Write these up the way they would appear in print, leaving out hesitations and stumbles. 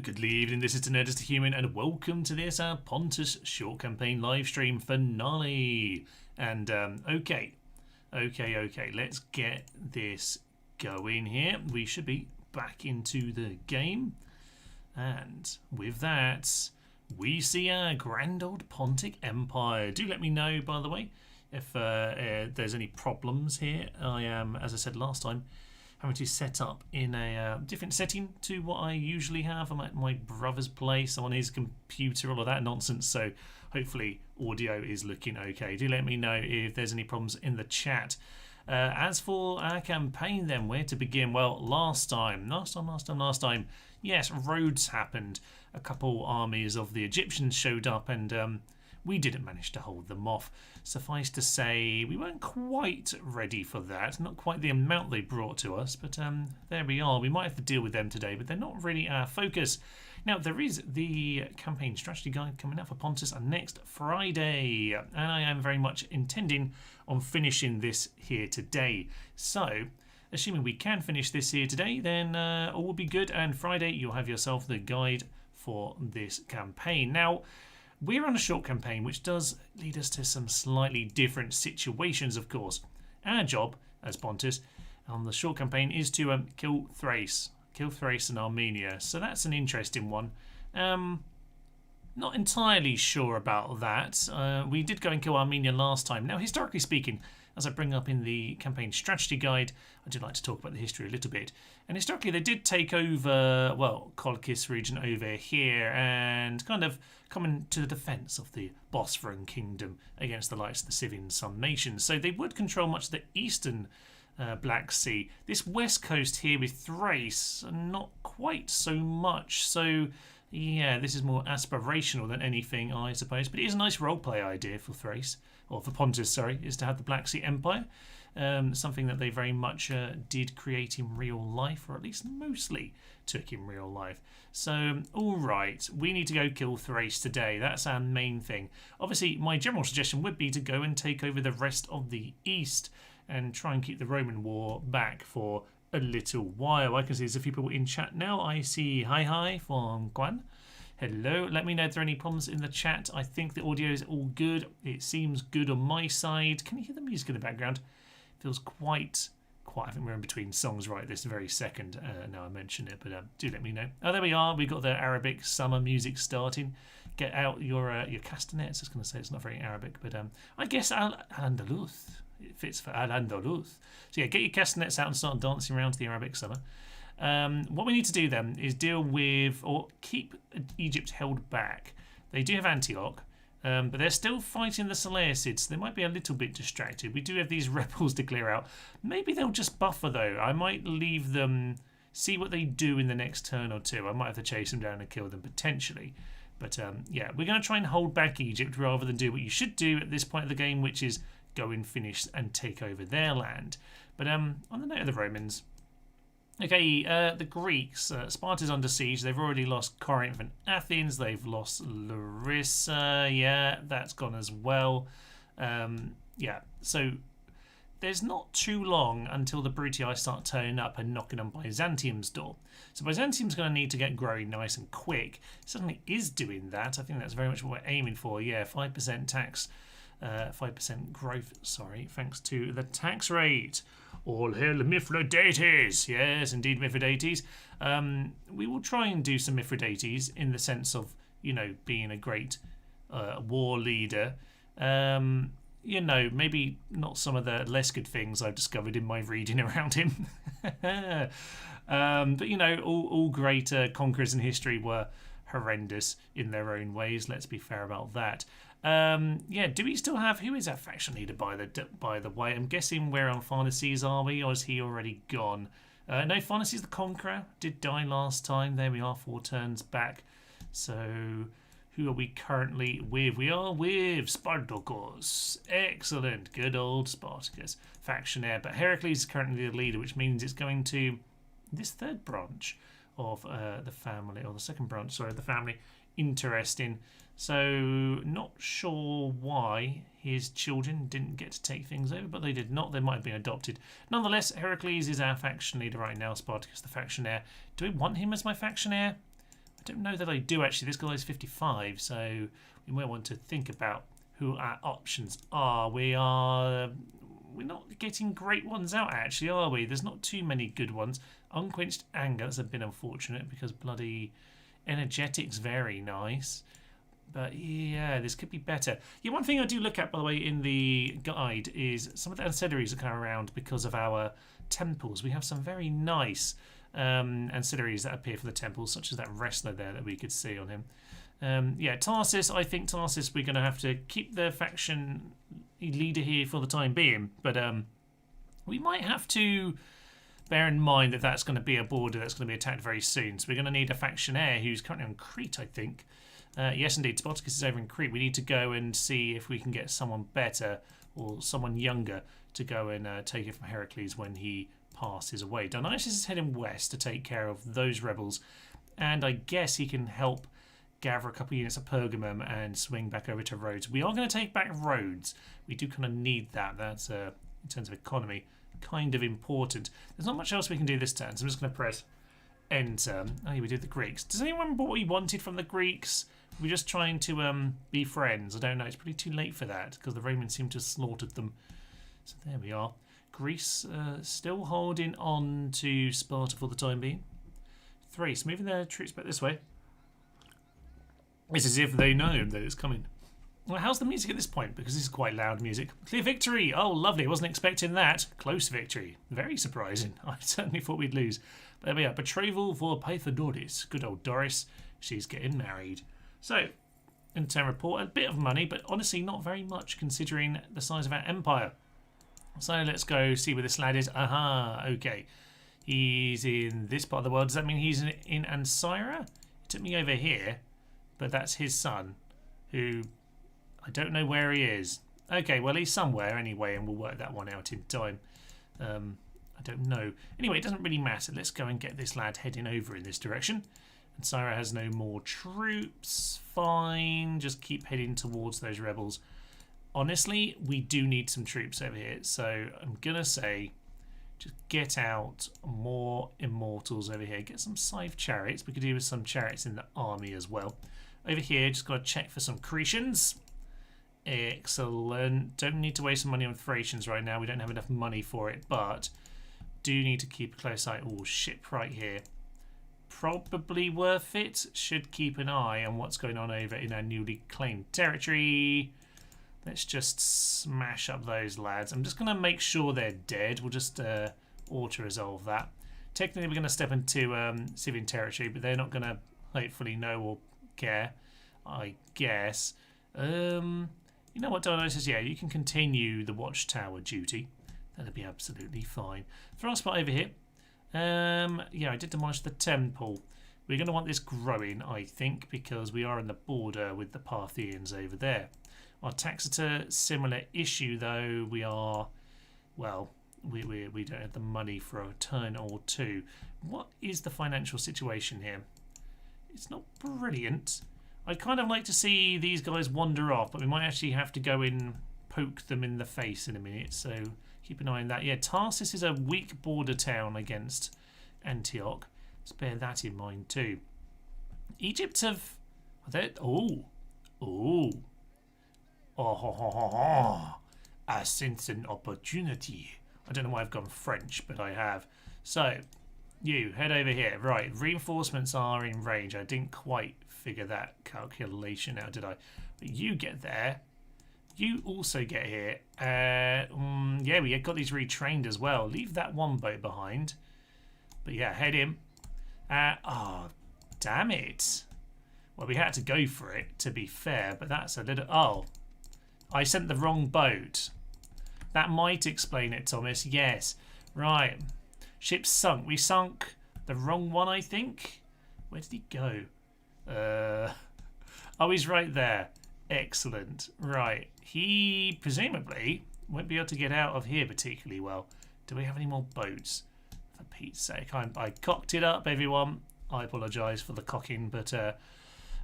Good evening, this is Nerdist Human, and welcome to this Pontus short campaign live stream finale. And okay, let's get this going here. We should be back into the game, and with that, we see our grand old Pontic Empire. Do let me know, by the way, if there's any problems here. I am, as I said last time, having to set up in a different setting to what I usually have. I'm at my brother's place on his computer, all of that nonsense. So hopefully audio is looking okay. Do let me know if there's any problems in the chat. As for our campaign then, where to begin? Well, last time, yes, Rhodes happened. A couple armies of the Egyptians showed up, and we didn't manage to hold them off. Suffice to say, we weren't quite ready for that. Not quite the amount they brought to us, but there we are. We might have to deal with them today, but they're not really our focus. Now, there is the campaign strategy guide coming out for Pontus next Friday, and I am very much intending on finishing this here today. So, assuming we can finish this here today, then all will be good, and Friday you'll have yourself the guide for this campaign. Now, we're on a short campaign, which does lead us to some slightly different situations, of course. Our job, as Pontus, on the short campaign is to kill Thrace. Kill Thrace and Armenia. So that's an interesting one. Not entirely sure about that. We did go and kill Armenia last time. Now, historically speaking, as I bring up in the campaign strategy guide, I do like to talk about the history a little bit. And historically, they did take over, well, Colchis region over here and kind of coming to the defence of the Bosphorus kingdom against the likes of the Scythian Sarmatians. So they would control much of the eastern Black Sea. This west coast here with Thrace, not quite so much. So, yeah, this is more aspirational than anything, I suppose. But it is a nice roleplay idea for Thrace, or for Pontus, sorry, is to have the Black Sea Empire. Something that they very much did create in real life, or at least mostly took in real life. So, alright, we need to go kill Thrace today. That's our main thing. Obviously, my general suggestion would be to go and take over the rest of the east and try and keep the Roman war back for a little while. I can see there's a few people in chat now. I see hi from Guan. Hello, let me know if there are any problems in the chat. I think the audio is all good. It seems good on my side. Can you hear the music in the background? It feels quite. I think we're in between songs right this very second. Now I mention it, but do let me know. Oh, there we are. We've got the Arabic summer music starting. Get out your castanets. I was going to say it's not very Arabic, but I guess Al-Andalus. It fits for Al-Andalus. So yeah, get your castanets out and start dancing around to the Arabic summer. What we need to do then is deal with, or keep Egypt held back. They do have Antioch, but they're still fighting the Seleucids, so they might be a little bit distracted. We do have these rebels to clear out. Maybe they'll just buffer though. I might leave them, see what they do in the next turn or two. I might have to chase them down and kill them potentially. But yeah, we're going to try and hold back Egypt rather than do what you should do at this point of the game, which is go and finish and take over their land. But on the note of the Romans, okay, the Greeks, Sparta's under siege. They've already lost Corinth and Athens. They've lost Larissa. Yeah, that's gone as well. Yeah, so there's not too long until the Brutii start turning up and knocking on Byzantium's door. So Byzantium's going to need to get growing nice and quick. It certainly is doing that. I think that's very much what we're aiming for. Yeah, 5% tax. 5% growth, sorry, thanks to the tax rate. All hail Mithridates. Yes, indeed, Mithridates. We will try and do some Mithridates in the sense of, you know, being a great war leader. You know, maybe not some of the less good things I've discovered in my reading around him. But, you know, all great conquerors in history were horrendous in their own ways. Let's be fair about that. Yeah, do we still have, who is our faction leader by the way? I'm guessing we're on Pharnaces, are we, or is he already gone? No, Pharnaces the Conqueror did die last time. There we are, 4 turns back. So who are we currently with? We are with Spartacus. Excellent, good old Spartacus factionaire. But Heracles is currently the leader, which means it's going to this third branch of the family, or the second branch, sorry, of the family. Interesting. So, not sure why his children didn't get to take things over, but they did not. They might have been adopted. Nonetheless, Heracles is our faction leader right now, Spartacus the faction heir. Do we want him as my faction heir? I don't know that I do actually. This guy's 55, so we might want to think about who our options are. We're not getting great ones out actually, are we? There's not too many good ones. Unquenched anger, that's a bit unfortunate because bloody energetic's very nice. But yeah, this could be better. Yeah, one thing I do look at, by the way, in the guide is some of the ancillaries that come around because of our temples. We have some very nice ancillaries that appear for the temples, such as that wrestler there that we could see on him. Yeah, Tarsus, I think Tarsus we're going to have to keep the faction leader here for the time being. But we might have to bear in mind that that's going to be a border that's going to be attacked very soon. So we're going to need a faction heir who's currently on Crete, I think. Yes, indeed. Spartacus is over in Crete. We need to go and see if we can get someone better or someone younger to go and take it from Heracles when he passes away. Dionysus is heading west to take care of those rebels, and I guess he can help gather a couple of units of Pergamum and swing back over to Rhodes. We are going to take back Rhodes. We do kind of need that. That's, in terms of economy, kind of important. There's not much else we can do this turn, so I'm just going to press enter. Oh, yeah, we did the Greeks. Does anyone remember what we wanted from the Greeks? We're just trying to be friends. I don't know. It's pretty too late for that because the Romans seem to have slaughtered them. So there we are. Greece still holding on to Sparta for the time being. Thrace moving their troops back this way. It's as if they know that it's coming. Well, how's the music at this point? Because this is quite loud music. Clear victory! Oh, lovely. I wasn't expecting that. Close victory. Very surprising. I certainly thought we'd lose. But there we are. Betrothal for Pythodorus. Good old Doris. She's getting married. So, in turn report, a bit of money, but honestly not very much considering the size of our empire. So let's go see where this lad is. Aha, okay. He's in this part of the world. Does that mean he's in Ancyra? He took me over here, but that's his son, who I don't know where he is. Okay, well, he's somewhere anyway, and we'll work that one out in time. I don't know. Anyway, it doesn't really matter. Let's go and get this lad heading over in this direction. Ancyra has no more troops. Fine. Just keep heading towards those rebels. Honestly, we do need some troops over here. So I'm going to say just get out more immortals over here. Get some scythe chariots. We could do with some chariots in the army as well. Over here, just got to check for some Cretians. Excellent. Don't need to waste some money on Thracians right now. We don't have enough money for it, but do need to keep a close eye. Oh, ship right here. Probably worth it. Should keep an eye on what's going on over in our newly claimed territory. Let's just smash up those lads. I'm just going to make sure they're dead. We'll just auto-resolve that. Technically, we're going to step into civilian territory, but they're not going to hopefully know or care, I guess. You know what, Dionysus? Yeah, you can continue the watchtower duty. That'll be absolutely fine. Throw a spot over here. Yeah, I did demolish the temple. We're going to want this growing, I think, because we are in the border with the Parthians over there. Our Taxeter, similar issue though. We are, well, we don't have the money for a turn or two. What is the financial situation here? It's not brilliant. I'd kind of like to see these guys wander off, but we might actually have to go in, poke them in the face in a minute. So keep an eye on that. Yeah, Tarsus is a weak border town against Antioch. Let's bear that in mind too. Egypt have... I sense an opportunity. I don't know why I've gone French, but I have. So, you, head over here. Right, reinforcements are in range. I didn't quite figure that calculation out, did I? But you get there. You also get here. Yeah, we got these retrained as well. Leave that one boat behind. But yeah, head in. Oh, damn it. Well, we had to go for it, to be fair, but that's a little... Oh, I sent the wrong boat. That might explain it, Thomas. Yes. Right. Ship sunk. We sunk the wrong one, I think. Where did he go? Oh, he's right there. Excellent. Right. He presumably won't be able to get out of here particularly well. Do we have any more boats? For Pete's sake. I cocked it up, everyone. I apologise for the cocking, but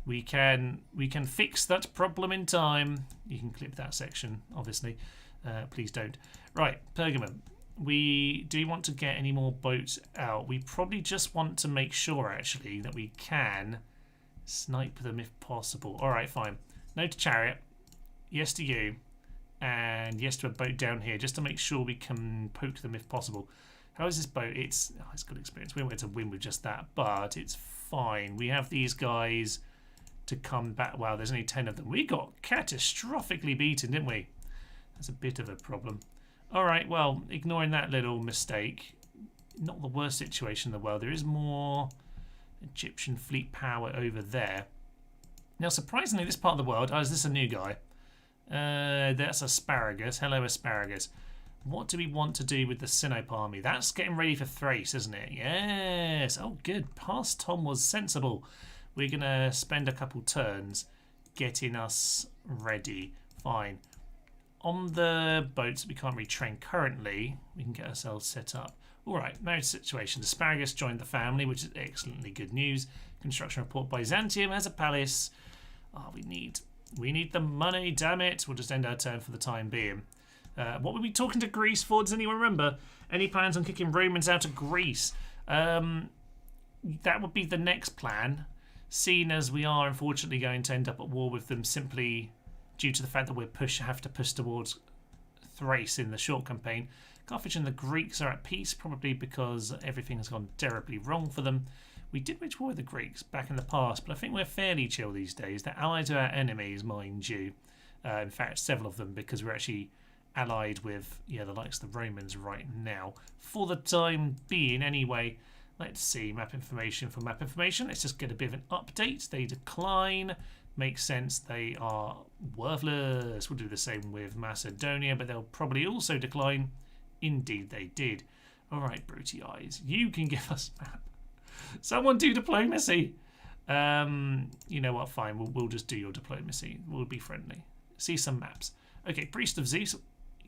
we can fix that problem in time. You can clip that section, obviously. Please don't. Right, Pergamum. Do you want to get any more boats out? We probably just want to make sure, actually, that we can Snipe them if possible. All right, fine. No to chariot. Yes to you. And yes to a boat down here, just to make sure we can poke them if possible. How is this boat? It's got experience. We won't get to win with just that, but it's fine. We have these guys to come back. Wow, there's only 10 of them. We got catastrophically beaten, didn't we? That's a bit of a problem. All right, well, ignoring that little mistake, not the worst situation in the world. There is more Egyptian fleet power over there. Now, surprisingly, this part of the world... Oh, is this a new guy? That's Asparagus. Hello, Asparagus. What do we want to do with the Sinop army? That's getting ready for Thrace, isn't it? Yes. Oh, good. Past Tom was sensible. We're going to spend a couple turns getting us ready. Fine. On the boats we can't retrain currently, we can get ourselves set up. All right, marriage situation. Asparagus joined the family, which is excellently good news. Construction report. Byzantium has a palace. Oh, we need the money, damn it. We'll just end our turn for the time being. What were we talking to Greece for? Does anyone remember? Any plans on kicking Romans out of Greece? That would be the next plan, seeing as we are unfortunately going to end up at war with them simply due to the fact that we have to push towards Thrace in the short campaign. Carthage and the Greeks are at peace, probably because everything has gone terribly wrong for them. We did wage war with the Greeks back in the past, but I think we're fairly chill these days. They're allied to our enemies, mind you. In fact, several of them, because we're actually allied with the likes of the Romans right now. For the time being, anyway. Let's see, map information for map information. Let's just get a bit of an update. They decline. Makes sense. They are worthless. We'll do the same with Macedonia, but they'll probably also decline. Indeed, they did. All right, Broody Eyes, you can give us map. Someone do diplomacy. You know what? Fine. We'll just do your diplomacy. We'll be friendly. See some maps. Okay, Priest of Zeus.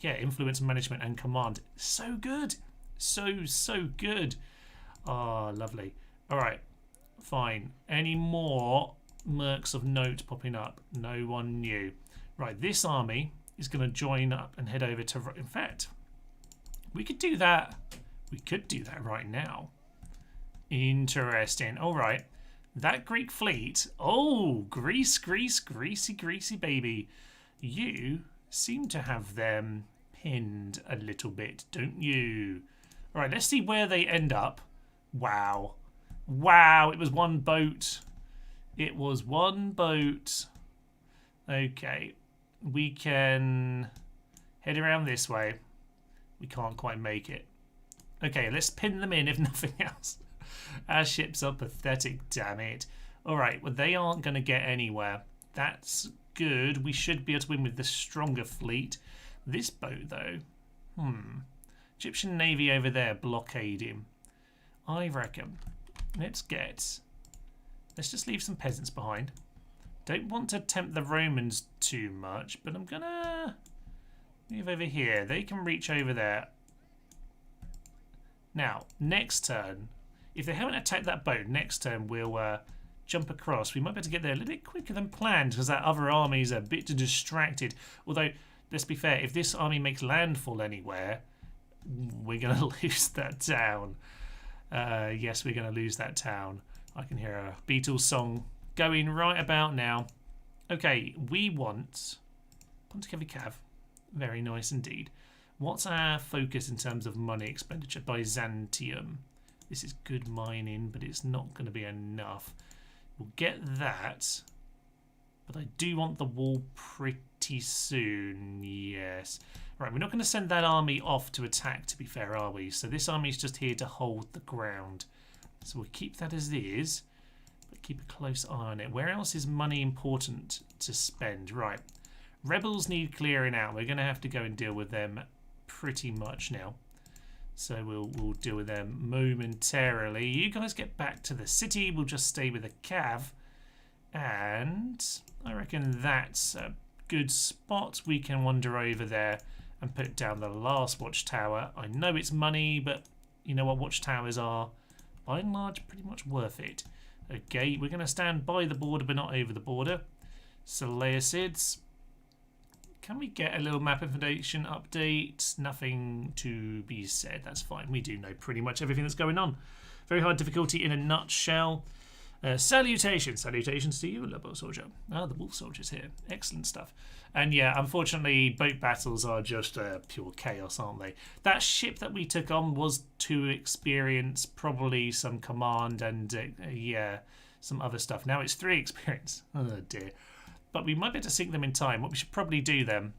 Yeah, influence, management, and command. So good. So good. Ah, lovely. All right. Fine. Any more mercs of note popping up? No one knew. Right, this army is going to join up and head over to... In fact, we could do that. We could do that right now. Interesting. All right. That Greek fleet. Oh, Greece, greasy baby. You seem to have them pinned a little bit, don't you? All right, let's see where they end up. Wow. Wow, it was one boat. It was one boat. Okay. We can head around this way. We can't quite make it. Okay, let's pin them in if nothing else. Our ships are pathetic, damn it. Alright, well they aren't going to get anywhere. That's good. We should be able to win with the stronger fleet. This boat, though. Egyptian Navy over there blockading. I reckon. Let's just leave some peasants behind. Don't want to tempt the Romans too much, but I'm going to move over here. They can reach over there. Now, next turn, if they haven't attacked that boat, next turn we'll jump across. We might be able to get there a little bit quicker than planned because that other army is a bit distracted. Although, let's be fair, if this army makes landfall anywhere, we're going to lose that town. Yes, we're going to lose that town. I can hear a Beatles song going right about now. Okay, we want Pontus Cav. Very nice indeed. What's our focus in terms of money expenditure? Byzantium. This is good mining, but it's not going to be enough. We'll get that. But I do want the wall pretty soon. Yes. Right, we're not going to send that army off to attack, to be fair, are we? So this army is just here to hold the ground. So we'll keep that as it is, but keep a close eye on it. Where else is money important to spend? Right. Rebels need clearing out. We're going to have to go and deal with them pretty much now. So we'll deal with them momentarily. You guys get back to the city. We'll just stay with the Cav. And I reckon that's a good spot. We can wander over there and put down the last watchtower. I know it's money, but you know what? Watchtowers are, by and large, pretty much worth it. Okay, we're going to stand by the border, but not over the border. Seleucids. Can we get a little map information update? Nothing to be said. That's fine. We do know pretty much everything that's going on. Very hard difficulty in a nutshell. Salutations to you, Lobo Soldier. Ah, the Wolf Soldier's here. Excellent stuff. And yeah, unfortunately, boat battles are just pure chaos, aren't they? That ship that we took on was to experience, probably some command and, yeah, some other stuff. Now it's 3 experience. Oh, dear. But we might be able to sink them in time. What we should probably do then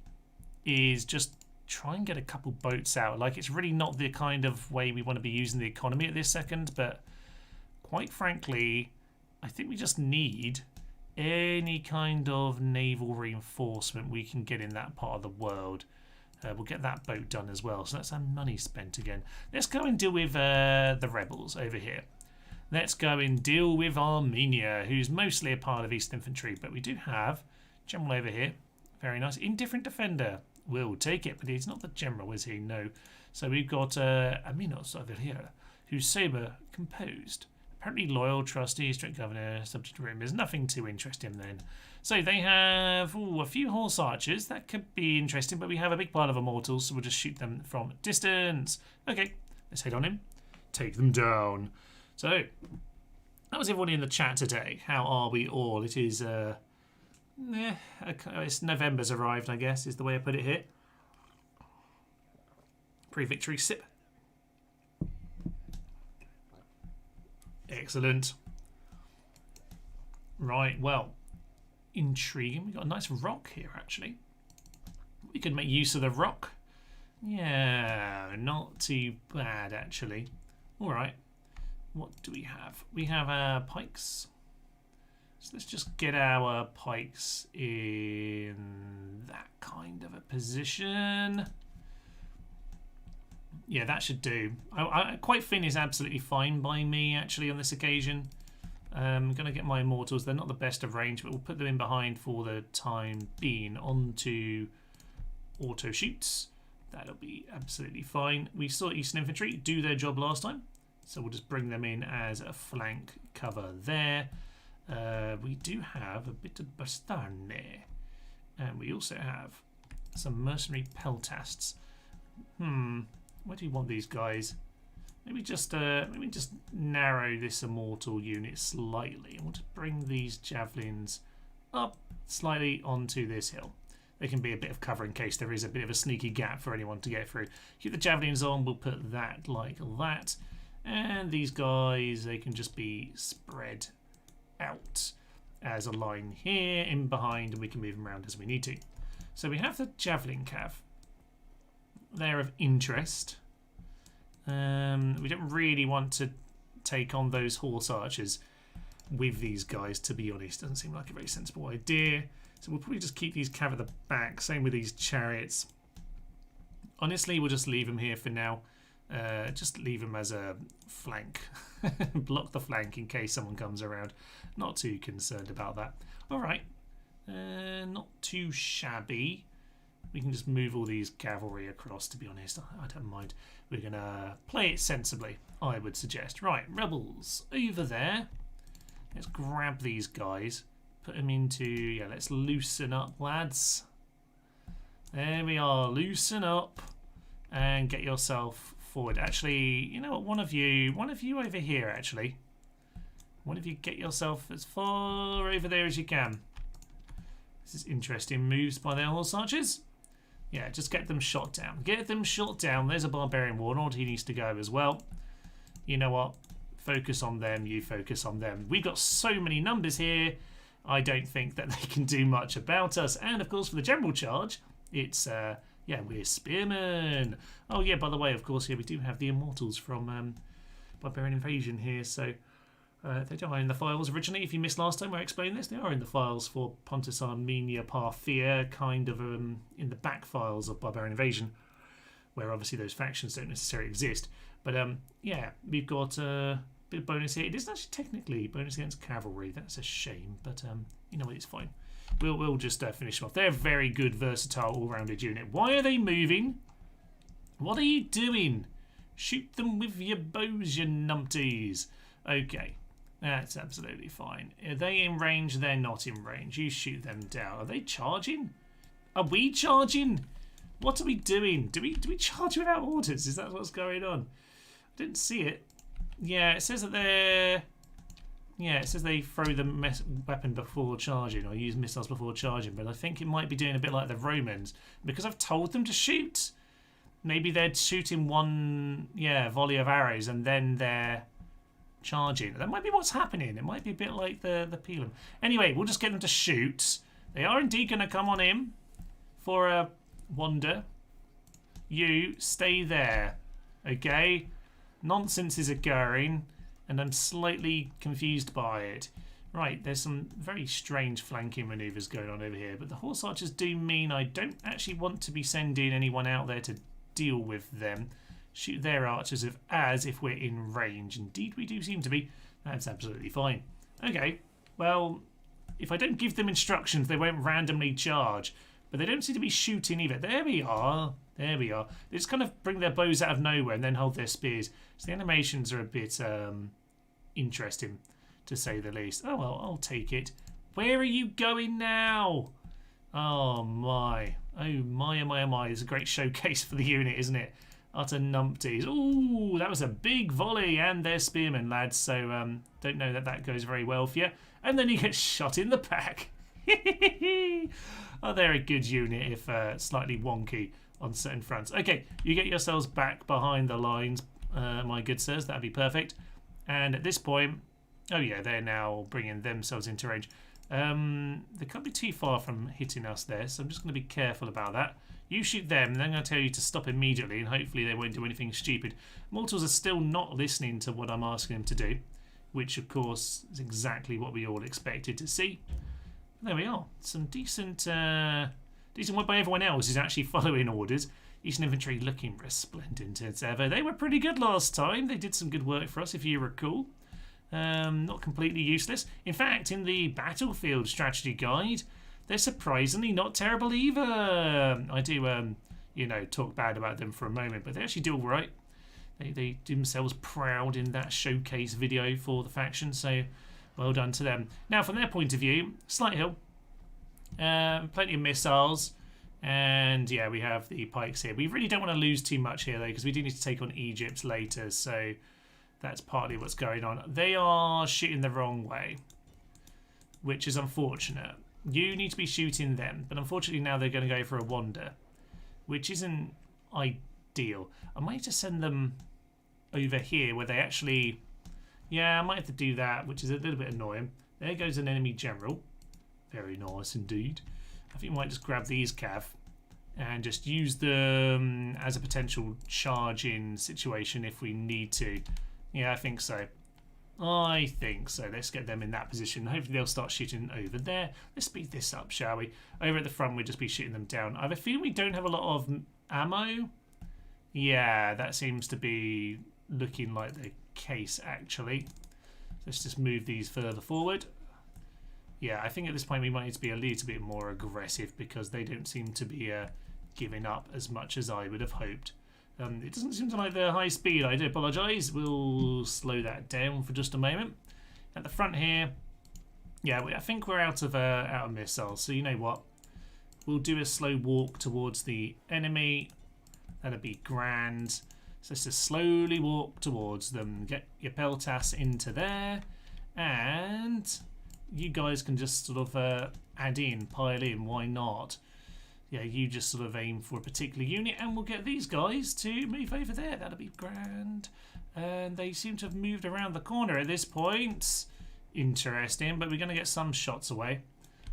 is just try and get a couple boats out. Like, it's really not the kind of way we want to be using the economy at this second, but quite frankly, I think we just need any kind of naval reinforcement we can get in that part of the world. We'll get that boat done as well, so that's our money spent again. Let's go and deal with the rebels over here. Let's go and deal with Armenia, who's mostly a part of East Infantry, but we do have General over here. Very nice. Indifferent Defender. We'll take it, but he's not the General, is he? No. So we've got Aminos over here, who's sober, composed. Apparently loyal, trusty, strict governor, subject to him. There's nothing too interesting then. So they have a few horse archers. That could be interesting, but we have a big pile of immortals, so we'll just shoot them from distance. Okay, let's head on in. Take them down. So, that was everyone in the chat today. How are we all? It is, it's November's arrived, I guess, is the way I put it here. Pre-victory sip. Excellent. Right, well, intriguing. We've got a nice rock here, actually. We could make use of the rock. Yeah, not too bad, actually. All right. What do we have? We have our pikes. So let's just get our pikes in that kind of a position. Yeah, that should do. Quite thin is absolutely fine by me, actually, on this occasion. I'm going to get my immortals. They're not the best of range, but we'll put them in behind for the time being. Onto auto shoots. That'll be absolutely fine. We saw Eastern Infantry do their job last time, so we'll just bring them in as a flank cover there. We do have a bit of Bastard there. And we also have some mercenary peltasts. Where do you want these guys? Maybe just narrow this immortal unit slightly. I want to bring these javelins up slightly onto this hill. They can be a bit of cover in case there is a bit of a sneaky gap for anyone to get through. Keep the javelins on. We'll put that like that. And these guys, they can just be spread out as a line here in behind, and we can move them around as we need to. So we have the javelin cav. They're of interest. We don't really want to take on those horse archers with these guys, to be honest. Doesn't seem like a very sensible idea. So we'll probably just keep these cav at the back. Same with these chariots. Honestly, we'll just leave them here for now. Just leave them as a flank. Block the flank in case someone comes around. Not too concerned about that. Alright. Not too shabby. We can just move all these cavalry across, to be honest. I don't mind. We're going to play it sensibly, I would suggest. Right, rebels over there. Let's grab these guys. Put them into... Yeah, let's loosen up, lads. There we are. Loosen up. And get yourself forward. Actually, you know what? One of you over here, actually. One of you get yourself as far over there as you can. This is interesting moves by their horse archers. Yeah, just get them shot down. Get them shot down. There's a barbarian warlord. He needs to go as well. You know what? Focus on them. You focus on them. We've got so many numbers here. I don't think that they can do much about us. And, of course, for the general charge, it's... yeah, we're spearmen. Oh, yeah, by the way, of course, yeah, we do have the immortals from Barbarian Invasion here. So they are in the files originally. If you missed last time I explained this, they are in the files for Pontus, Armenia, Parthia, kind of in the back files of Barbarian Invasion, where obviously those factions don't necessarily exist. But yeah, we've got a bit of bonus here. It isn't actually technically bonus against cavalry. That's a shame, but you know what, it's fine. We'll just finish them off. They're a very good, versatile, all-rounded unit. Why are they moving? What are you doing? Shoot them with your bows, you numpties. Okay, that's absolutely fine. Are they in range? They're not in range. You shoot them down. Are they charging? Are we charging? What are we doing? Do we charge without orders? Is that what's going on? I didn't see it. Yeah, it says that they're Yeah, it says they throw the weapon before charging or use missiles before charging, but I think it might be doing a bit like the Romans because I've told them to shoot. Maybe they're shooting one, volley of arrows and then they're charging. That might be what's happening. It might be a bit like the Pelham. Anyway, we'll just get them to shoot. They are indeed going to come on in for a wander. You stay there, okay? Nonsense is occurring. And I'm slightly confused by it. Right, there's some very strange flanking manoeuvres going on over here, but the horse archers do mean I don't actually want to be sending anyone out there to deal with them. Shoot their archers as if we're in range. Indeed, we do seem to be. That's absolutely fine. Okay, well, if I don't give them instructions, they won't randomly charge. But they don't seem to be shooting either. There we are. There we are. They just kind of bring their bows out of nowhere and then hold their spears. So the animations are a bit interesting, to say the least. Oh, well, I'll take it. Where are you going now? Oh, my. Oh, my, oh, my, oh, my. It's a great showcase for the unit, isn't it? Utter numpties. Ooh, that was a big volley. And they're spearmen, lads. So don't know that goes very well for you. And then you get shot in the back. Oh, they're a good unit if slightly wonky on certain fronts. Okay, you get yourselves back behind the lines, my good sirs. That'd be perfect. And at this point, oh yeah, they're now bringing themselves into range. They can't be too far from hitting us there, so I'm just going to be careful about that. You shoot them, and then I'm going to tell you to stop immediately, and hopefully they won't do anything stupid. Mortals are still not listening to what I'm asking them to do, which of course is exactly what we all expected to see. There we are. Some decent work by everyone else who's actually following orders. Eastern Infantry looking resplendent as ever. They were pretty good last time. They did some good work for us, if you recall. Not completely useless. In fact, in the Battlefield Strategy Guide, they're surprisingly not terrible either. I do, talk bad about them for a moment, but they actually do all right. They do themselves proud in that showcase video for the faction, so well done to them. Now, from their point of view, slight hill. Plenty of missiles. And yeah, we have the pikes here. We really don't want to lose too much here, though, because we do need to take on Egypt later. So that's partly what's going on. They are shooting the wrong way, which is unfortunate. You need to be shooting them. But unfortunately, now they're going to go for a wander, which isn't ideal. I might just send them over here where they actually... Yeah, I might have to do that, which is a little bit annoying. There goes an enemy general. Very nice indeed. I think we might just grab these cav and just use them as a potential charge-in situation if we need to. Yeah, I think so. I think so. Let's get them in that position. Hopefully they'll start shooting over there. Let's speed this up, shall we? Over at the front, we'll just be shooting them down. I have a feeling we don't have a lot of ammo. Yeah, that seems to be looking like the case, actually. Let's just move these further forward. Yeah, I think at this point we might need to be a little bit more aggressive because they don't seem to be giving up as much as I would have hoped. It doesn't seem to like their high speed. I do apologise. We'll slow that down for just a moment. At the front here, yeah, I think we're out of missiles. So you know what? We'll do a slow walk towards the enemy. That'll be grand. So let's just slowly walk towards them. Get your peltas into there, and you guys can just sort of add in, pile in, why not? Yeah, you just sort of aim for a particular unit and we'll get these guys to move over there. That'll be grand. And they seem to have moved around the corner at this point. Interesting, but we're going to get some shots away.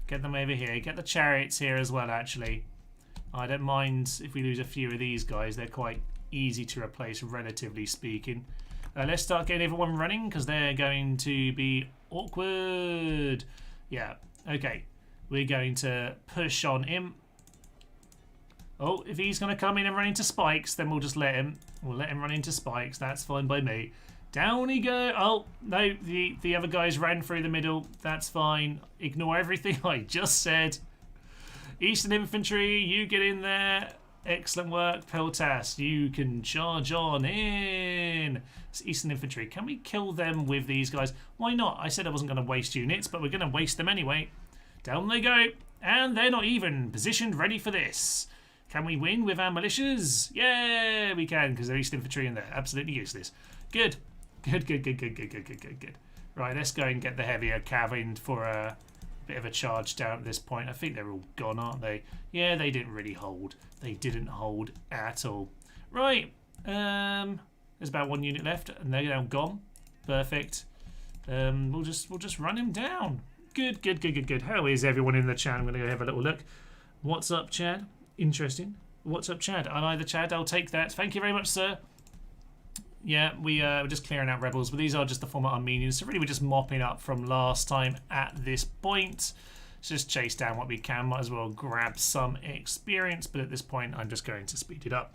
Get them over here. Get the chariots here as well, actually. I don't mind if we lose a few of these guys. They're quite easy to replace, relatively speaking. Let's start getting everyone running because they're going to be awkward. Yeah, okay. We're going to push on him. Oh, if he's going to come in and run into spikes, then we'll just let him. We'll let him run into spikes. That's fine by me. Down he go. Oh, no, the other guys ran through the middle. That's fine. Ignore everything I just said. Eastern Infantry, you get in there. Excellent work, Peltas. You can charge on in. It's Eastern Infantry. Can we kill them with these guys? Why not? I said I wasn't going to waste units, but we're going to waste them anyway. Down they go. And they're not even positioned ready for this. Can we win with our militias? Yeah, we can, because they're Eastern Infantry and they're absolutely useless. Good. Good. Right, let's go and get the heavier cav in for a bit of a charge down at this point. I think they're all gone, aren't they? Yeah, they didn't really hold. They didn't hold at all. Right, there's about 1 unit left, and they're now gone. Perfect. We'll just run him down. Good. How is everyone in the chat? I'm going to go have a little look. What's up, Chad? Interesting. What's up, Chad? I'm either Chad. I'll take that. Thank you very much, sir. Yeah, we're just clearing out rebels, but these are just the former Armenians. So really, we're just mopping up from last time at this point. Let's just chase down what we can. Might as well grab some experience, but at this point, I'm just going to speed it up.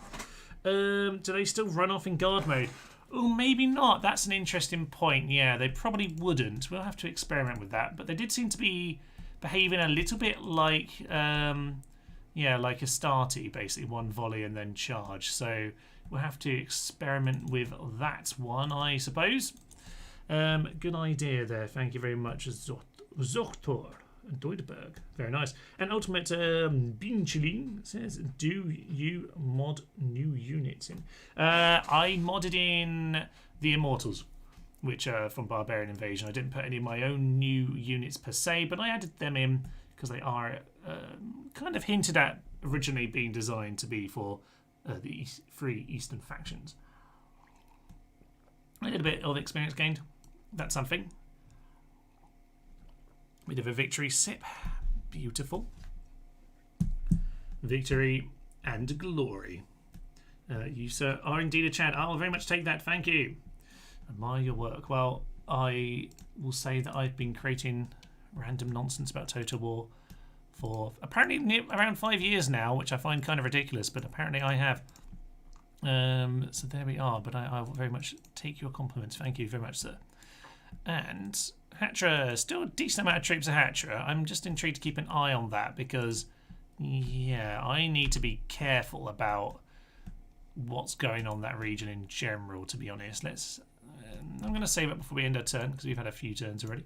Do they still run off in guard mode? Oh, maybe not. That's an interesting point. Yeah, they probably wouldn't. We'll have to experiment with that. But they did seem to be behaving a little bit like, yeah, like a starty, basically. One volley and then charge. So we'll have to experiment with that one, I suppose. Good idea there. Thank you very much, Zochtor and Deutberg. Very nice. And Ultimate Binchling says, do you mod new units in? I modded in the Immortals, which are from Barbarian Invasion. I didn't put any of my own new units per se, but I added them in because they are kind of hinted at originally being designed to be for the three Eastern factions. A little bit of experience gained. That's something. Bit of a victory sip. Beautiful. Victory and glory. You, sir, are indeed a Chad. I'll very much take that. Thank you. Admire your work. Well, I will say that I've been creating random nonsense about Total War for apparently around 5 years now, which I find kind of ridiculous, but apparently I have. So there we are, but I will very much take your compliments. Thank you very much, sir. And Hatra, still a decent amount of troops at Hatra. I'm just intrigued to keep an eye on that because, yeah, I need to be careful about what's going on in that region in general, to be honest. I'm going to save it before we end our turn because we've had a few turns already.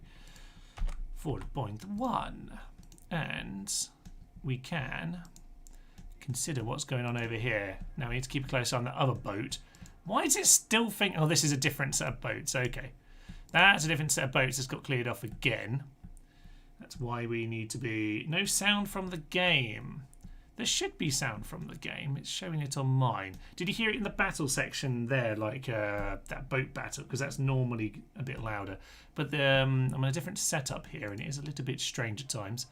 Forward point 1. And we can consider what's going on over here. Now we need to keep a close eye on the other boat. Why does it still think... Oh, this is a different set of boats. Okay. That's a different set of boats that's got cleared off again. That's why we need to be... No sound from the game. There should be sound from the game. It's showing it on mine. Did you hear it in the battle section there, like that boat battle? Because that's normally a bit louder. But I'm on a different setup here, and it is a little bit strange at times.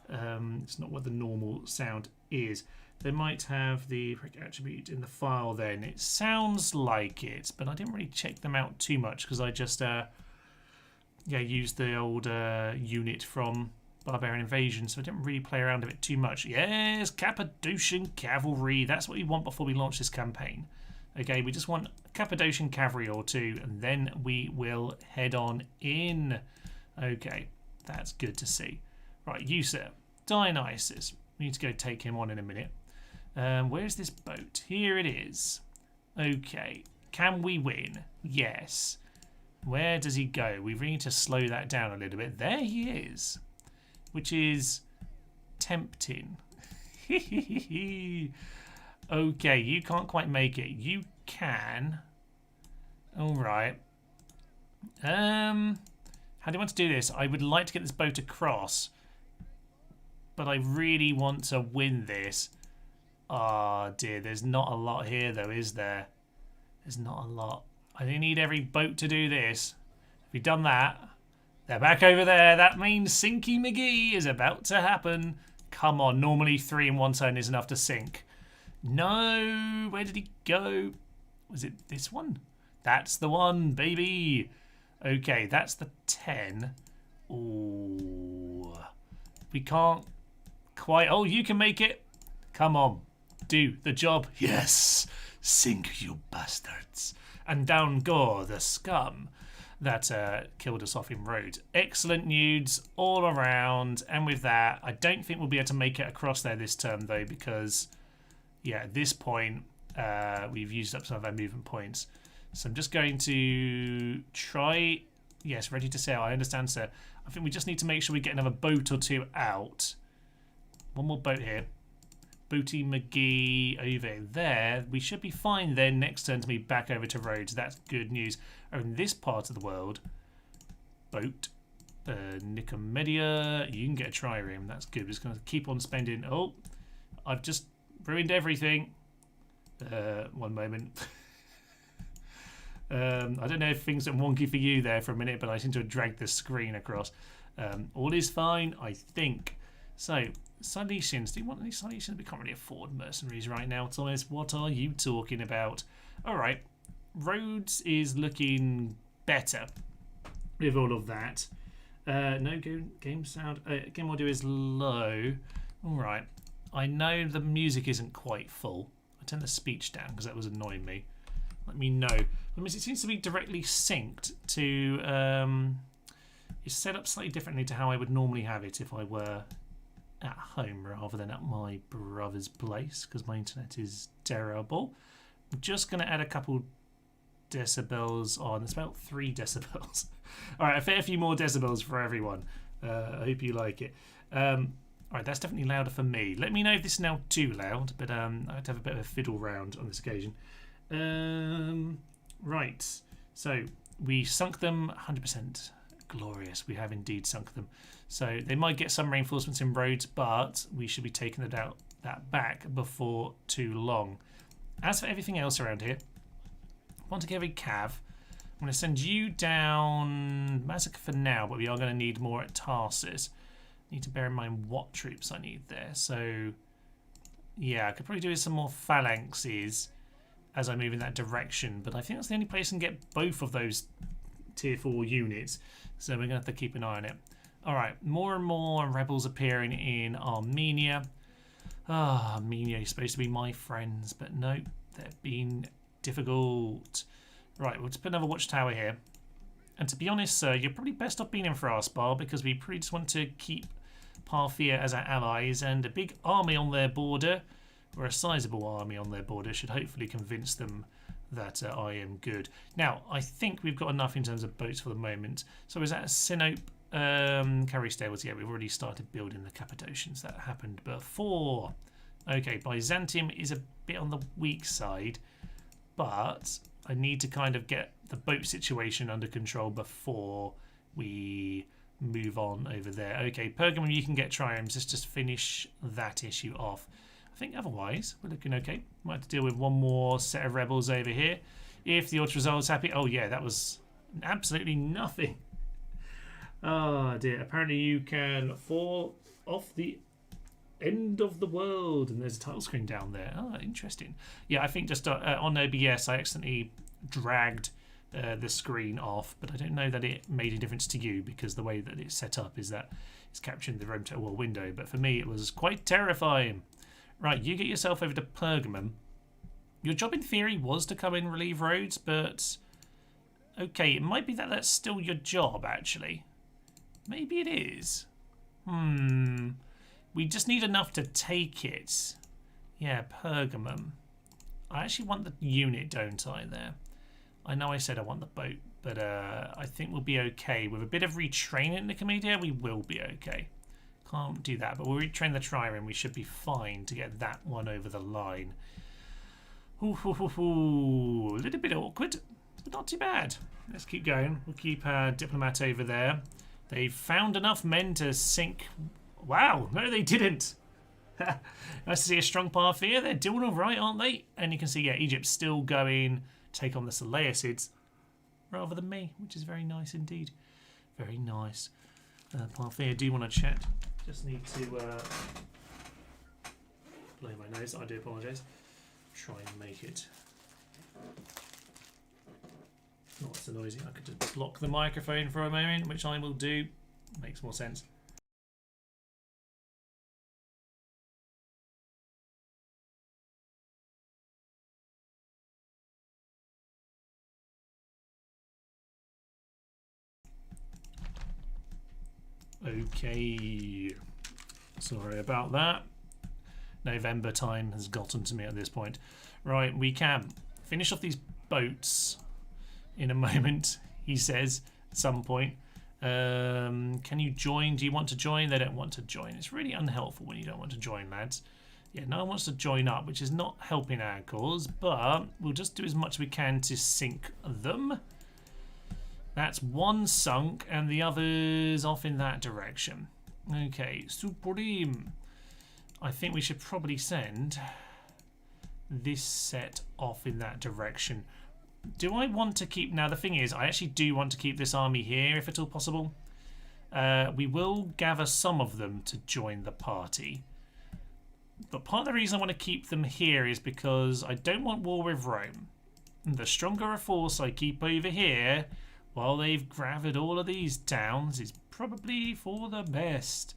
It's not what the normal sound is. They might have the attribute in the file then. It sounds like it, but I didn't really check them out too much because I just used the old unit from Barbarian Invasion, so I didn't really play around with it too much. Yes, Cappadocian Cavalry. That's what we want before we launch this campaign. Okay, we just want Cappadocian Cavalry or two, and then we will head on in. Okay, that's good to see. Right, you, sir. Dionysus. We need to go take him on in a minute. Where's this boat? Here it is. Okay. Can we win? Yes. Where does he go? We really need to slow that down a little bit. There he is. Which is tempting. Okay, you can't quite make it. You can. Alright. How do you want to do this? I would like to get this boat across. But I really want to win this. Oh dear, there's not a lot here though, is there? There's not a lot. I need every boat to do this. If we've done that, they're back over there. That means Sinky McGee is about to happen. Come on, normally 3 in 1 turn is enough to sink. No, where did he go? Was it this one? That's the one, baby. Okay, that's the 10. Ooh. We can't quite... Oh, you can make it. Come on. Do the job. Yes. Sink, you bastards. And down go the scum that killed us off in road. Excellent nudes all around. And with that, I don't think we'll be able to make it across there this term, though, because, yeah, at this point, we've used up some of our movement points. So I'm just going to try... Yes, ready to sail. I understand, sir. I think we just need to make sure we get another boat or two out. One more boat here. Booty McGee over there. We should be fine then next turn to be back over to roads. That's good news. Oh, in this part of the world, boat. Nicomedia, you can get a trireme. That's good. We're just going to keep on spending. Oh, I've just ruined everything. 1 moment. I don't know if things are wonky for you there for a minute, but I seem to have dragged the screen across. All is fine, I think. So, Silesians. Do you want any Silesians? We can't really afford mercenaries right now, Thomas. What are you talking about? Alright. Rhodes is looking better with all of that. No game sound. Game audio is low. Alright. I know the music isn't quite full. I turned the speech down because that was annoying me. Let me know. I mean, it seems to be directly synced to... it's set up slightly differently to how I would normally have it if I were at home rather than at my brother's place, because my internet is terrible. I'm just going to add a couple decibels on. It's about 3 decibels. Alright, a fair few more decibels for everyone. I hope you like it. Alright, that's definitely louder for me. Let me know if this is now too loud, but I had to have a bit of a fiddle round on this occasion. Right, so we sunk them 100%. Glorious, we have indeed sunk them. So they might get some reinforcements in Rhodes, but we should be taking that back before too long. As for everything else around here, Ponticevi Cav, I'm going to send you down Massacre for now, but we are going to need more at Tarsus. Need to bear in mind what troops I need there. So yeah, I could probably do with some more phalanxes as I move in that direction, but I think that's the only place I can get both of those tier 4 units, so we're going to have to keep an eye on it. Alright, more and more rebels appearing in Armenia. Armenia is supposed to be my friends, but no, they've been difficult. Right, we'll just put another watchtower here. And to be honest, sir, you're probably best off being in Frostbar, because we pretty just want to keep Parthia as our allies, and a big army on their border, or a sizable army on their border, should hopefully convince them that I am good. Now, I think we've got enough in terms of boats for the moment. So is that a Sinope carry stables? Yeah, we've already started building the Cappadocians. That happened before. Okay, Byzantium is a bit on the weak side, but I need to kind of get the boat situation under control before we move on over there. Okay, Pergamum, you can get triumphs. Let's just finish that issue off. I think otherwise we're looking okay. Might have to deal with one more set of rebels over here. If the Ultrasol's happy. Oh yeah, that was absolutely nothing. Oh dear. Apparently you can fall off the end of the world, and there's a title screen down there. Oh, interesting. Yeah, I think just on OBS I accidentally dragged the screen off, but I don't know that it made a difference to you, because the way that it's set up is that it's capturing the Rome Total War window, but for me it was quite terrifying. Right, you get yourself over to Pergamum. Your job in theory was to come and relieve Rhodes, but okay, it might be that that's still your job actually. Maybe it is. We just need enough to take it. Yeah, Pergamum. I actually want the unit, don't I, there? I know I said I want the boat, but I think we'll be okay. With a bit of retraining in the Nicomedia, we will be okay. Can't do that, but we'll retrain the trireme. We should be fine to get that one over the line. Ooh, a little bit awkward, but not too bad. Let's keep going. We'll keep our diplomat over there. They've found enough men to sink. Wow, no, they didn't. Nice to see a strong Parthia. They're doing all right, aren't they? And you can see, yeah, Egypt's still going to take on the Seleucids rather than me, which is very nice indeed. Very nice. Parthia, do you want to chat? Just need to blow my nose. I do apologise. Try and make it not so noisy. I could just block the microphone for a moment, which I will do. Makes more sense. Okay, sorry about that. November time has gotten to me at this point. Right, we can finish off these boats in a moment, he says, at some point. Can you join? Do you want to join? They don't want to join. It's really unhelpful when you don't want to join, lads. Yeah, no one wants to join up, which is not helping our cause, but we'll just do as much as we can to sink them. That's one sunk and the other's off in that direction. Okay, Supreme. I think we should probably send this set off in that direction. Do I want to keep... Now, the thing is, I actually do want to keep this army here, if at all possible. We will gather some of them to join the party. But part of the reason I want to keep them here is because I don't want war with Rome. The stronger a force I keep over here, while they've gathered all of these towns, is probably for the best.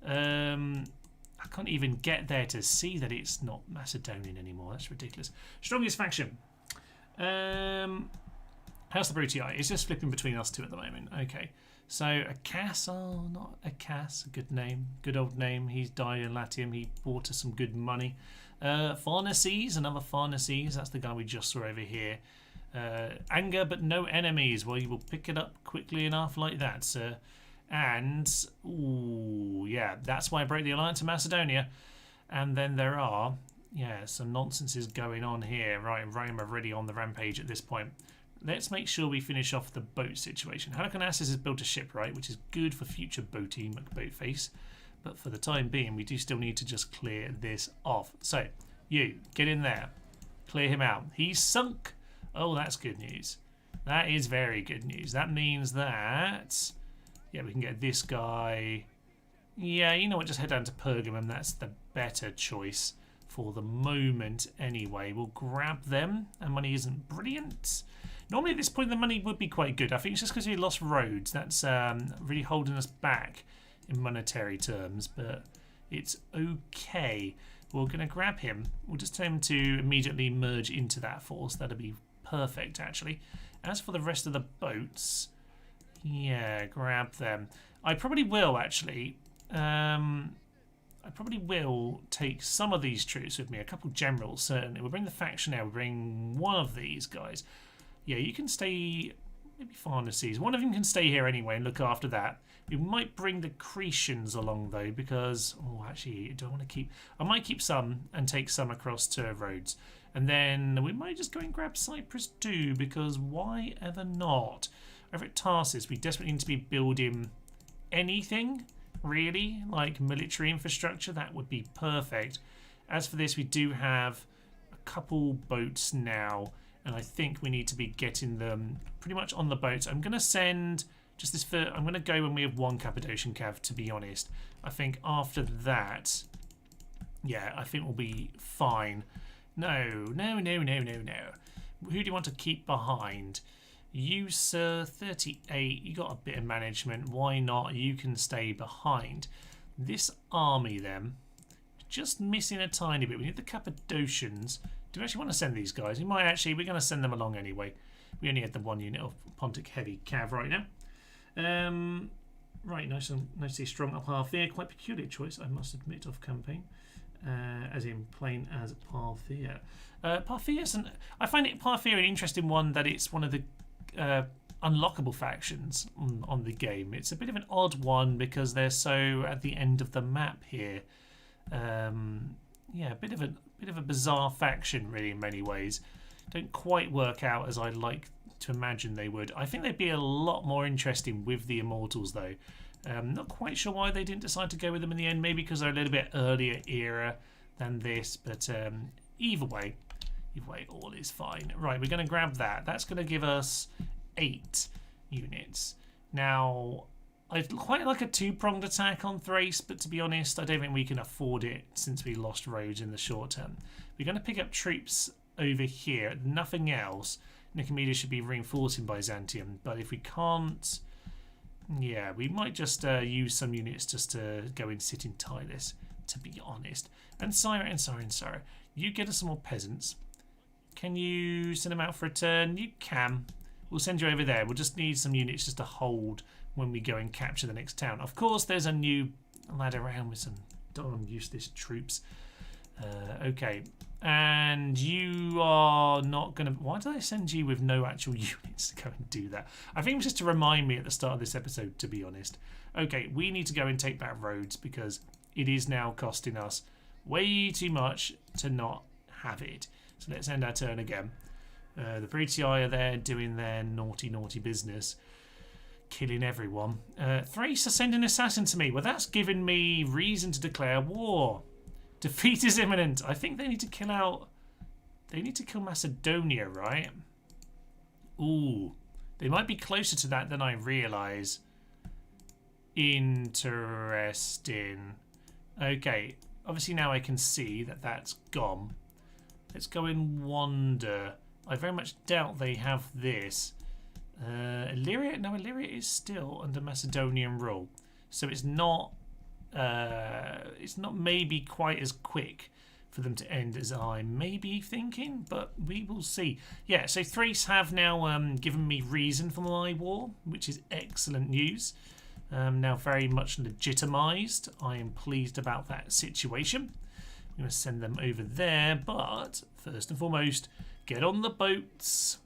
I can't even get there to see that it's not Macedonian anymore. That's ridiculous. Strongest faction. How's the Brutii? It's just flipping between us two at the moment. Okay. So, Acas, oh, not Acas, a good name. Good old name. He's died in Latium. He bought us some good money. Pharnaces, another Pharnaces. That's the guy we just saw over here. Anger but no enemies. Well, you will pick it up quickly enough like that, sir. And, ooh, yeah, that's why I broke the alliance to Macedonia. And then there are, yeah, some nonsenses going on here. Right, Rome are already on the rampage at this point. Let's make sure we finish off the boat situation. Halicarnassus has built a shipwright, which is good for future boaty McBoatface. But for the time being, we do still need to just clear this off. So, you, get in there. Clear him out. He's sunk. Oh, that's good news. That is very good news. That means that... yeah, we can get this guy. Yeah, you know what? Just head down to Pergamum. That's the better choice for the moment anyway. We'll grab them. And money isn't brilliant. Normally at this point the money would be quite good. I think it's just because we lost roads. That's really holding us back in monetary terms. But it's okay. We're going to grab him. We'll just tell him to immediately merge into that force. That'll be perfect, actually. As for the rest of the boats... yeah, grab them. I probably will, actually. I probably will take some of these troops with me. A couple generals, certainly. We'll bring the faction out. We'll bring one of these guys. Yeah, you can stay... maybe Pharnaces. One of them can stay here anyway and look after that. We might bring the Cretians along, though, because... oh, actually, I don't want to keep... I might keep some and take some across to Rhodes. And then we might just go and grab Cyprus too, because why ever not? Over at Tarsus, we desperately need to be building anything, really, like military infrastructure. That would be perfect. As for this, we do have a couple boats now, and I think we need to be getting them pretty much on the boats. I'm going to send just this for... I'm going to go when we have one Cappadocian Cav, to be honest. I think after that, yeah, I think we'll be fine. No. Who do you want to keep behind? You, sir, 38, you got a bit of management. Why not? You can stay behind. This army, then, just missing a tiny bit. We need the Cappadocians. Do we actually want to send these guys? We might actually. We're going to send them along anyway. We only had the one unit of Pontic Heavy Cav right now. Right, nicely strong up Parthia. Quite peculiar choice, I must admit, of campaign. As in plain as Parthia. I find Parthia an interesting one, that it's one of the unlockable factions on the game. It's a bit of an odd one because they're so at the end of the map here. Yeah, a bit of a bizarre faction, really, in many ways. Don't quite work out as I'd like to imagine they would. I think they'd be a lot more interesting with the Immortals, though. Not quite sure why they didn't decide to go with them in the end. Maybe because they're a little bit earlier era than this. But either way, all is fine. Right, we're going to grab that. That's going to give us 8 units. Now, I'd quite like a 2-pronged attack on Thrace, but to be honest, I don't think we can afford it since we lost Rhodes in the short term. We're going to pick up troops over here. Nothing else. Nicomedia should be reinforcing Byzantium, but if we can't... yeah, we might just use some units just to go and sit in Tylis, to be honest. And Syra, you get us some more peasants. Can you send them out for a turn? You can. We'll send you over there. We'll just need some units just to hold when we go and capture the next town. Of course, there's a new lad around with some darn useless troops. Okay. And you are not going to... why did I send you with no actual units to go and do that? I think it was just to remind me at the start of this episode, to be honest. Okay, we need to go and take back Rhodes because it is now costing us way too much to not have it. So let's end our turn again. The Brutii are there doing their naughty, naughty business, killing everyone. Thrace are sending an assassin to me. Well, that's given me reason to declare war. Defeat is imminent. I think they need to kill out... They need to kill Macedonia, right? Ooh. They might be closer to that than I realise. Interesting. Okay. Obviously now I can see that that's gone. Let's go and wander. I very much doubt they have this. Illyria? No, Illyria is still under Macedonian rule. So it's not maybe quite as quick for them to end as I may be thinking, but we will see. Yeah, so Thrace have now given me reason for my war, which is excellent news. Now very much legitimised. I am pleased about that situation. I'm going to send them over there, but first and foremost, get on the boats.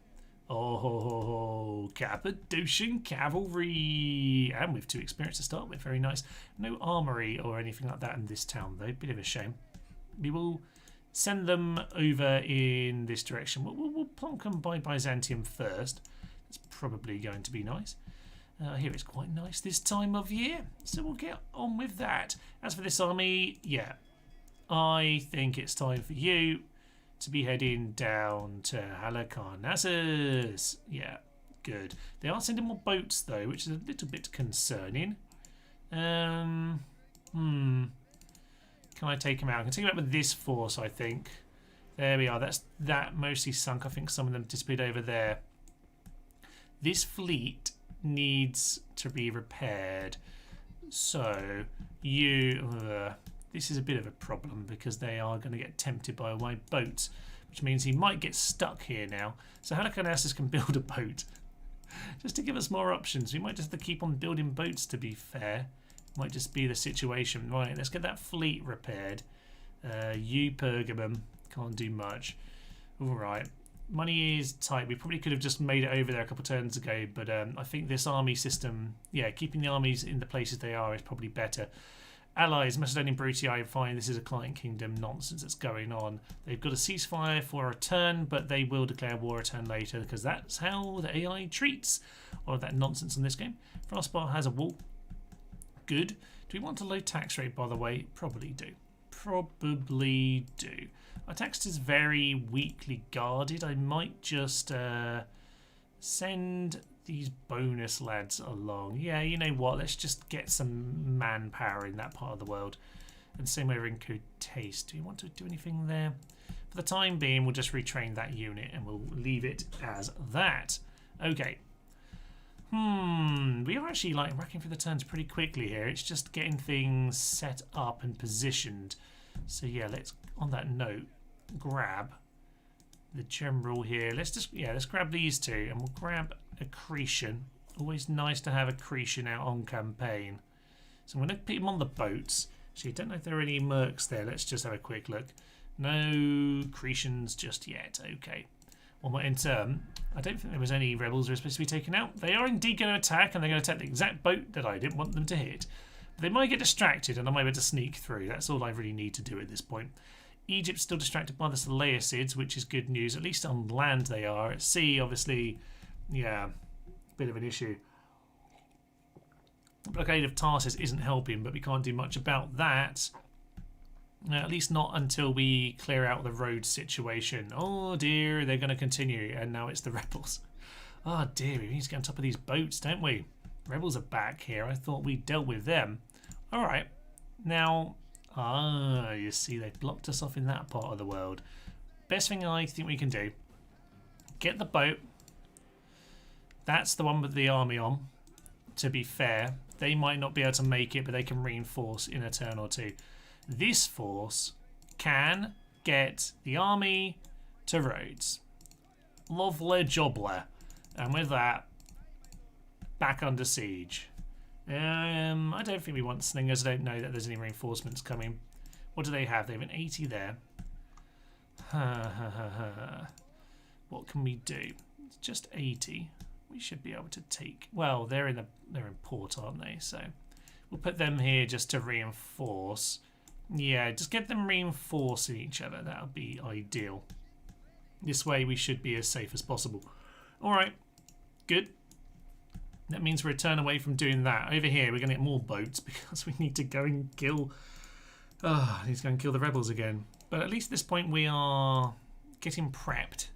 Oh, Cappadocian cavalry. And with 2 experience to start with, very nice. No armoury or anything like that in this town, though. Bit of a shame. We will send them over in this direction. We'll plonk them by Byzantium first. It's probably going to be nice. Here it's quite nice this time of year, so we'll get on with that. As for this army, yeah, I think it's time for you to be heading down to Halicarnassus. Yeah, good. They are sending more boats though, which is a little bit concerning. Can I take him out? I can take him out with this force, I think. There we are. That mostly sunk. I think some of them disappeared over there. This fleet needs to be repaired. So this is a bit of a problem because they are going to get tempted by my boats, which means he might get stuck here now. So Halicarnassus can build a boat just to give us more options. We might just have to keep on building boats, to be fair. Might just be the situation. Right, let's get that fleet repaired. You Pergamum, can't do much. Alright, money is tight. We probably could have just made it over there a couple of turns ago, but I think this army system, yeah, keeping the armies in the places they are is probably better. Allies, Macedonian Brutii, I find this is a client kingdom nonsense that's going on. They've got a ceasefire for a turn, but they will declare war a turn later because that's how the AI treats all of that nonsense in this game. Frostbar has a wall. Good. Do we want a low tax rate, by the way? Probably do. Probably do. Our text is very weakly guarded. I might just send these bonus lads along. Yeah, you know what? Let's just get some manpower in that part of the world. And same over in Cotace. Do we want to do anything there? For the time being, we'll just retrain that unit and we'll leave it as that. Okay. We are actually like racking through the turns pretty quickly here. It's just getting things set up and positioned. So yeah, let's, on that note, grab the general here. Let's grab these two and we'll grab accretion. Always nice to have accretion out on campaign. So I'm going to put him on the boats. Actually, I don't know if there are any mercs there. Let's just have a quick look. No accretions just yet. Okay. One more in turn. I don't think there was any rebels who are supposed to be taken out. They are indeed going to attack, and they're going to attack the exact boat that I didn't want them to hit. But they might get distracted, and I might be able to sneak through. That's all I really need to do at this point. Egypt's still distracted by the Seleucids, which is good news. At least on land they are. At sea, obviously, yeah, bit of an issue. The blockade of Tarsus isn't helping, but we can't do much about that. At least not until we clear out the road situation. Oh dear, they're going to continue, and now it's the rebels. Oh dear, we need to get on top of these boats, don't we? Rebels are back here. I thought we dealt with them. Alright, now, you see, they've blocked us off in that part of the world. Best thing I think we can do, get the boat. That's the one with the army on. To be fair, they might not be able to make it, but they can reinforce in a turn or two. This force can get the army to Rhodes. Lovely jobler. And with that, back under siege. I don't think we want slingers. I don't know that there's any reinforcements coming. What do they have? They have an 80 there. What can we do? It's just 80. We should be able to take... Well, they're in port, aren't they? So we'll put them here just to reinforce. Yeah, just get them reinforcing each other. That would be ideal. This way we should be as safe as possible. All right, good. That means we're a turn away from doing that. Over here, we're going to get more boats because we need to go and kill... I need to go and kill the rebels again. But at least at this point we are getting prepped.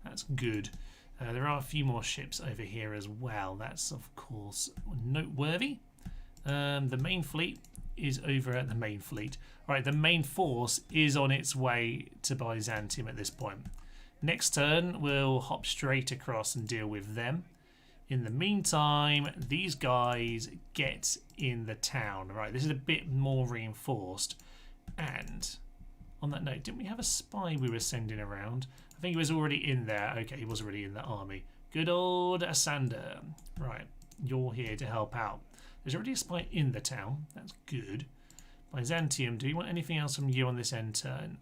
That's good. There are a few more ships over here as well. That's, of course, noteworthy. The main fleet is over at the main fleet. All right, the main force is on its way to Byzantium at this point. Next turn, we'll hop straight across and deal with them. In the meantime, these guys get in the town. Right, this is a bit more reinforced. And on that note, didn't we have a spy we were sending around? I think he was already in there. Okay, he was already in the army. Good old Asander. Right, you're here to help out. There's already a spy in the town. That's good. Byzantium, do you want anything else from you on this end turn?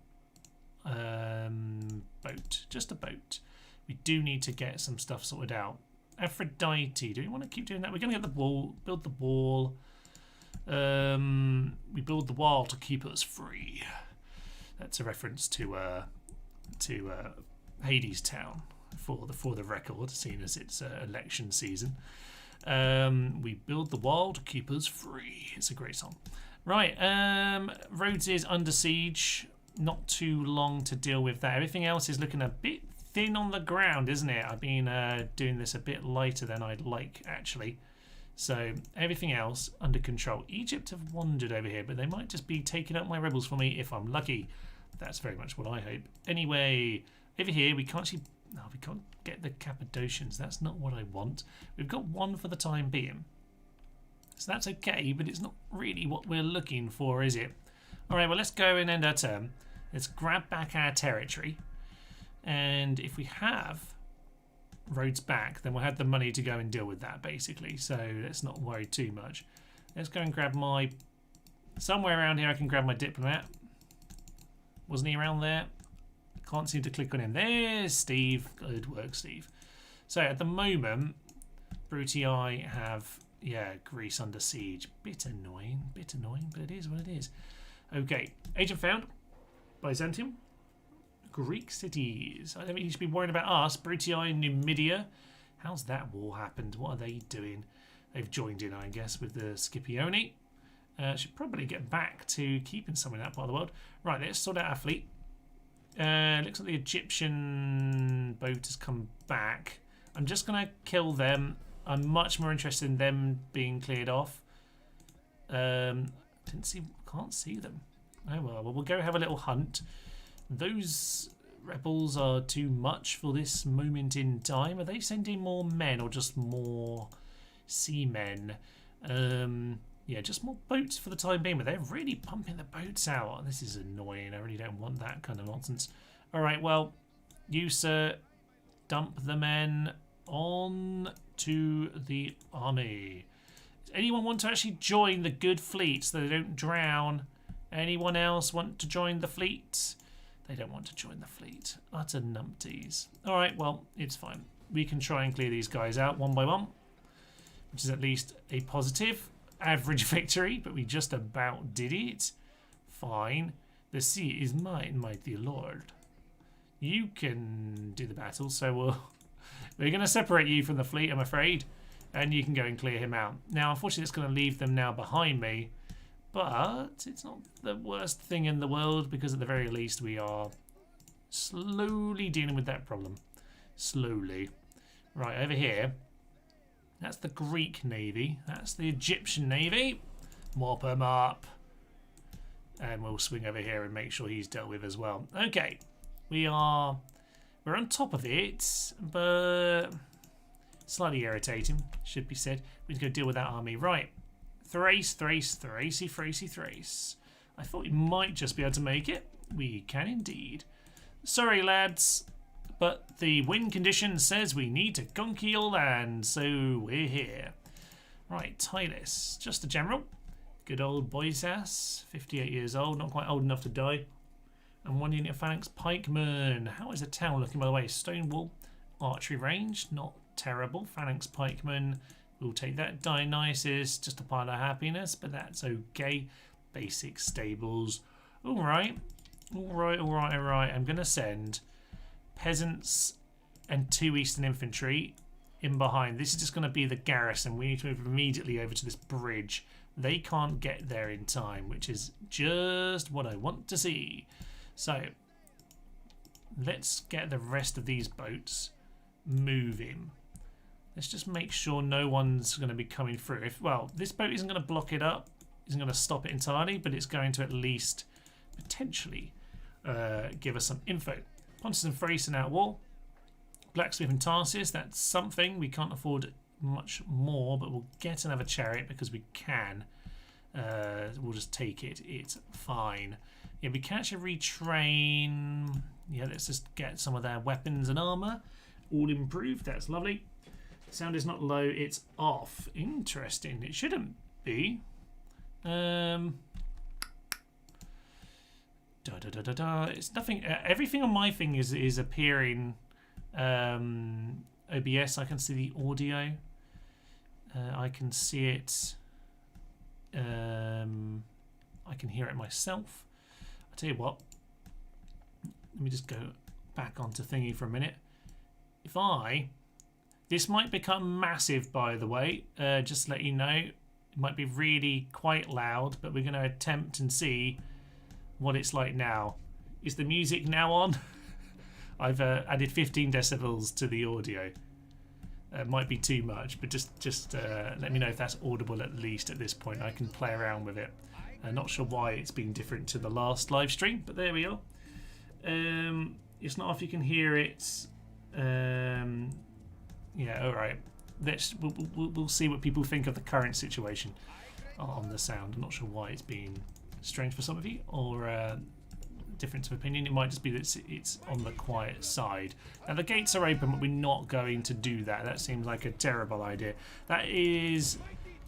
Boat. Just a boat. We do need to get some stuff sorted out. Aphrodite, do we want to keep doing that? We're going to get the wall, build the wall. We build the wall to keep us free. That's a reference to Hades Town for the record, seeing as it's election season. We build the wall to keep us free. It's a great song. Right, Rhodes is under siege. Not too long to deal with that. Everything else is looking a bit thin on the ground, isn't it? I've been doing this a bit lighter than I'd like, actually. So everything else under control. Egypt have wandered over here, but they might just be taking up my rebels for me if I'm lucky. That's very much what I hope. Anyway, over here we can't actually... No, we can't get the Cappadocians. That's not what I want. We've got one for the time being. So that's okay, but it's not really what we're looking for, is it? All right, well, let's go and end our turn. Let's grab back our territory. And if we have roads back, then we'll have the money to go and deal with that, basically. So let's not worry too much. Let's go and grab my... Somewhere around here I can grab my diplomat. Wasn't he around there? Can't seem to click on him. There's Steve. Good work, Steve. So at the moment, Brutii have, yeah, Greece under siege. Bit annoying, but it is what it is. Okay, agent found. Byzantium. Greek cities. I don't think you should be worrying about us. Brutii and Numidia. How's that war happened? What are they doing? They've joined in, I guess, with the Scipioni. Should probably get back to keeping some in that part of the world. Right, let's sort out our fleet. Looks like the Egyptian boat has come back. I'm just going to kill them. I'm much more interested in them being cleared off. Can't see them. Oh well, we'll go have a little hunt. Those rebels are too much for this moment in time. Are they sending more men or just more seamen? Yeah, just more boats for the time being, but they're really pumping the boats out. This is annoying. I really don't want that kind of nonsense. All right, well, you, sir, dump the men on to the army. Does anyone want to actually join the good fleet so they don't drown? Anyone else want to join the fleet? They don't want to join the fleet. Utter numpties. All right, well, it's fine. We can try and clear these guys out one by one, which is at least a positive. Average victory, but we just about did it. Fine. The sea is mine, my dear lord. You can do the battle, so we're going to separate you from the fleet, I'm afraid, and you can go and clear him out. Now, unfortunately, it's going to leave them now behind me, but it's not the worst thing in the world because at the very least we are slowly dealing with that problem. Slowly. Right, over here. That's the Greek Navy. That's the Egyptian Navy. Mop him up. And we'll swing over here and make sure he's dealt with as well. Okay. We're on top of it, but slightly irritating, should be said. We need to go deal with that army. Right. Thrace. I thought we might just be able to make it. We can indeed. Sorry, lads. But the win condition says we need to conquer your land, so we're here. Right, Timelapses, just a general. Good old Boysas, 58 years old, not quite old enough to die. And 1 unit of phalanx pikemen. How is the town looking, by the way? Stone wall, archery range, not terrible. Phalanx pikemen, we'll take that. Dionysus, just a pile of happiness, but that's okay. Basic stables. All right. I'm going to send peasants and 2 Eastern infantry in behind. This is just going to be the garrison. We need to move immediately over to this bridge. They can't get there in time, which is just what I want to see. So let's get the rest of these boats moving. Let's just make sure no one's going to be coming through. Well, this boat isn't going to block it up, isn't going to stop it entirely, but it's going to at least potentially give us some info. Pontus and Thrace are now at war. Blacksmith and Tarsus, that's something. We can't afford much more, but we'll get another chariot because we can. We'll just take it. It's fine. Yeah, we can actually retrain. Yeah, let's just get some of their weapons and armor all improved. That's lovely. Sound is not low, it's off. Interesting. It shouldn't be. It's nothing. Everything on my thing is appearing. OBS. I can see the audio. I can see it. I can hear it myself. I'll tell you what. Let me just go back onto thingy for a minute. This might become massive, by the way. Just to let you know, it might be really quite loud, but we're going to attempt and see what it's like now. Is the music now on? I've added 15 decibels to the audio. Might be too much, but just let me know if that's audible at least at this point. I can play around with it. Not sure why it's been different to the last live stream, but there we are. It's not if you can hear it. Yeah, all right. We'll see what people think of the current situation on the sound. I'm not sure why it's been strange for some of you, or difference of opinion. It might just be that it's on the quiet side. Now the gates are open, but we're not going to do that. That seems like a terrible idea. That is,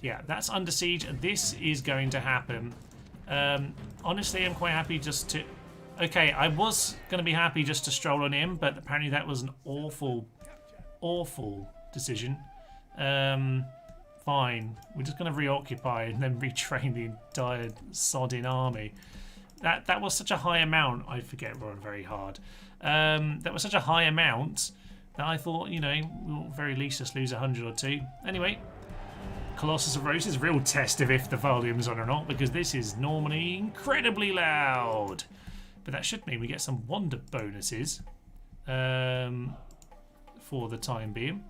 yeah, that's under siege. This is going to happen. Honestly, I'm quite happy just to. Okay, I was going to be happy just to stroll on in, but apparently that was an awful decision. Fine, we're just going to reoccupy and then retrain the entire sodding army. That was such a high amount. I forget, we're on very hard. That was such a high amount that I thought, you know, we'll at very least just lose 100 or 2. Anyway, Colossus of Roses, real test of if the volume's on or not, because this is normally incredibly loud. But that should mean we get some wonder bonuses for the time being.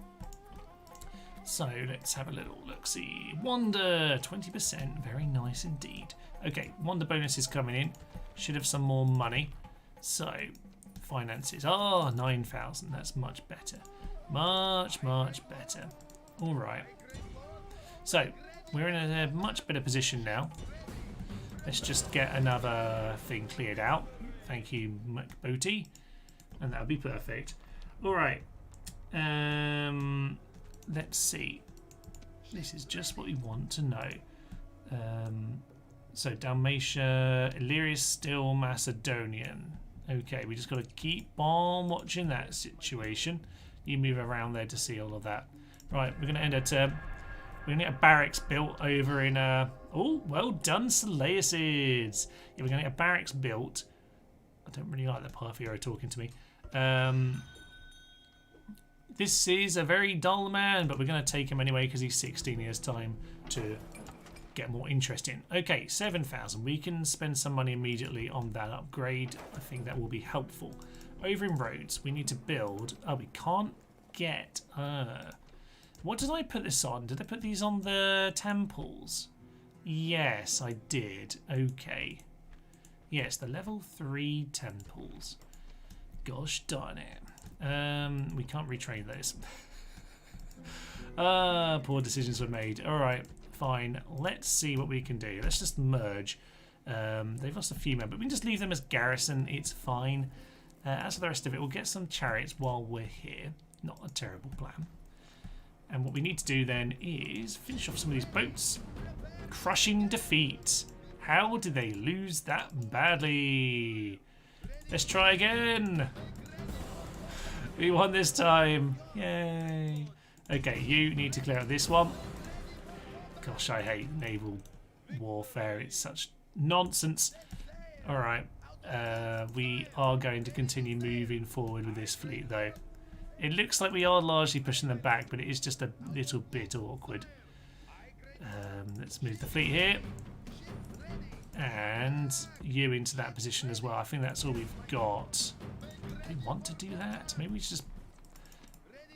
So let's have a little look-see. Wonder, 20%, very nice indeed. Okay, wonder bonuses coming in. Should have some more money. So, finances. Oh, 9,000, that's much better. Much better. All right. So, we're in a much better position now. Let's just get another thing cleared out. Thank you, McBooty. And that'll be perfect. All right. Let's see. This is just what we want to know. So Dalmatia, Illyria still Macedonian. Okay, we just got to keep on watching that situation. You move around there to see all of that. Right, we're going to end at. We're going to get a barracks built over in. Oh, well done, Seleucids. Yeah, we're going to get a barracks built. I don't really like the Parthero talking to me. This is a very dull man, but we're going to take him anyway because he's 16 years time to get more interesting. Okay, 7,000. We can spend some money immediately on that upgrade. I think that will be helpful. Over in roads, we need to build. Oh, we can't get. What did I put this on? Did I put these on the temples? Yes, I did. Okay. Yes, the level 3 temples. Gosh darn it. We can't retrain those. Poor decisions were made. All right, fine. Let's see what we can do. Let's just merge. They've lost a few men, but we can just leave them as garrison. It's fine. As for the rest of it, we'll get some chariots while we're here. Not a terrible plan. And what we need to do then is finish off some of these boats. Crushing defeat. How did they lose that badly? Let's try again. We won this time. Yay. Okay, you need to clear out this one. Gosh, I hate naval warfare. It's such nonsense. Alright. We are going to continue moving forward with this fleet, though. It looks like we are largely pushing them back, but it is just a little bit awkward. Let's move the fleet here. And you into that position as well. I think that's all we've got. Do they want to do that? Maybe we just...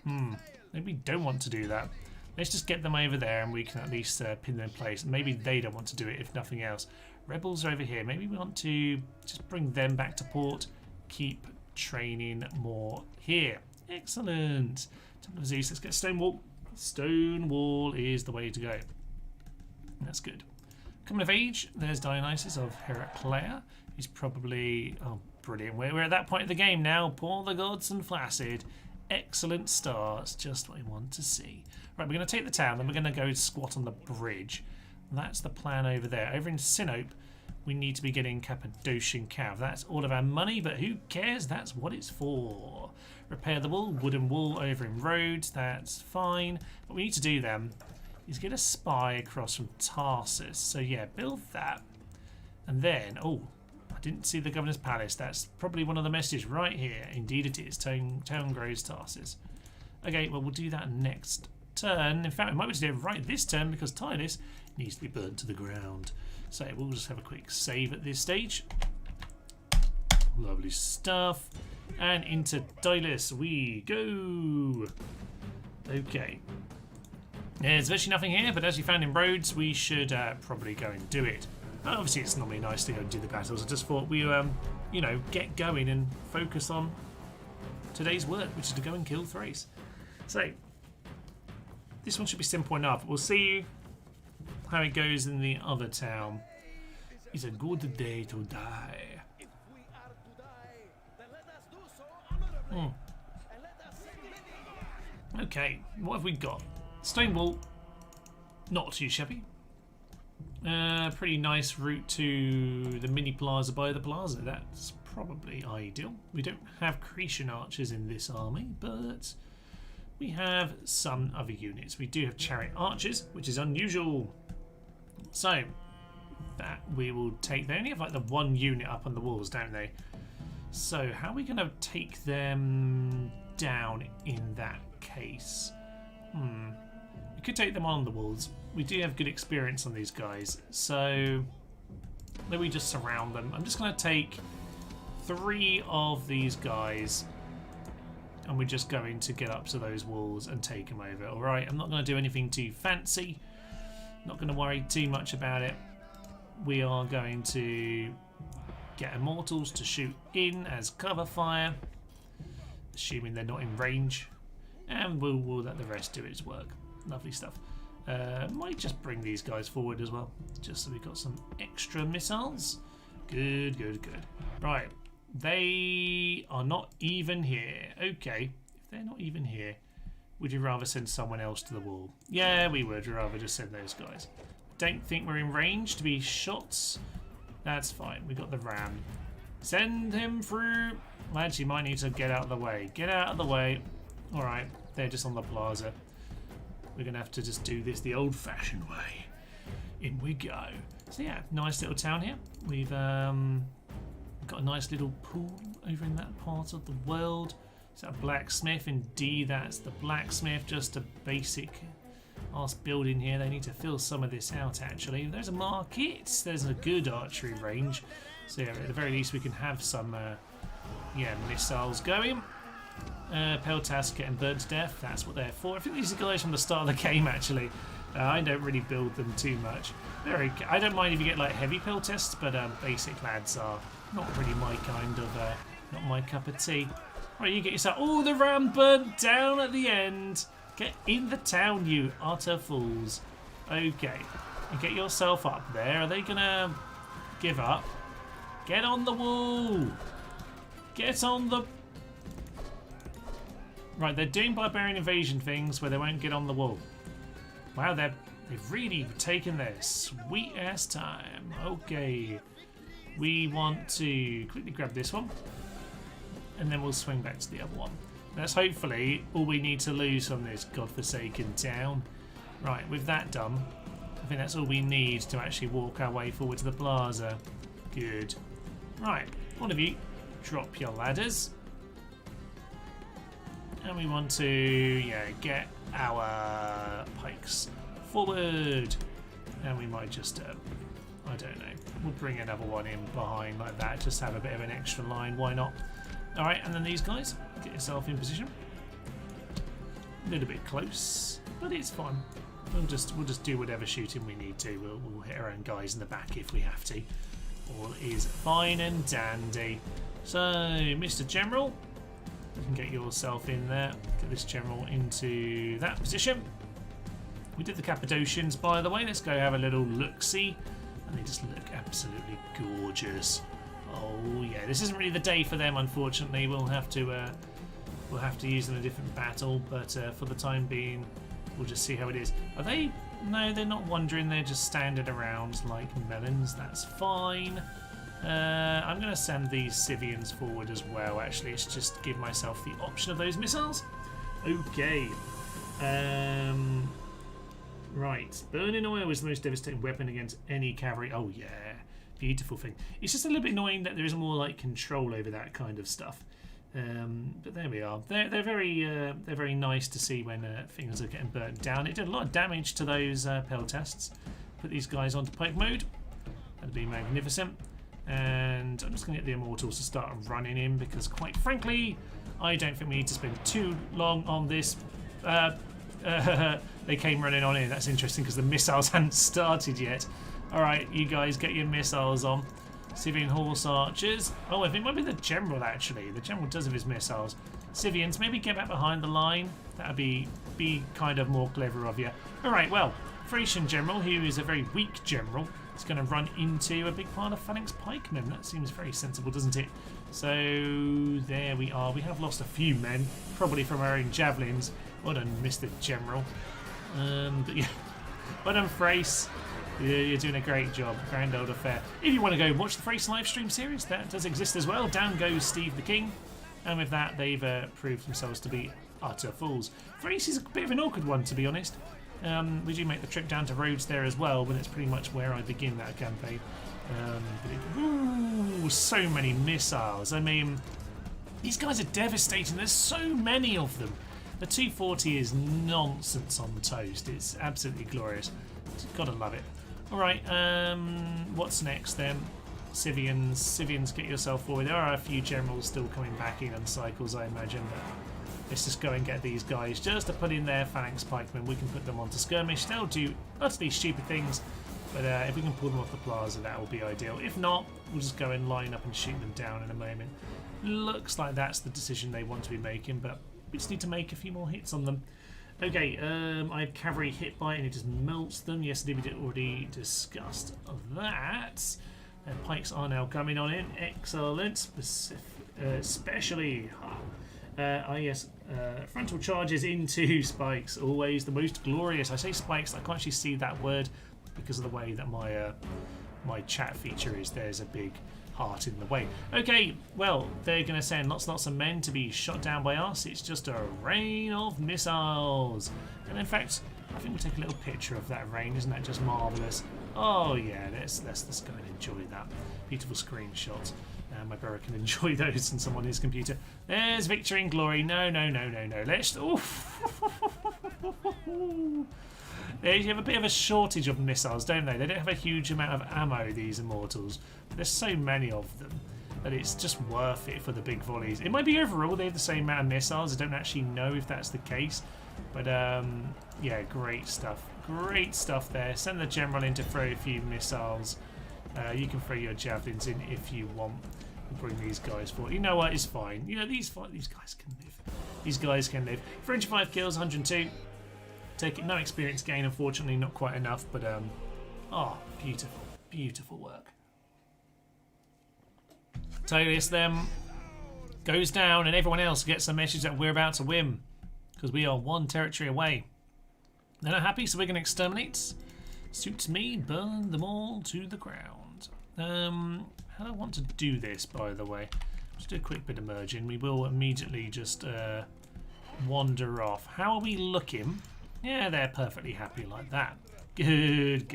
Maybe we don't want to do that. Let's just get them over there and we can at least pin them in place. Maybe they don't want to do it, if nothing else. Rebels are over here. Maybe we want to just bring them back to port. Keep training more here. Excellent. Temple of Zeus. Let's get Stonewall. Stonewall is the way to go. That's good. Coming of age, there's Dionysus of Heraclea. He's probably... Oh, brilliant. We're at that point of the game now. Pour the gods and flaccid. Excellent starts. Just what I want to see. Right, we're going to take the town, then we're going to go squat on the bridge. That's the plan over there. Over in Sinope, we need to be getting Cappadocian Cav. That's all of our money, but who cares? That's what it's for. Repair the wall. Wooden wall over in Rhodes. That's fine. What we need to do then is get a spy across from Tarsus. So yeah, build that. And then, oh, I didn't see the Governor's Palace. That's probably one of the messages right here. Indeed it is. Town grows Tarsus. Okay, well, we'll do that next turn. In fact, we might be able to do it right this turn because Titus needs to be burnt to the ground. So we'll just have a quick save at this stage. Lovely stuff. And into Dilus we go. Okay. There's virtually nothing here, but as you found in Rhodes, we should probably go and do it. Obviously, it's normally nice to go and do the battles. I just thought we, you know, get going and focus on today's work, which is to go and kill Thrace. So, this one should be simple enough. We'll see how it goes in the other town. It's a good day to die. Okay, what have we got? Stone wall, not too shabby. Pretty nice route to the mini plaza by the plaza. That's probably ideal. We don't have Cretan archers in this army, but we have some other units. We do have chariot archers, which is unusual. So that we will take. They only have like the one unit up on the walls, don't they? So how are we going to take them down in that case? We could take them on the walls. We do have good experience on these guys, so then we just surround them. I'm just going to take 3 of these guys and we're just going to get up to those walls and take them over. Alright, I'm not going to do anything too fancy. Not going to worry too much about it. We are going to get Immortals to shoot in as cover fire, assuming they're not in range, and we'll let the rest do its work. Lovely stuff. Might just bring these guys forward as well, just so we've got some extra missiles. Good, good, good. Right, they are not even here. Okay, if they're not even here, would you rather send someone else to the wall? Yeah, we would rather just send those guys. Don't think we're in range to be shots. That's fine. We got the ram. Send him through. Well, actually, might need to get out of the way. Get out of the way. All right, they're just on the plaza. We're going to have to just do this the old-fashioned way. In we go. So yeah, nice little town here. We've got a nice little pool over in that part of the world. Is that a blacksmith? Indeed, that's the blacksmith. Just a basic arse building here. They need to fill some of this out, actually. There's a market. There's a good archery range. So yeah, at the very least, we can have some missiles going. Peltas getting burned to death. That's what they're for. I think these are guys from the start of the game, actually. I don't really build them too much. I don't mind if you get like heavy Peltas, but basic lads are not really my kind of, not my cup of tea. Right, you get yourself. Oh, the ram burnt down at the end. Get in the town, you utter fools. Okay, and get yourself up there. Are they gonna give up? Get on the wall. Get on the. Right, they're doing barbarian invasion things where they won't get on the wall. Wow, they've really taken their sweet ass time. Okay, we want to quickly grab this one, and then we'll swing back to the other one. That's hopefully all we need to lose from this godforsaken town. Right, with that done, I think that's all we need to actually walk our way forward to the plaza. Good. Right, one of you, drop your ladders. And we want to, yeah, get our pikes forward. And we might just, I don't know, we'll bring another one in behind like that, just have a bit of an extra line, why not? Alright, and then these guys, get yourself in position. A little bit close, but it's fine. We'll just do whatever shooting we need to. We'll hit our own guys in the back if we have to. All is fine and dandy. So, Mr. General, you can get yourself in there. Get this general into that position. We did the Cappadocians, by the way. Let's go have a little look-see. And they just look absolutely gorgeous. Oh yeah, this isn't really the day for them, unfortunately. We'll have to use them in a different battle, but for the time being, we'll just see how it is. Are they? No, they're not wandering. They're just standing around like melons. That's fine. I'm going to send these Scythians forward as well. Actually, it's just give myself the option of those missiles. Okay. Right. Burning oil is the most devastating weapon against any cavalry. Oh yeah. Beautiful thing. It's just a little bit annoying that there isn't more like control over that kind of stuff. But there we are. They're very nice to see when things are getting burnt down. It did a lot of damage to those pell tests. Put these guys onto pike mode. That'd be magnificent. And I'm just going to get the immortals to start running in because, quite frankly, I don't think we need to spend too long on this. They came running on in. That's interesting because the missiles hadn't started yet. Alright, you guys get your missiles on. Scythian horse archers. Oh, I think it might be the general actually. The general does have his missiles. Scythians, maybe get back behind the line. That'd be kind of more clever of you. Alright, well, Thracian general, who is a very weak general, is going to run into a big pile of phalanx pikemen. That seems very sensible, doesn't it? So there we are. We have lost a few men, probably from our own javelins. Well done, Mr. General. But yeah, well done, Thrace. You're doing a great job. Grand old affair. If you want to go watch the Thrace live stream series, that does exist as well. Down goes Steve the King. And with that, they've proved themselves to be utter fools. Thrace is a bit of an awkward one, to be honest. We do make the trip down to Rhodes there as well, but it's pretty much where I begin that campaign. Ooh, so many missiles. I mean, these guys are devastating. There's so many of them. The 240 is nonsense on toast. It's absolutely glorious. Gotta love it. Alright, what's next then? Scythians, get yourself forward. There are a few generals still coming back in on cycles, I imagine, but let's just go and get these guys just to put in their phalanx pikemen. We can put them onto skirmish. They'll do utterly stupid things, but if we can pull them off the plaza, that will be ideal. If not, we'll just go and line up and shoot them down in a moment. Looks like that's the decision they want to be making, but we just need to make a few more hits on them. Okay, I have cavalry hit by it and it just melts them. Yesterday we did already discussed that. And pikes are now coming on in. Excellent. Especially frontal charges into spikes. Always the most glorious. I say spikes, I can't actually see that word because of the way that my chat feature is. There's a big heart in the way. Okay, well, they're going to send lots of men to be shot down by us. It's just a rain of missiles. And in fact, I think we'll take a little picture of that rain. Isn't that just marvellous? Oh yeah, let's go and enjoy that. Beautiful screenshot. My brother can enjoy those and some on his computer. There's victory and glory. No. Let's... Oof. They have a bit of a shortage of missiles, don't they? They don't have a huge amount of ammo, these immortals. There's so many of them that it's just worth it for the big volleys. It might be overall they have the same amount of missiles. I don't actually know if that's the case. But yeah, great stuff. Great stuff there. Send the general in to throw a few missiles. You can throw your javelins in if you want. Bring these guys forward. You know what? It's fine. You know, these guys can live. These guys can live. 305 kills, 102. Take it. No experience gain, unfortunately, not quite enough. But oh, beautiful, beautiful work. Timelapses then goes down, and everyone else gets a message that we're about to win because we are one territory away. They're not happy, so we're going to exterminate. Suits me. Burn them all to the ground. How do I want to do this, by the way? Just do a quick bit of merging. We will immediately just wander off. How are we looking? Yeah, they're perfectly happy like that. Good.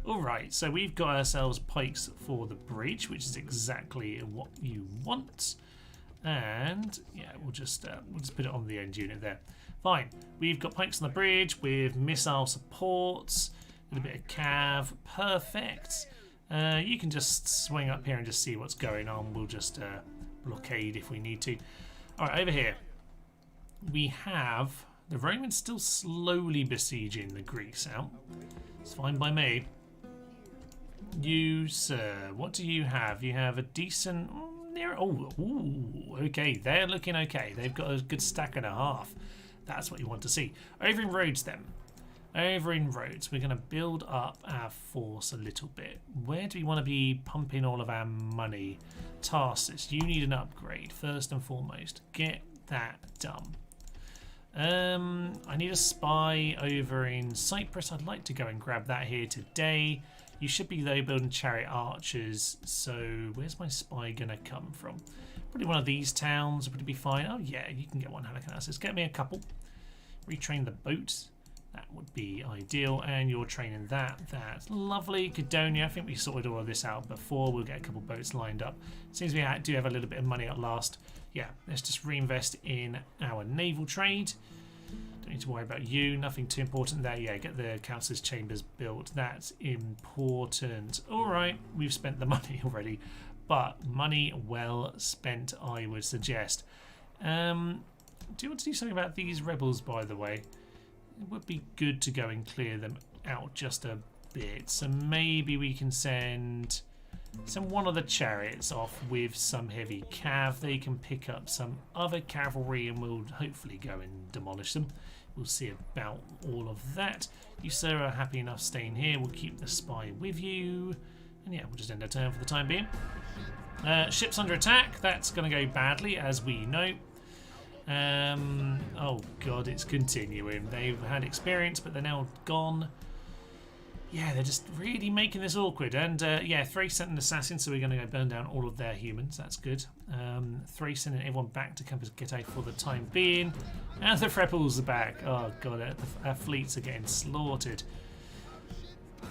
Alright, so we've got ourselves pikes for the bridge, which is exactly what you want. And yeah, we'll just put it on the end unit there. Fine. We've got pikes on the bridge with missile supports, a little bit of cav. Perfect. You can just swing up here and just see what's going on. We'll just blockade if we need to. Alright, over here we have the Romans still slowly besieging the Greeks out. It's fine by me. You, sir, what do you have? You have a decent... okay, they're looking okay. They've got a good stack and a half. That's what you want to see. Over in roads then. Over in roads, we're going to build up our force a little bit. Where do we want to be pumping all of our money? Tarsus, you need an upgrade first and foremost. Get that done. I need a spy over in Cyprus. I'd like to go and grab that here today. You should be though building chariot archers. So where's my spy gonna come from? Probably one of these towns would be fine. Oh yeah, you can get one Halicarnassus. Get me a couple. Retrain the boats. That would be ideal. And you're training that. That's lovely. Cadonia. I think we sorted all of this out before. We'll get a couple boats lined up. Seems we do have a little bit of money at last. Yeah, let's just reinvest in our naval trade. Don't need to worry about you. Nothing too important there. Yeah, get the council's chambers built. That's important. All right, we've spent the money already, but money well spent, I would suggest. Do you want to do something about these rebels, by the way? It would be good to go and clear them out just a bit. So maybe we can send one of the chariots off with some heavy cav. They can pick up some other cavalry and we'll hopefully go and demolish them. We'll see about all of that. You, sir, are happy enough staying here. We'll keep the spy with you. And yeah, we'll just end our turn for the time being. Ships under attack. That's going to go badly, as we know. Oh god, it's continuing. They've had experience, but they're now gone. Yeah, they're just really making this awkward. And yeah, Thrace sent an assassin, so we're going to go burn down all of their humans. That's good. Thrace sending everyone back to Campus Getae for the time being. And the rebels are back. Oh god, our fleets are getting slaughtered.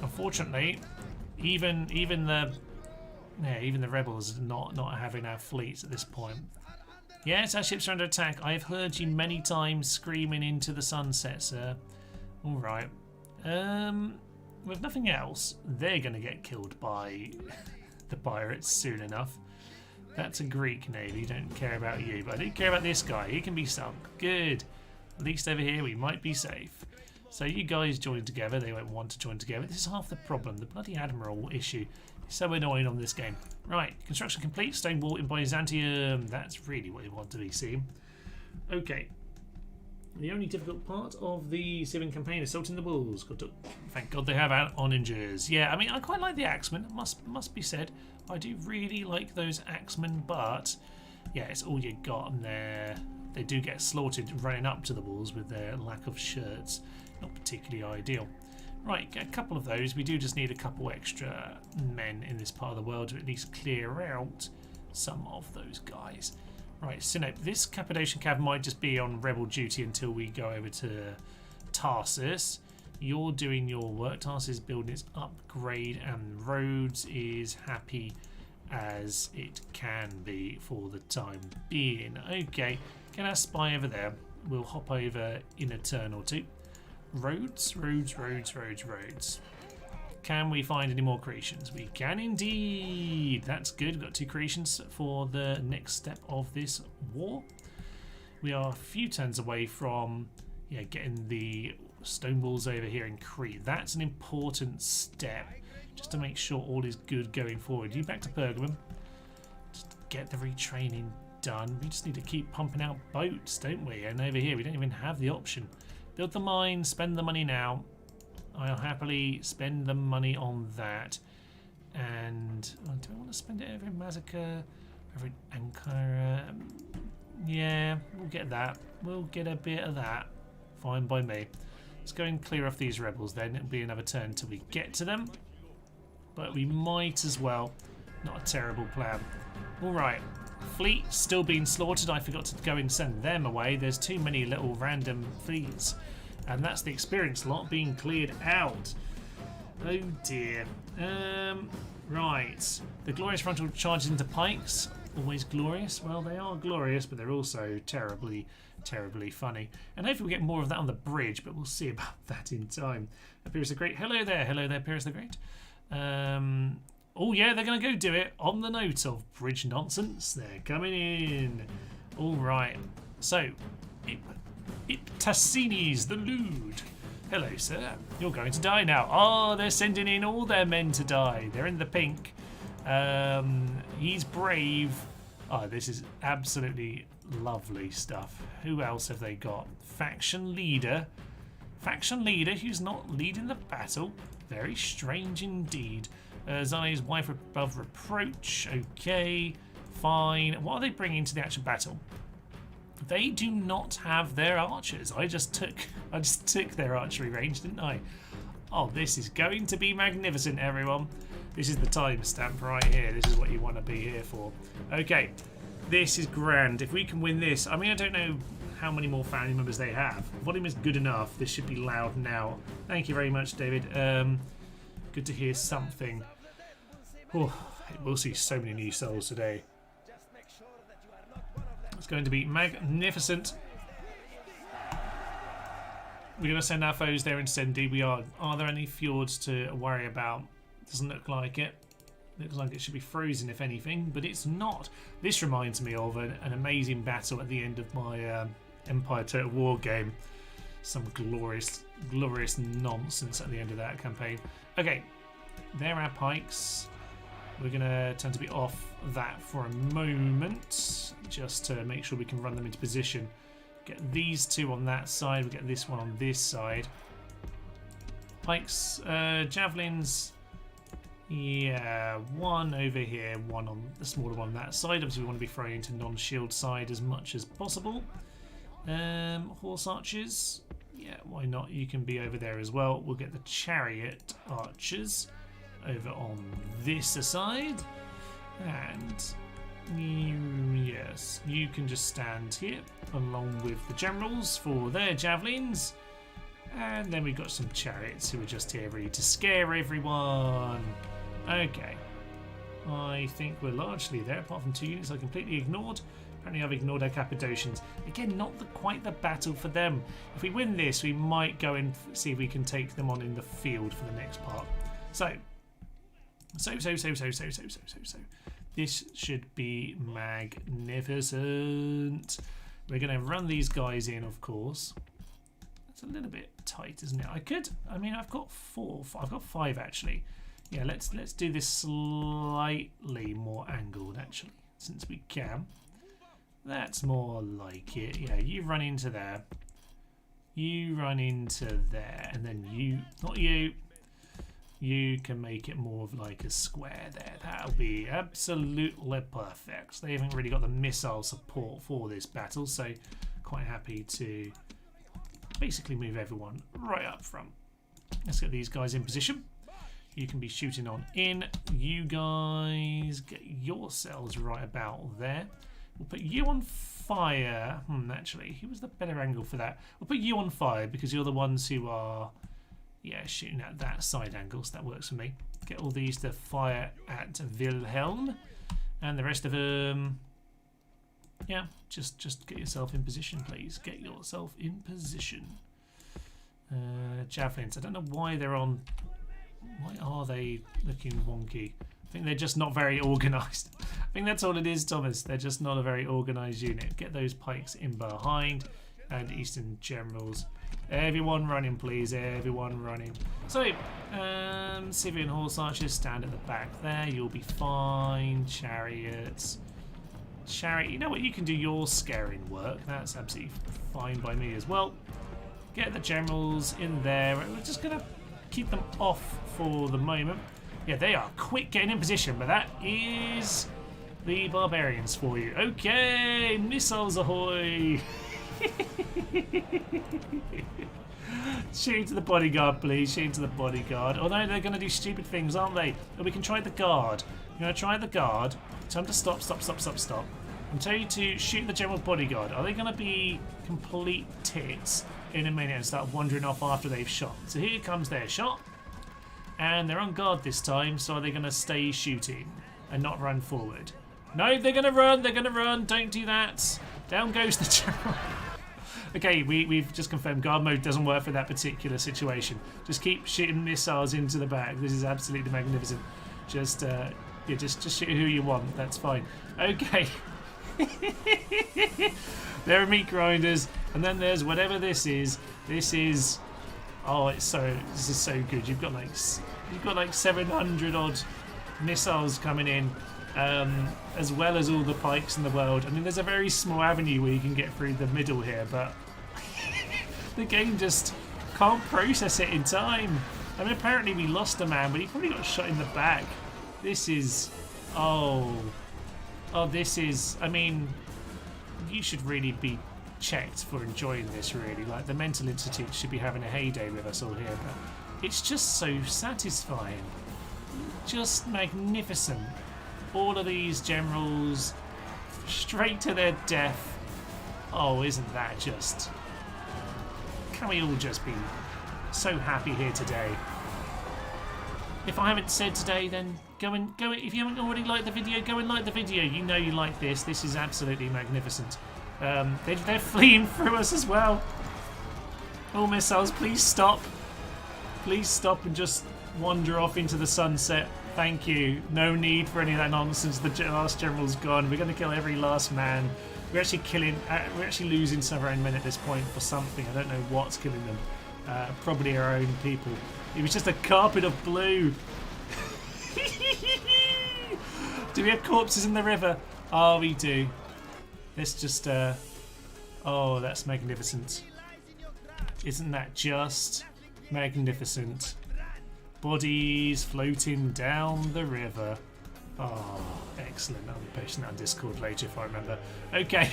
Unfortunately, even the rebels are not having our fleets at this point. Yes, our ships are under attack. I've heard you many times screaming into the sunset, sir. All right. With nothing else, they're going to get killed by the pirates soon enough. That's a Greek navy. Don't care about you, but I do care about this guy. He can be sunk. Good. At least over here we might be safe. So you guys join together. They won't want to join together. This is half the problem. The bloody admiral issue is so annoying on this game. Right, construction complete. Stone wall in Byzantium. That's really what you want to be seeing. Okay. The only difficult part of the Syrian campaign is assaulting the walls. Thank God they have onagers. Yeah, I mean, I quite like the axemen. Must be said. I do really like those axemen, but yeah, it's all you got, and they do get slaughtered running up to the walls with their lack of shirts. Not particularly ideal. Right, get a couple of those. We do just need a couple extra men in this part of the world to at least clear out some of those guys. Right, Sinope, this Cappadocian Cav might just be on rebel duty until we go over to Tarsus. You're doing your work. Tarsus is building its upgrade, and Rhodes is happy as it can be for the time being. Okay, get our spy over there. We'll hop over in a turn or two. Rhodes. Can we find any more creations? We can indeed. That's good. We've got 2 creations for the next step of this war. We are a few turns away from getting the stone walls over here in Crete. That's an important step just to make sure all is good going forward. You back to Pergamum. Just get the retraining done. We just need to keep pumping out boats, don't we? And over here we don't even have the option. Build the mine, spend the money now. I'll happily spend the money on that. And do I want to spend it over in Massacre? Over in Ankara? Yeah, we'll get that. We'll get a bit of that. Fine by me. Let's go and clear off these rebels then. It'll be another turn until we get to them. But we might as well. Not a terrible plan. Alright. Fleet still being slaughtered. I forgot to go and send them away. There's too many little random fleets. And that's the experience lot being cleared out. Oh dear. Right. The glorious frontal charges into pikes. Always glorious. Well, they are glorious, but they're also terribly, terribly funny. And hopefully we get more of that on the bridge, but we'll see about that in time. Pyrrhus the Great. Hello there, Pyrrhus the Great. Oh yeah, they're going to go do it on the note of bridge nonsense. They're coming in. All right. So, Iptasinis the Lewd. Hello, sir. You're going to die now. Oh, they're sending in all their men to die. They're in the pink. He's brave. Oh, this is absolutely lovely stuff. Who else have they got? Faction leader. Faction leader who's not leading the battle. Very strange indeed. Zani's wife above reproach. Okay, fine. What are they bringing to the actual battle? They do not have their archers. I just took their archery range, didn't I? Oh, this is going to be magnificent, everyone. This is the timestamp right here. This is what you want to be here for. Okay, this is grand. If we can win this, I mean, I don't know how many more family members they have. Volume is good enough. This should be loud now. Thank you very much, David. Good to hear something. Oh, we'll see so many new souls today. It's going to be magnificent. We're going to send our foes there instead. Are there any fjords to worry about? Doesn't look like it. Looks like it should be frozen, if anything, but it's not. This reminds me of an amazing battle at the end of my Empire Total War game. Some glorious, glorious nonsense at the end of that campaign. Okay, there are pikes. We're going to tend to be off that for a moment, just to make sure we can run them into position. Get these two on that side, we get this one on this side. Pikes, javelins, yeah, one over here, one on the smaller one on that side. Obviously we want to be throwing into non-shield side as much as possible. Horse archers, yeah, why not? You can be over there as well. We'll get the chariot archers over on this side, and yes, you can just stand here along with the generals for their javelins, and then we've got some chariots who are just here ready to scare everyone. Okay, I think we're largely there, apart from 2 units I completely ignored. Apparently I've ignored our Cappadocians. Again, not quite the battle for them. If we win this, we might go and see if we can take them on in the field for the next part. So this should be magnificent. We're going to run these guys in, of course. It's a little bit tight, isn't it? I've got 5 actually. Yeah, let's do this slightly more angled actually, since we can. That's more like it. Yeah, you run into there. You run into there, and then not you. You can make it more of like a square there. That'll be absolutely perfect. They haven't really got the missile support for this battle, so quite happy to basically move everyone right up front. Let's get these guys in position. You can be shooting on in. You guys get yourselves right about there. We'll put you on fire. Actually, who was the better angle for that? We'll put you on fire because you're the ones who are, yeah, shooting at that side angle, so that works for me. Get all these to fire at Wilhelm, and the rest of them, yeah, just get yourself in position, please. Get yourself in position. Javelins. I don't know why they're on. Why are they looking wonky? I think they're just not very organised. I think that's all it is, Thomas. They're just not a very organised unit. Get those pikes in behind, and Eastern Generals. Everyone running, please. Everyone running. So, civilian horse archers stand at the back there. You'll be fine. Chariots. Chariot. You know what? You can do your scaring work. That's absolutely fine by me as well. Get the generals in there. We're just going to keep them off for the moment. Yeah, they are quick getting in position, but that is the barbarians for you. Okay, missiles ahoy! Shoot to the bodyguard, please. Shoot to the bodyguard. Although they're going to do stupid things, aren't they? But we can try the guard. We're going to try the guard. Tell them to stop. And tell you to shoot the general bodyguard. Are they going to be complete tits in a minute and start wandering off after they've shot? So here comes their shot. And they're on guard this time, so are they going to stay shooting and not run forward? No, they're going to run. They're going to run. Don't do that. Down goes the general. Okay, we've just confirmed guard mode doesn't work for that particular situation. Just keep shooting missiles into the back. This is absolutely magnificent. Just shoot who you want. That's fine. Okay. There are meat grinders, and then there's whatever this is. This is, oh, this is so good. You've got like 700 odd missiles coming in, as well as all the pikes in the world. I mean, there's a very small avenue where you can get through the middle here, but the game just can't process it in time. I mean, apparently we lost a man, but he probably got shot in the back. This is, this is, I mean, you should really be checked for enjoying this, really. Like, the Mental Institute should be having a heyday with us all here, but it's just so satisfying. Just magnificent. All of these generals straight to their death. Oh, isn't that just... Can we all just be so happy here today? If I haven't said today, then go and if you haven't already liked the video, go and like the video. You know you like this. This is absolutely magnificent. They're fleeing through us as well. All missiles, please stop. Please stop and just wander off into the sunset. Thank you. No need for any of that nonsense. The last general's gone. We're going to kill every last man. We're actually losing some of our own men at this point for something. I don't know what's killing them. Probably our own people. It was just a carpet of blue. Do we have corpses in the river? Oh, we do. Let's just... oh, that's magnificent. Isn't that just magnificent? Bodies floating down the river. Oh, excellent. I'll be posting that on Discord later if I remember. Okay.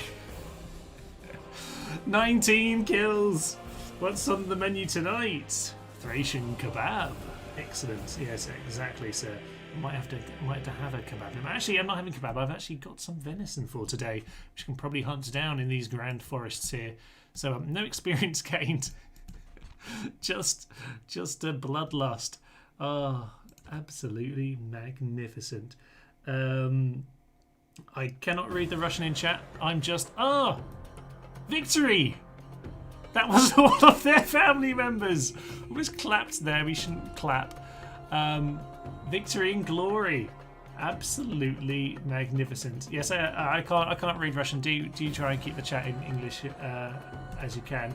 19 kills. What's on the menu tonight? Thracian kebab. Excellent. Yes, exactly, sir. Might have to have a kebab. Actually, I'm not having kebab. I've actually got some venison for today, which I can probably hunt down in these grand forests here. So no experience gained. just a bloodlust. Oh, absolutely magnificent. I cannot read the Russian in chat. I'm just... Oh! Victory! That was all of their family members. We was clapped there. We shouldn't clap. Victory and glory. Absolutely magnificent. Yes, I can't read Russian. Do you try and keep the chat in English as you can.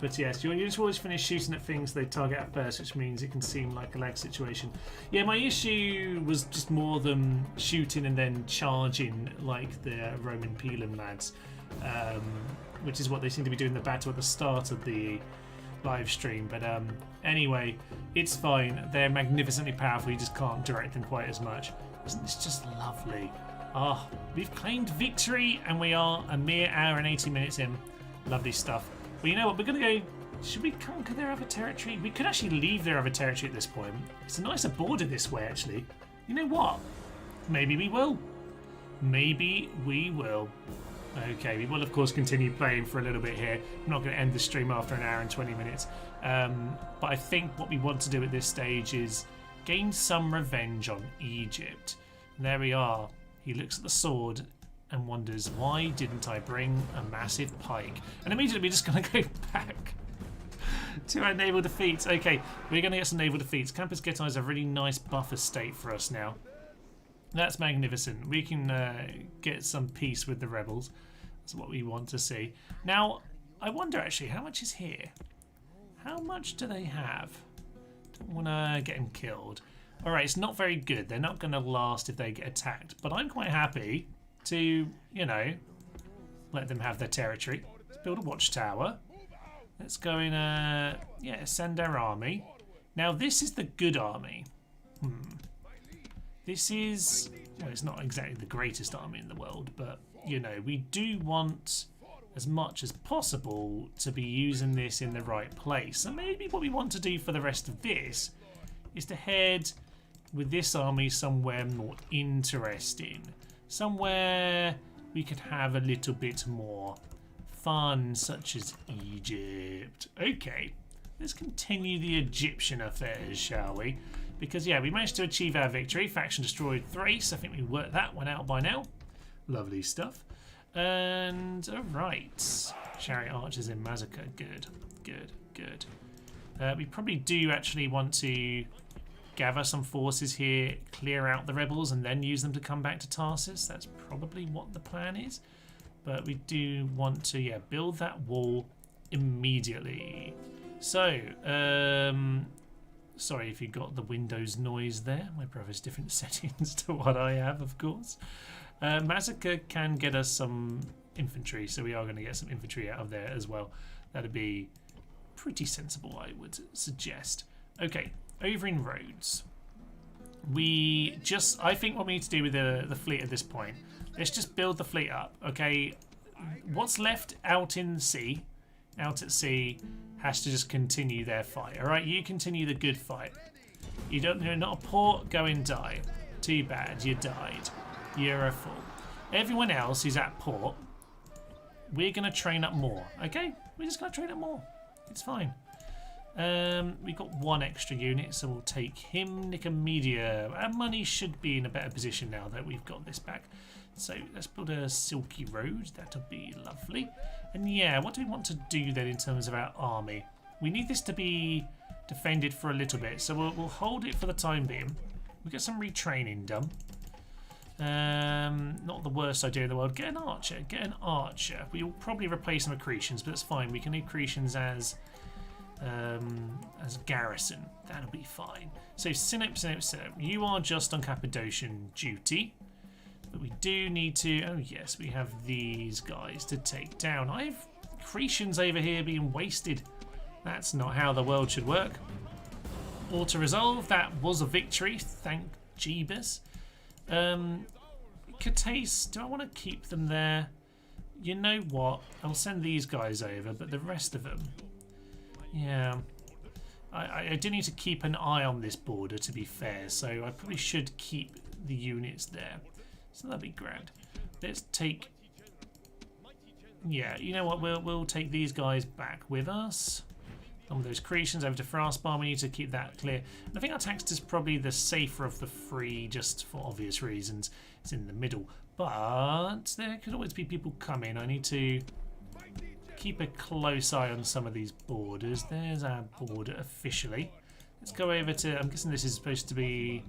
But yes, you just always finish shooting at things they target at first, which means it can seem like a lag situation. Yeah, my issue was just more them shooting and then charging like the Roman Pelan lads, which is what they seem to be doing in the battle at the start of the live stream. But anyway, it's fine. They're magnificently powerful. You just can't direct them quite as much. Isn't this just lovely? Ah, we've claimed victory, and we are a mere hour and 80 minutes in. Lovely stuff. Well, you know what? We're going to go... Should we conquer their other territory? We could actually leave their other territory at this point. It's a nicer border this way, actually. You know what? Maybe we will. Maybe we will. Okay, we will, of course, continue playing for a little bit here. I'm not going to end the stream after an hour and 20 minutes. But I think what we want to do at this stage is gain some revenge on Egypt. And there we are. He looks at the sword and wonders, why didn't I bring a massive pike? And immediately we're just going to go back to our naval defeats. Okay, we're going to get some naval defeats. Campus Getae is a really nice buffer state for us now. That's magnificent. We can get some peace with the rebels. That's what we want to see. Now, I wonder actually, how much is here? How much do they have? Don't want to get them killed. Alright, it's not very good. They're not going to last if they get attacked. But I'm quite happy to, you know, let them have their territory. Let's build a watchtower. Let's go in, yeah, send our army. Now, this is the good army. This is, well, it's not exactly the greatest army in the world, but, you know, we do want as much as possible to be using this in the right place. So maybe what we want to do for the rest of this is to head with this army somewhere more interesting. Somewhere we could have a little bit more fun, such as Egypt. Okay, let's continue the Egyptian affairs, shall we? Because, yeah, we managed to achieve our victory. Faction destroyed Thrace. I think we worked that one out by now. Lovely stuff. And, alright. Chariot archers in massacre. Good, good, good. We probably do actually want to gather some forces here, clear out the rebels, and then use them to come back to Tarsus. That's probably what the plan is. But we do want to, yeah, build that wall immediately. So, sorry if you got the Windows noise there. My brother's different settings to what I have, of course. Massacre can get us some infantry, so we are going to get some infantry out of there as well. That'd be pretty sensible, I would suggest. Okay, over in Rhodes. I think what we need to do with the fleet at this point, let's just build the fleet up, okay? What's left out in the sea, out at sea, has to just continue their fight, alright? You continue the good fight. You're not a port, go and die. Too bad, you died. You're a fool. Everyone else who's at port, we're going to train up more, okay? We're just going to train up more. It's fine. We've got one extra unit, so we'll take him. Nicomedia. Our money should be in a better position now that we've got this back. So let's build a silky road. That'll be lovely. And yeah, what do we want to do then in terms of our army? We need this to be defended for a little bit, so we'll hold it for the time being. We'll get some retraining done. Not the worst idea in the world. Get an archer. Get an archer. We'll probably replace some accretions, but that's fine. We can do accretions as garrison. That'll be fine. So Synop, you are just on Cappadocian duty, but we do need to. Oh yes, we have these guys to take down. I've accretions over here being wasted. That's not how the world should work. Auto resolve. That was a victory. Thank Jeebus. Catase, do I want to keep them there? You know what? I'll send these guys over, but the rest of them, yeah. I do need to keep an eye on this border, to be fair, so I probably should keep the units there. So that'd be grand. Let's take, yeah, you know what? We'll take these guys back with us. Some of those creations over to Frostbar. We need to keep that clear. And I think our text is probably the safer of the three, just for obvious reasons. It's in the middle, but there could always be people coming. I need to keep a close eye on some of these borders. There's our border officially. Let's go over to. I'm guessing this is supposed to be.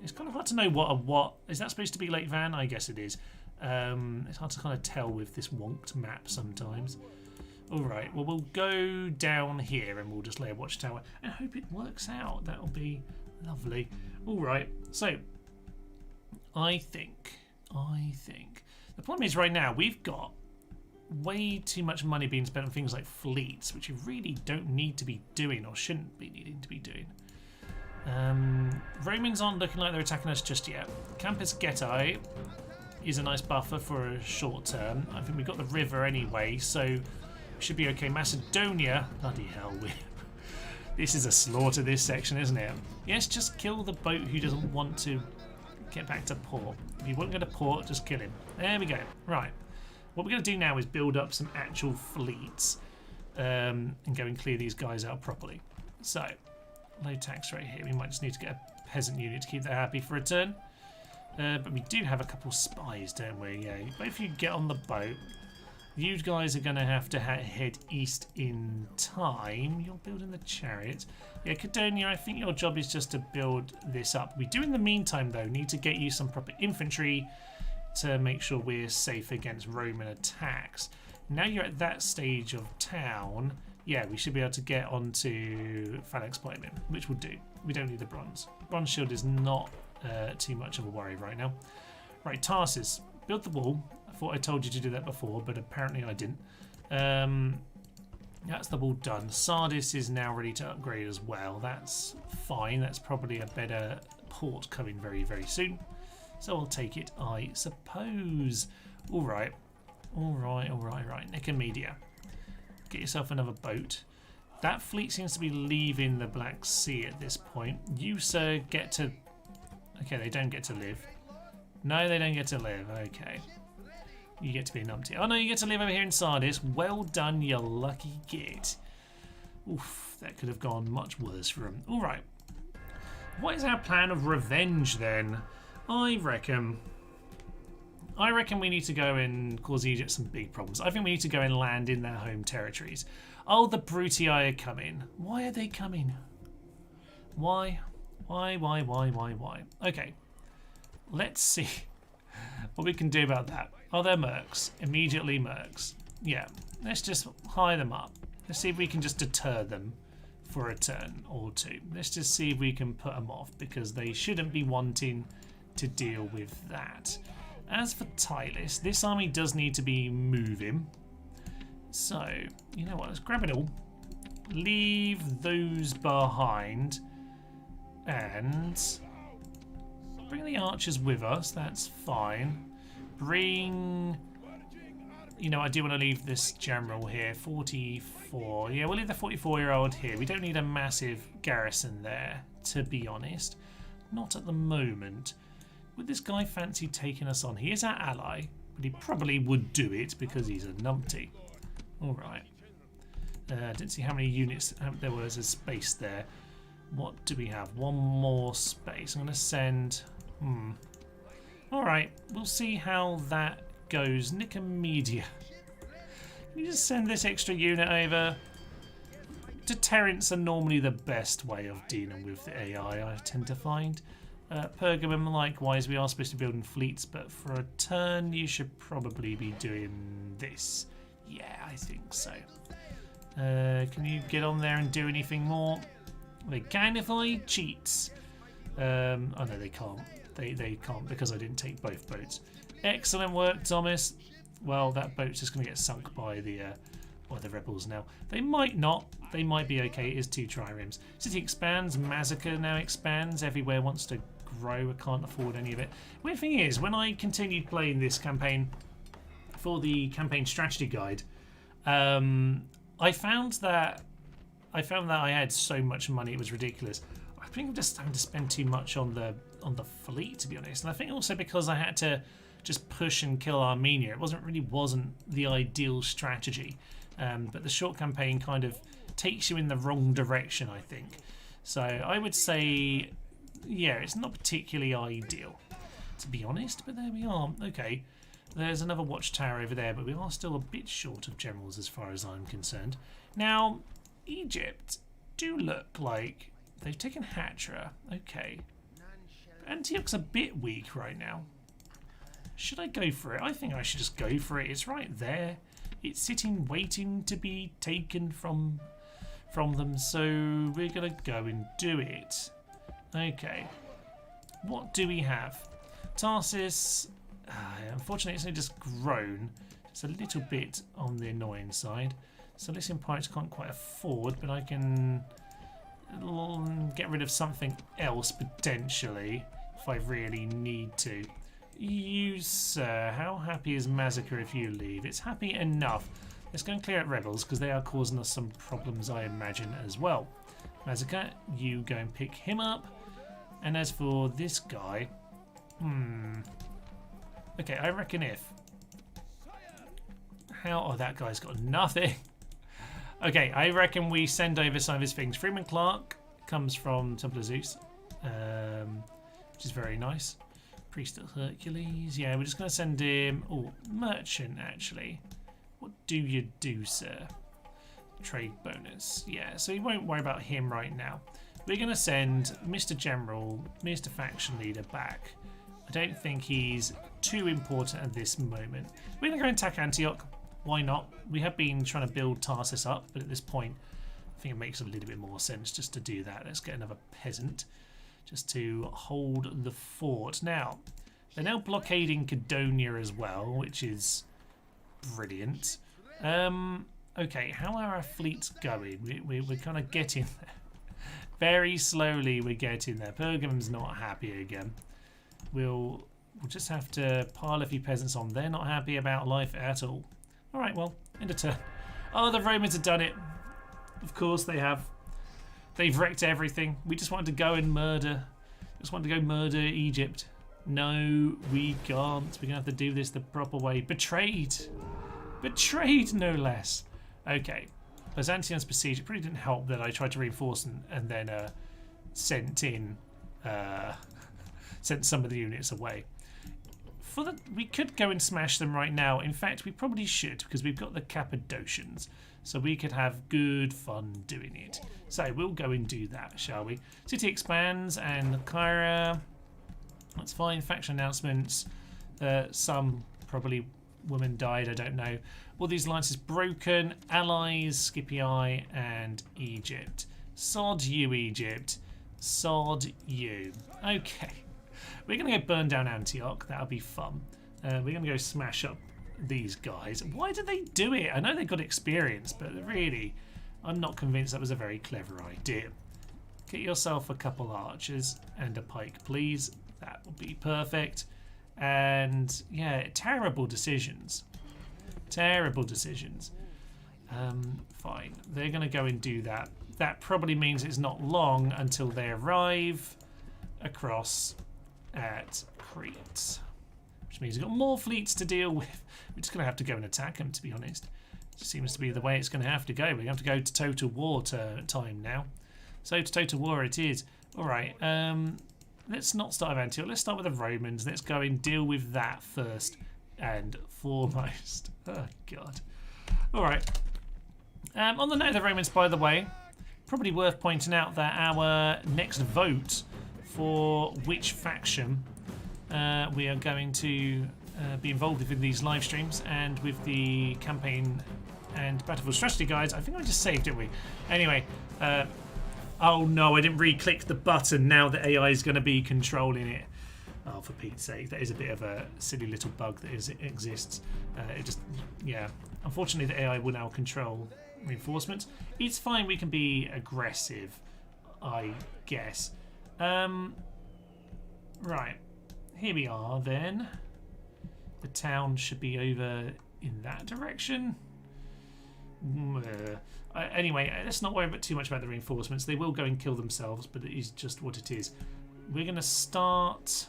It's kind of hard to know what is that supposed to be, Lake Van? I guess it is. It's hard to kind of tell with this wonked map sometimes. Alright, well we'll go down here and we'll just lay a watchtower and hope it works out. That'll be lovely. Alright, so I think the problem is right now we've got way too much money being spent on things like fleets, which you really don't need to be doing or shouldn't be needing to be doing. Romans aren't looking like they're attacking us just yet. Campus Getae is a nice buffer for a short term. I think we've got the river anyway, so should be okay. Macedonia, bloody hell, this is a slaughter, this section, isn't it? Yes, just kill the boat who doesn't want to get back to port. If you won't go to port, just kill him. There we go. Right. What we're going to do now is build up some actual fleets and go and clear these guys out properly. So, low tax rate here. We might just need to get a peasant unit to keep that happy for a turn. But we do have a couple spies, don't we? Yeah. But if you get on the boat, you guys are going to have to head east in time. You're building the chariot. Yeah, Cadonia, I think your job is just to build this up. We do in the meantime, though, need to get you some proper infantry to make sure we're safe against Roman attacks. Now you're at that stage of town, yeah, we should be able to get onto phalanx pikemen, which will do. We don't need the bronze. Bronze shield is not too much of a worry right now. Right, Tarsus, build the wall. I thought I told you to do that before, but apparently I didn't. That's the wall done. Sardis is now ready to upgrade as well. That's fine. That's probably a better port coming very, very soon. So I'll take it, I suppose. All right. Nicomedia. Get yourself another boat. That fleet seems to be leaving the Black Sea at this point. You, sir, get to... Okay, they don't get to live. No, they don't get to live. Okay. You get to be a numpty. Oh no, you get to live over here in Sardis. Well done, you lucky git. Oof, that could have gone much worse for him. All right. What is our plan of revenge then? I reckon we need to go and cause Egypt some big problems. I think we need to go and land in their home territories. Oh, the Brutii are coming. Why are they coming? Why? Why? Okay. Let's see what we can do about that. Oh, they're mercs. Immediately mercs. Yeah, let's just hire them up. Let's see if we can just deter them for a turn or two. Let's just see if we can put them off, because they shouldn't be wanting to deal with that. As for Tylis, this army does need to be moving. So, you know what, let's grab it all. Leave those behind. And bring the archers with us, that's fine. Bring... You know, I do want to leave this general here, 44. Yeah, we'll leave the 44-year-old here. We don't need a massive garrison there, to be honest. Not at the moment. Would this guy fancy taking us on? He is our ally, but he probably would do it because he's a numpty. Alright. Didn't see how many units there was as space there. What do we have? One more space. I'm going to send... Alright, we'll see how that goes. Nicomedia. Can you just send this extra unit over? Deterrents are normally the best way of dealing with the AI, I tend to find. Pergamum, likewise, we are supposed to be building fleets, but for a turn you should probably be doing this. Yeah, I think so. Can you get on there and do anything more? They can if I cheats. Oh no, they can't. They can't because I didn't take both boats. Excellent work, Thomas. Well, that boat's just going to get sunk by the rebels now. They might not. They might be okay. It is 2 triremes. City expands. Massacre now expands. Everywhere wants to grow. I can't afford any of it. Weird thing is, when I continued playing this campaign for the campaign strategy guide, I found that I had so much money it was ridiculous. I think I'm just having to spend too much on the fleet, to be honest. And I think also because I had to just push and kill Armenia, it wasn't the ideal strategy. But the short campaign kind of takes you in the wrong direction, I think. So I would say, yeah, it's not particularly ideal, to be honest. But there we are. Okay, there's another watchtower over there, but we are still a bit short of generals as far as I'm concerned. Now, Egypt do look like they've taken Hatra. Okay. Antioch's a bit weak right now. Should I go for it? I think I should just go for it. It's right there. It's sitting waiting to be taken from them. So we're going to go and do it. Okay. What do we have? Tarsus. Unfortunately, it's only just grown. It's a little bit on the annoying side. So Lycian Pirates can't quite afford, but I can get rid of something else potentially if I really need to. You, sir, how happy is Massacre if you leave? It's happy enough. Let's go and clear out rebels because they are causing us some problems, I imagine, as well. Massacre, you go and pick him up. And as for this guy, okay, I reckon if... How? Oh, that guy's got nothing. Okay, I reckon we send over some of his things. Freeman Clark comes from Temple of Zeus, which is very nice. Priest of Hercules. Yeah, we're just going to send him... Oh, Merchant, actually. What do you do, sir? Trade bonus. Yeah, so we won't worry about him right now. We're going to send Mr. General, Mr. Faction Leader back. I don't think he's too important at this moment. We're going to go and attack Antioch. Why not? We have been trying to build Tarsus up, but at this point, I think it makes a little bit more sense just to do that. Let's get another peasant just to hold the fort. Now, they're now blockading Cadonia as well, which is brilliant. Okay, how are our fleets going? We're kind of getting there. Very slowly we're getting there. Pergamum's not happy again. We'll just have to pile a few peasants on. They're not happy about life at all. Alright, well, end of turn. Oh, the Romans have done it. Of course they have. They've wrecked everything. We just wanted to go and murder. Just wanted to go murder Egypt. No, we can't. We're going to have to do this the proper way. Betrayed. Betrayed, no less. Okay. Byzantium's besiege. It probably didn't help that I tried to reinforce and then sent some of the units away. We could go and smash them right now. In fact, we probably should, because we've got the Cappadocians, so we could have good fun doing it. So we'll go and do that, shall we? City expands and Kyra. That's fine. Faction announcements. Some probably women died. I don't know. All these alliances broken. Allies, Scipii and Egypt. Sod you, Egypt. Sod you. Okay. We're going to go burn down Antioch. That'll be fun. We're going to go smash up these guys. Why did they do it? I know they got experience, but really, I'm not convinced that was a very clever idea. Get yourself a couple archers and a pike, please. That would be perfect. And yeah, terrible decisions. Terrible decisions. Fine. They're going to go and do that. That probably means it's not long until they arrive across at Crete, which means we've got more fleets to deal with. We're just going to have to go and attack them, to be honest. It seems to be the way it's going to have to go. We have to go to total war time now. So to total war it is. All right. Let's not start with Antioch. Let's start with the Romans. Let's go and deal with that first and foremost. Oh God. All right. On the note of the Romans, by the way, probably worth pointing out that our next vote for which faction we are going to be involved with in these live streams and with the campaign and battlefield strategy guides. I think I just saved it. Anyway, oh no, I didn't re-click the button. Now the AI is going to be controlling it. Oh, for Pete's sake, that is a bit of a silly little bug that exists. It just, yeah. Unfortunately, the AI will now control reinforcements. It's fine. We can be aggressive, I guess. Right, here we are then. The town should be over in that direction. Anyway, let's not worry too much about the reinforcements. They will go and kill themselves, but it is just what it is. We're going to start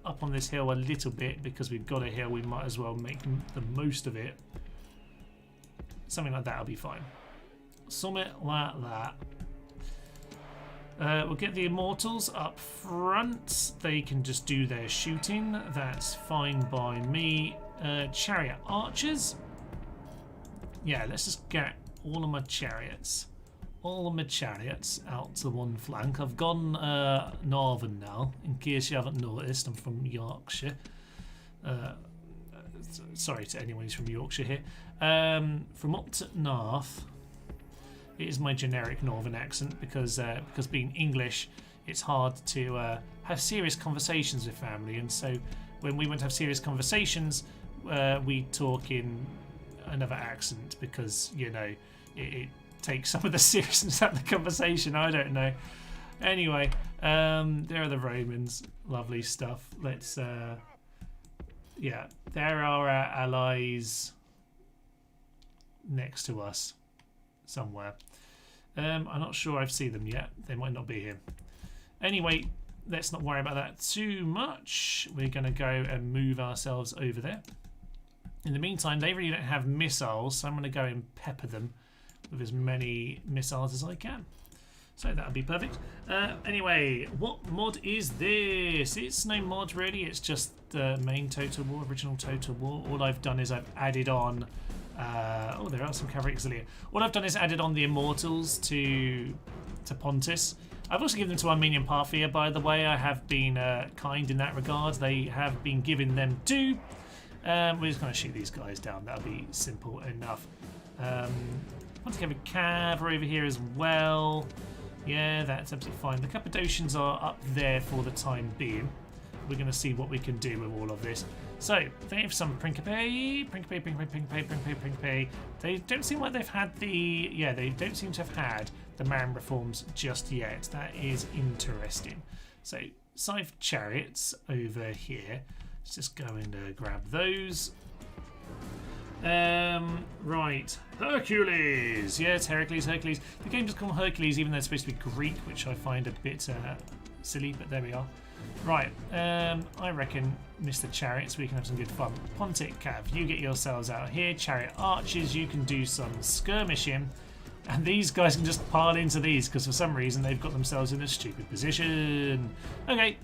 up on this hill a little bit because we've got a hill. We might as well make the most of it. Something like that will be fine. Something like that. We'll get the Immortals up front. They can just do their shooting. That's fine by me. Chariot archers. Yeah, let's just get all of my chariots. All of my chariots out to one flank. I've gone northern now, in case you haven't noticed. I'm from Yorkshire. Sorry to anyone who's from Yorkshire here. From up to north. It is my generic northern accent because being English, it's hard to have serious conversations with family, and so when we want to have serious conversations, we talk in another accent because, you know, it takes some of the seriousness out of the conversation. I don't know. Anyway, there are the Romans. Lovely stuff. Let's yeah, there are our allies next to us somewhere. I'm not sure I've seen them yet. They might not be here. Anyway, let's not worry about that too much. We're going to go and move ourselves over there. In the meantime, they really don't have missiles, so I'm going to go and pepper them with as many missiles as I can. So that'll be perfect. Anyway, what mod is this? It's no mod really. It's just the main Total War, original Total War. All I've done is I've added on. Oh, there are some cavalry auxiliary. What I've done is added on the Immortals to Pontus. I've also given them to Armenian Parthia, by the way. I have been kind in that regard. They have been given them too. We're just going to shoot these guys down. That'll be simple enough. I want to have a cavalry over here as well. Yeah, that's absolutely fine. The Cappadocians are up there for the time being. We're going to see what we can do with all of this. So, they have some Principe. They don't seem like they've had the... Yeah, they don't seem to have had the man reforms just yet. That is interesting. So, Scythe Chariots over here. Let's just go and grab those. Right. Hercules! Yes, Hercules. The game just called Hercules, even though it's supposed to be Greek, which I find a bit silly, but there we are. Right, I reckon, Mr. Chariots, we can have some good fun. Pontic Cav, you get yourselves out here. Chariot Archers, you can do some skirmishing. And these guys can just pile into these because for some reason they've got themselves in a stupid position. Okay.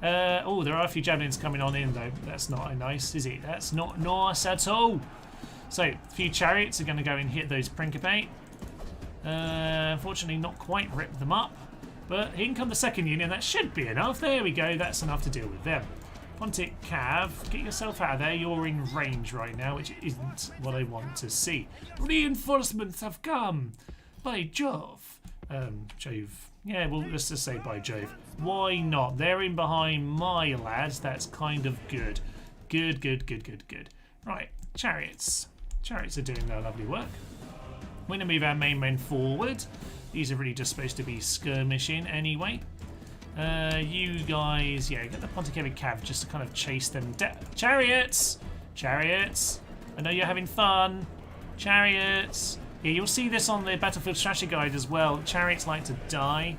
Oh, there are a few javelins coming on in though. That's not nice, is it? That's not nice at all. So, a few chariots are going to go and hit those Principe. Unfortunately, not quite rip them up. But in come the second unit, and that should be enough. There we go, that's enough to deal with them. Pontic Cav, get yourself out of there. You're in range right now, which isn't what I want to see. Reinforcements have come! By Jove. Jove. Yeah, well, let's just say by Jove. Why not? They're in behind my lads. That's kind of good. Good, good, good, good, good. Right, chariots. Chariots are doing their lovely work. We're going to move our main men forward. These are really just supposed to be skirmishing anyway. You guys, yeah, get the Pontic Cav just to kind of chase them down. Chariots! Chariots! I know you're having fun. Chariots! Yeah, you'll see this on the Battlefield Strategy Guide as well. Chariots like to die,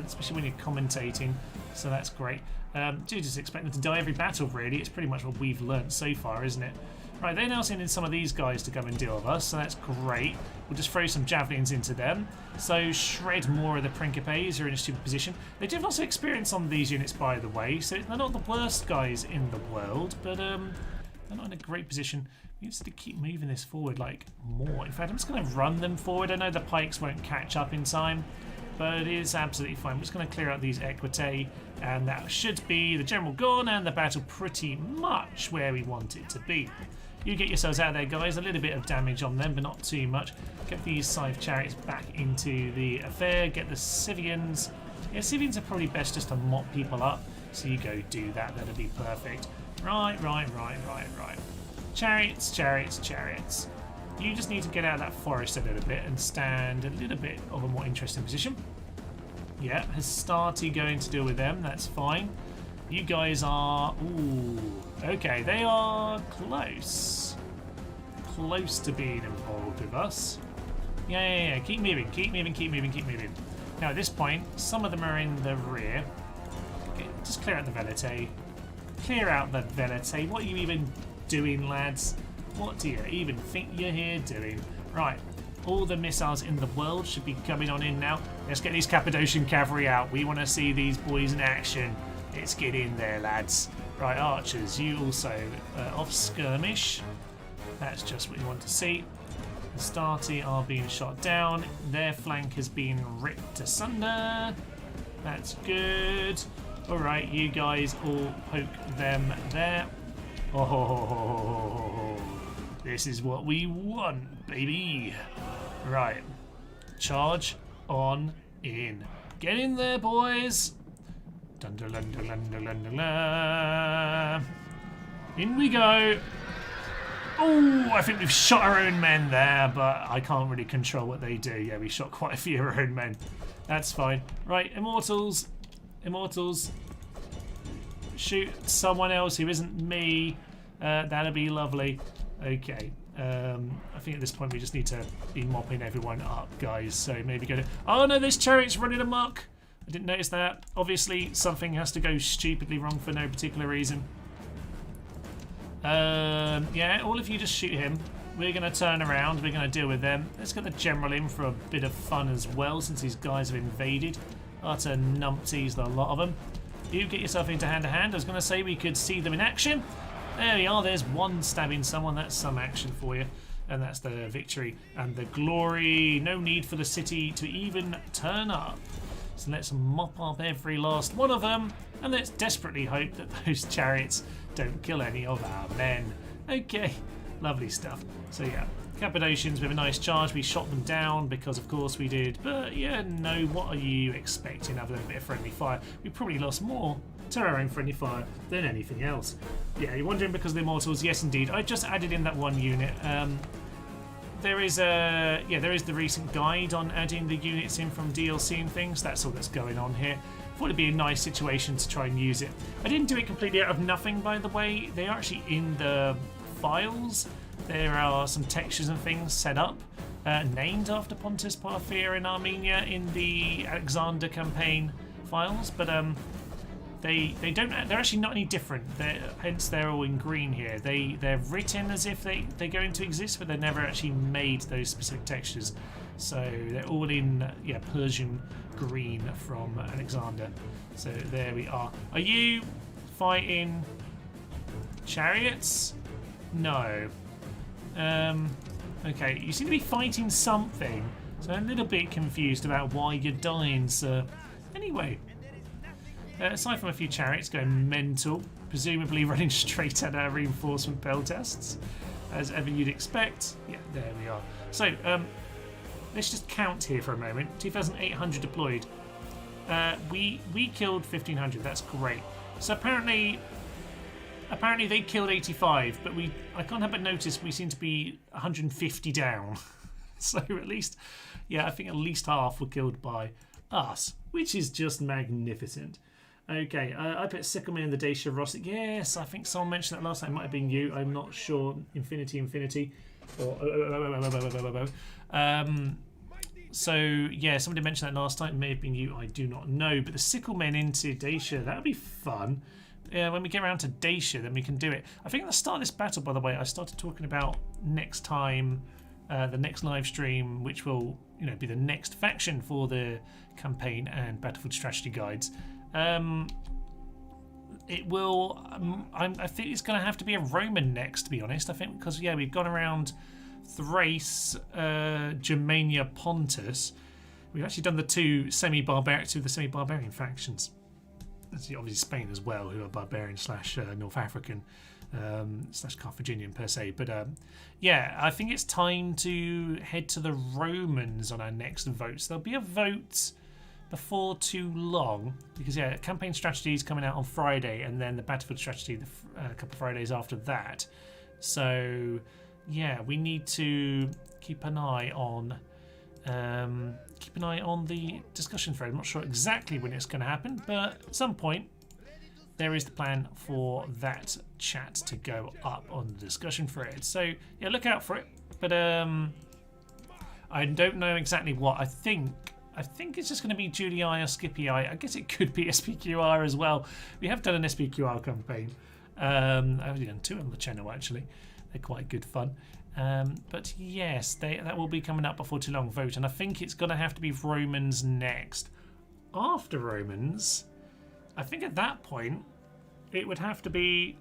especially when you're commentating, so that's great. Do just expect them to die every battle, really. It's pretty much what we've learnt so far, isn't it? Right, they're now sending some of these guys to come and deal with us, so that's great. We'll just throw some javelins into them. So shred more of the Principes who are in a stupid position. They do have lots of experience on these units, by the way, so they're not the worst guys in the world, but they're not in a great position. We need to keep moving this forward, like, more. In fact, I'm just going to run them forward. I know the pikes won't catch up in time, but it is absolutely fine. I'm just going to clear out these equites, and that should be the general gone and the battle pretty much where we want it to be. You get yourselves out there, guys. A little bit of damage on them, but not too much. Get these Scythe chariots back into the affair. Get the Scythians. Yeah, Scythians are probably best just to mop people up. So you go do that. That'll be perfect. Right. Chariots, chariots, chariots. You just need to get out of that forest a little bit and stand a little bit of a more interesting position. Yeah, Hastati going to deal with them. That's fine. You guys are... Ooh, okay, they are close. Close to being involved with us. Yeah. Keep moving, keep moving, keep moving, keep moving. Now, at this point, some of them are in the rear. Okay, just clear out the Velite. Clear out the Velite. What are you even doing, lads? What do you even think you're here doing? Right, all the missiles in the world should be coming on in now. Let's get these Cappadocian cavalry out. We want to see these boys in action. Let's get in there, lads. Right, archers, you also off skirmish. That's just what you want to see. The Stati are being shot down. Their flank has been ripped asunder. That's good. All right, you guys all poke them there. Oh, this is what we want, baby. Right, charge on in. Get in there, boys. Dun, dun, dun, dun, dun, dun, dun, dun. In we go. Oh, I think we've shot our own men there, but I can't really control what they do. Yeah, we shot quite a few of our own men. That's fine. Right, Immortals. Immortals. Shoot someone else who isn't me. That'll be lovely. Okay. I think at this point we just need to be mopping everyone up, guys. So maybe go to... Oh no, this chariot's running amok. I didn't notice that. Obviously, something has to go stupidly wrong for no particular reason. Yeah, all of you just shoot him. We're going to turn around. We're going to deal with them. Let's get the general in for a bit of fun as well, since these guys have invaded. Utter numpties, the lot of them. You get yourself into hand-to-hand. I was going to say we could see them in action. There we are. There's one stabbing someone. That's some action for you. And that's the victory and the glory. No need for the city to even turn up. So let's mop up every last one of them, and let's desperately hope that those chariots don't kill any of our men. Okay, lovely stuff. So yeah, Cappadocians with a nice charge. We shot them down because of course we did, but yeah, no, what are you expecting other than a bit of friendly fire? We probably lost more to our own friendly fire than anything else. Yeah, you're wondering because of the Immortals? Yes, indeed. I just added in that one unit. There is the recent guide on adding the units in from DLC and things. That's all that's going on here. Thought it'd be a nice situation to try and use it. I didn't do it completely out of nothing, by the way. They are actually in the files. There are some textures and things set up, named after Pontus, Parthia, and Armenia in the Alexander campaign files, but They don't. They're actually not any different. Hence, they're all in green here. They're written as if they're going to exist, but they're never actually made those specific textures. So they're all in Persian green from Alexander. So there we are. Are you fighting chariots? No. Okay, you seem to be fighting something. So I'm a little bit confused about why you're dying, sir. Anyway, aside from a few chariots going mental, presumably running straight at our reinforcement bell tests, as ever you'd expect. Yeah, there we are. So, let's just count here for a moment. 2,800 deployed. We killed 1,500. That's great. So apparently they killed 85, but I can't help but notice we seem to be 150 down. So at least, I think at least half were killed by us, which is just magnificent. Okay, I put Sickleman in the Dacia Rossic. Yes, I think someone mentioned that last time. It might have been you. I'm not sure. Infinity. Or so yeah, somebody mentioned that last time. It may have been you. I do not know. But the Sicklemen into Dacia, that would be fun. When we get around to Dacia, then we can do it. I think at the start of this battle, by the way, I started talking about next time, the next live stream, which will be the next faction for the campaign and battlefield strategy guides. It will. I think it's going to have to be a Roman next, to be honest. I think because we've gone around Thrace, Germania, Pontus. We've actually done the two semi-barbarian factions. That's obviously Spain as well, who are barbarian / North African / Carthaginian per se. But I think it's time to head to the Romans on our next vote. So there'll be a vote before too long, because campaign strategy is coming out on Friday, and then the battlefield strategy a couple of Fridays after that. So we need to keep an eye on the discussion thread. I'm not sure exactly when it's going to happen, but at some point there is the plan for that chat to go up on the discussion thread. So look out for it. But I don't know exactly what. I think it's just going to be Julii or Scipii. I guess it could be SPQR as well. We have done an SPQR campaign. I've only done 2 on the channel actually. They're quite good fun. But yes, that will be coming up before too long. Vote, and I think it's going to have to be Romans next. After Romans, I think at that point it would have to be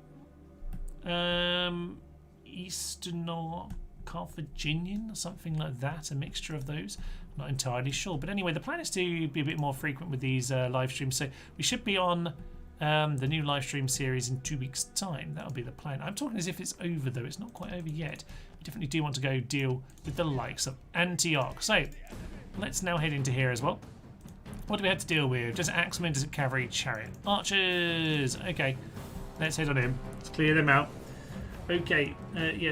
Eastern or Carthaginian or something like that. A mixture of those. Not entirely sure, but anyway, the plan is to be a bit more frequent with these live streams. So we should be on the new live stream series in 2 weeks' time. That'll be the plan. I'm talking as if it's over, though. It's not quite over yet. We definitely do want to go deal with the likes of Antioch. So let's now head into here as well. What do we have to deal with? Just axemen, just cavalry, chariot, archers. Okay, let's head on in. Let's clear them out. Okay,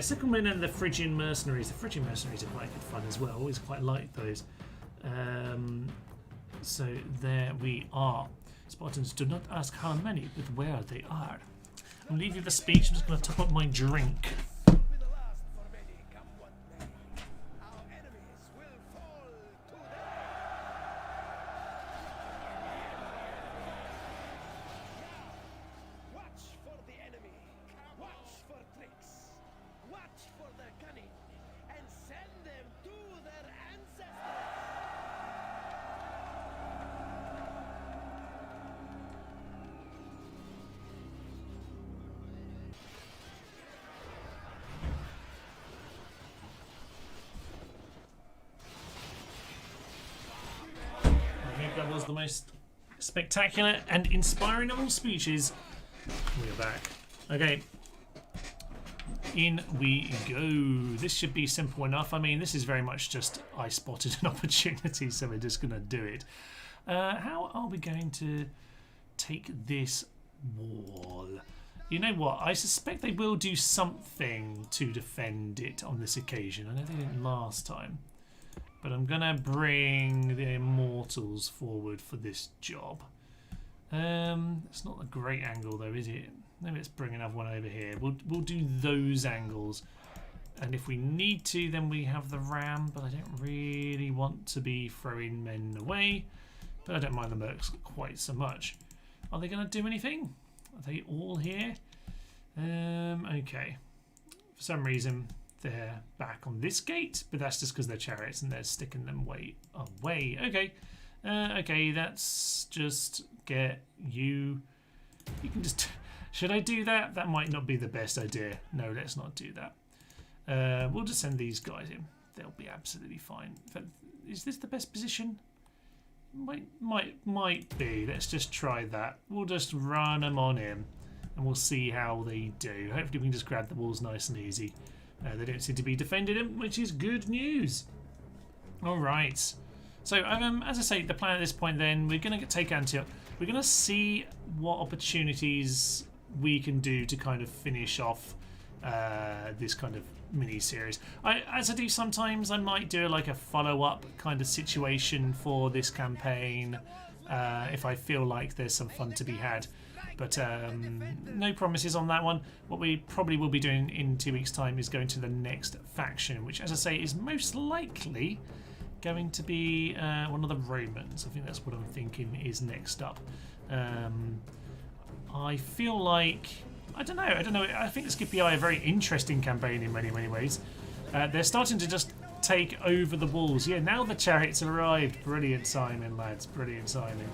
Sicklemen and the Phrygian mercenaries. The Phrygian mercenaries are quite good fun as well. Always quite like those. So there we are. Spartans, do not ask how many, but where they are. I'll leave you the speech. I'm just going to top up my drink. That was the most spectacular and inspiring of all speeches. We're back. Okay. In we go. This should be simple enough. I mean, this is very much just I spotted an opportunity, so we're just going to do it. How are we going to take this wall? You know what? I suspect they will do something to defend it on this occasion. I know they didn't last time. But I'm going to bring the Immortals forward for this job. It's not a great angle though, is it? Maybe let's bring another one over here. We'll do those angles. And if we need to, then we have the ram. But I don't really want to be throwing men away. But I don't mind the mercs quite so much. Are they going to do anything? Are they all here? Okay. For some reason, they're back on this gate, but that's just because they're chariots and they're sticking them way away. Okay, okay, that's just get you. You can just. Should I do that? That might not be the best idea. No, let's not do that. We'll just send these guys in. They'll be absolutely fine. Is this the best position? Might be. Let's just try that. We'll just run them on in, and we'll see how they do. Hopefully, we can just grab the walls nice and easy. They don't seem to be defending them, which is good news. All right. So, as I say, the plan at this point, then we're going to take Antioch. We're going to see what opportunities we can do to kind of finish off this kind of mini-series. As I do sometimes, I might do like a follow-up kind of situation for this campaign if I feel like there's some fun to be had. But no promises on that one. What we probably will be doing in 2 weeks' time is going to the next faction, which, as I say, is most likely going to be one of the Romans. I think that's what I'm thinking is next up. I feel like... I don't know. I think the Scipii are a very interesting campaign in many ways. They're starting to just take over the walls. Yeah, now the chariots have arrived. Brilliant, Simon, lads. Brilliant, Simon.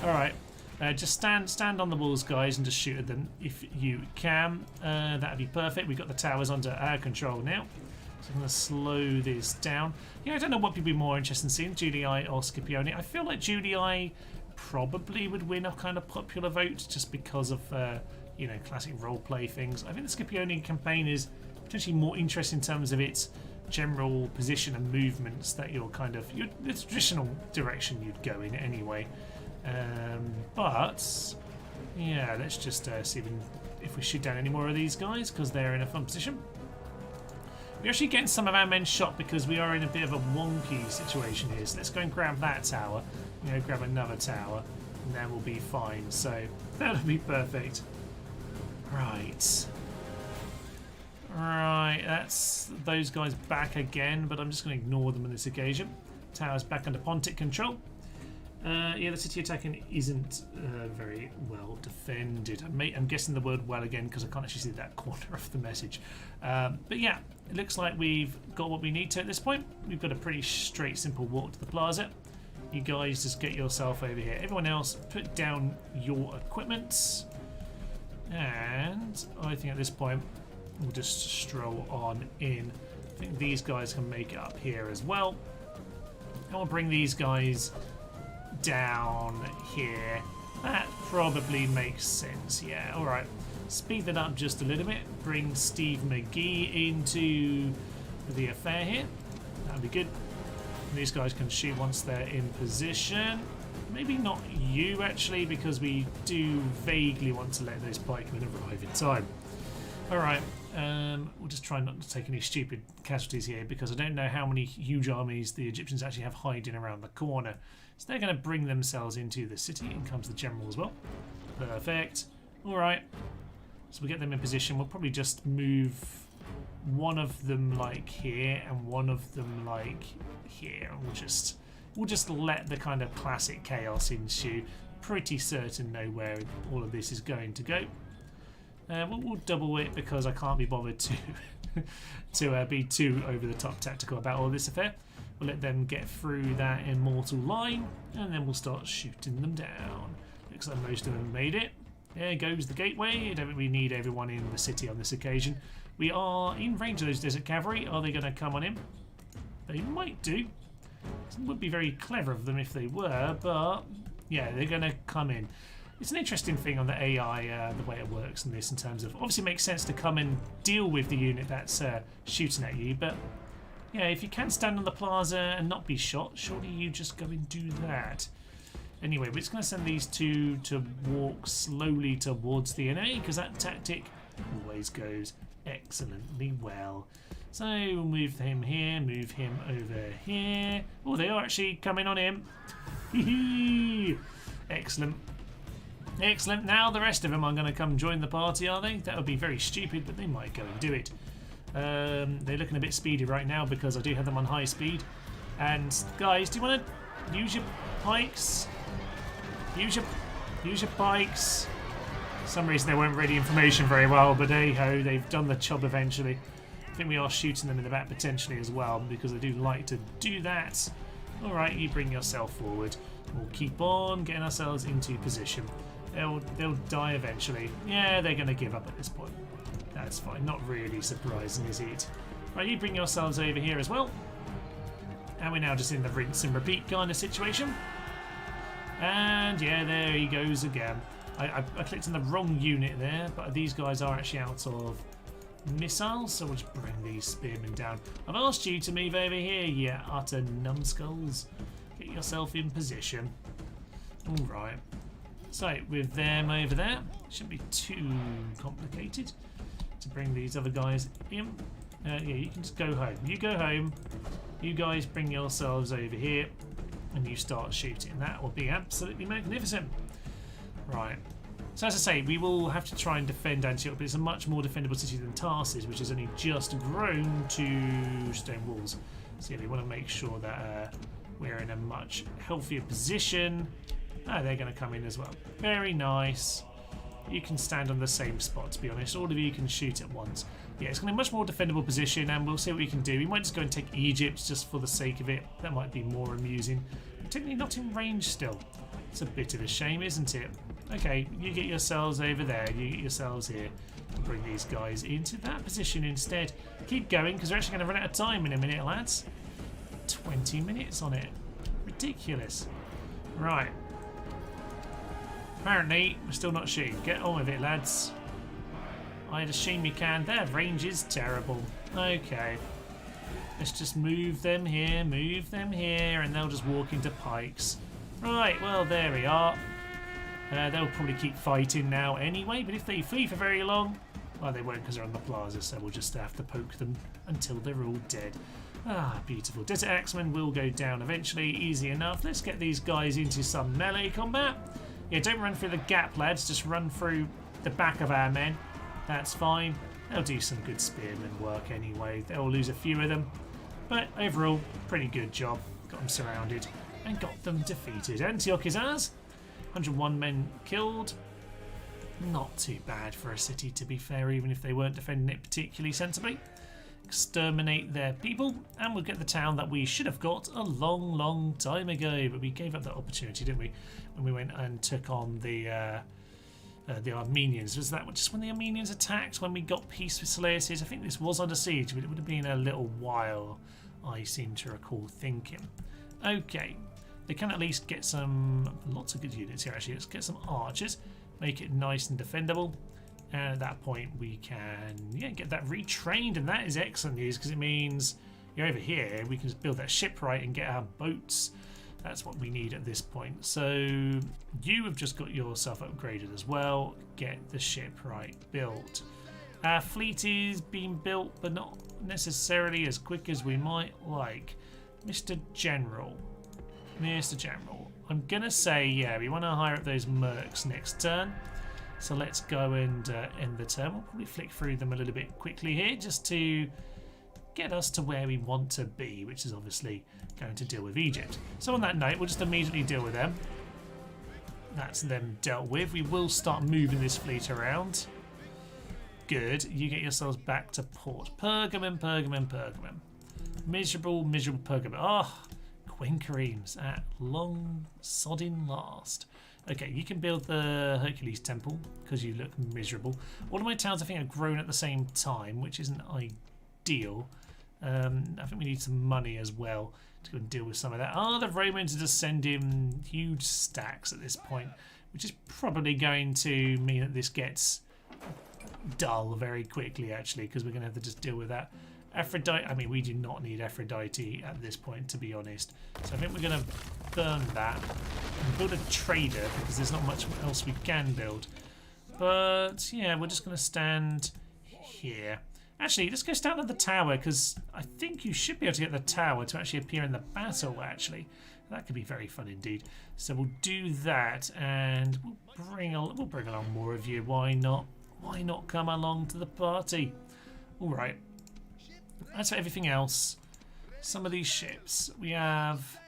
All right. Just stand on the walls, guys, and just shoot at them if you can. That'd be perfect. We've got the towers under our control now. So I'm going to slow this down. Yeah, I don't know what people be more interested in seeing, Julii or Scipione. I feel like Julii probably would win a kind of popular vote just because of, you know, classic roleplay things. I think the Scipione campaign is potentially more interesting in terms of its general position and movements that you're kind of... the traditional direction you'd go in anyway. But yeah, let's just see if we shoot down any more of these guys because they're in a fun position. We're actually getting some of our men shot because we are in a bit of a wonky situation here. So let's go and grab that tower. You know, grab another tower, and then we'll be fine. So that'll be perfect. Right. Right, that's those guys back again, but I'm just going to ignore them on this occasion. Tower's back under Pontic control. Yeah, the city attacking isn't very well defended. I'm guessing the word well again because I can't actually see that corner of the message. But yeah, it looks like we've got what we need to at this point. We've got a pretty straight, simple walk to the plaza. You guys just get yourself over here. Everyone else, put down your equipment. And I think at this point, we'll just stroll on in. I think these guys can make it up here as well. I'll bring these guys down here. That probably makes sense. Yeah, all right. Speed that up just a little bit. Bring Steve McGee into the affair here. That'll be good. And these guys can shoot once they're in position. Maybe not you, actually, because we do vaguely want to let those pikemen arrive in time. All right. We'll just try not to take any stupid casualties here because I don't know how many huge armies the Egyptians actually have hiding around the corner. So they're going to bring themselves into the city. In comes the general as well. Perfect. All right. So we'll get them in position. We'll probably just move one of them like here and one of them like here. And we'll just let the kind of classic chaos ensue. Pretty certain know where all of this is going to go. We'll double it because I can't be bothered to be too over the top tactical about all this affair. We'll let them get through that immortal line and then we'll start shooting them down. Looks like most of them made it. There goes the gateway. I don't think we need everyone in the city on this occasion. We are in range of those desert cavalry. Are they going to come on in? They might do. It would be very clever of them if they were, but yeah, they're going to come in. It's an interesting thing on the AI, the way it works in this, in terms of obviously it makes sense to come and deal with the unit that's shooting at you, but yeah, if you can stand on the plaza and not be shot, surely you just go and do that. Anyway, we're just going to send these two to walk slowly towards the enemy because that tactic always goes excellently well. So we'll move him here, move him over here. Oh, they are actually coming on him. Excellent. Excellent. Now the rest of them are going to come join the party, are they? That would be very stupid, but they might go and do it. They're looking a bit speedy right now because I do have them on high speed. And guys, do you want to use your pikes? Use your pikes. For some reason they weren't reading information very well, but hey ho, they've done the job eventually. I think we are shooting them in the back potentially as well, because they do like to do that. Alright, you bring yourself forward. We'll keep on getting ourselves into position. They'll die eventually. Yeah, they're going to give up at this point. That's fine. Not really surprising, is it? Right, you bring yourselves over here as well. And we're now just in the rinse and repeat kind of situation. And yeah, there he goes again. I clicked on the wrong unit there, but these guys are actually out of missiles, so we'll just bring these spearmen down. I've asked you to move over here, you utter numbskulls. Get yourself in position. Alright. So, with them over there, shouldn't be too complicated to bring these other guys in. Yeah, you can just go home. You go home. You guys bring yourselves over here, and you start shooting. That will be absolutely magnificent. Right. So as I say, we will have to try and defend Antioch, but it's a much more defendable city than Tarsus, which has only just grown to stone walls. So yeah, we want to make sure that we're in a much healthier position. Oh, they're going to come in as well. Very nice. You can stand on the same spot, to be honest. All of you can shoot at once. Yeah, it's going to be a much more defendable position, and we'll see what we can do. We might just go and take Egypt just for the sake of it. That might be more amusing. But technically not in range still. It's a bit of a shame, isn't it? Okay, you get yourselves over there. You get yourselves here. We'll bring these guys into that position instead. Keep going, because we're actually going to run out of time in a minute, lads. 20 minutes on it. Ridiculous. Right. Apparently, we're still not shooting. Get on with it, lads. I'd assume you can. Their range is terrible. Okay. Let's just move them here, and they'll just walk into pikes. Right, well, there we are. They'll probably keep fighting now anyway, but if they flee for very long, well, they won't because they're on the plaza, so we'll just have to poke them until they're all dead. Ah, beautiful. Desert Axemen will go down eventually. Easy enough. Let's get these guys into some melee combat. Yeah, don't run through the gap, lads. Just run through the back of our men. That's fine. They'll do some good spearman work anyway. They'll lose a few of them. But overall, pretty good job. Got them surrounded and got them defeated. Antioch is ours. 101 men killed. Not too bad for a city, to be fair, even if they weren't defending it particularly sensibly. Exterminate their people, and we'll get the town that we should have got a long time ago, but we gave up that opportunity, didn't we, when we went and took on the Armenians. Was that just when the Armenians attacked, when we got peace with Seleucids? I think this was under siege, but it would have been a little while, I seem to recall thinking. Okay, they can at least get lots of good units here actually. Let's get some archers, make it nice and defendable. And at that point we can get that retrained, and that is excellent news because it means you're over here, we can just build that shipwright and get our boats. That's what we need at this point. So you have just got yourself upgraded as well. Get the shipwright built. Our fleet is being built, but not necessarily as quick as we might like. Mr. General, I'm gonna say we want to hire up those mercs next turn. So let's go and end the turn. We'll probably flick through them a little bit quickly here just to get us to where we want to be, which is obviously going to deal with Egypt. So on that note, we'll just immediately deal with them. That's them dealt with. We will start moving this fleet around. Good. You get yourselves back to port. Pergamon. Miserable Pergamon. Ah, Quinqueremes at long sodding last. Okay, you can build the Hercules Temple because you look miserable. All of my towns I think have grown at the same time, which isn't ideal. I think we need some money as well to go and deal with some of that. The Romans are just sending huge stacks at this point, which is probably going to mean that this gets dull very quickly actually, because we're going to have to just deal with that. Aphrodite, I mean, we do not need Aphrodite at this point, to be honest. So I think we're going to burn that and build a trader because there's not much else we can build. But yeah, we're just going to stand here. Actually, let's go stand at the tower because I think you should be able to get the tower to actually appear in the battle, actually. That could be very fun indeed. So we'll do that and we'll bring along more of you. Why not? Why not come along to the party? All right. As for everything else, some of these ships, we have...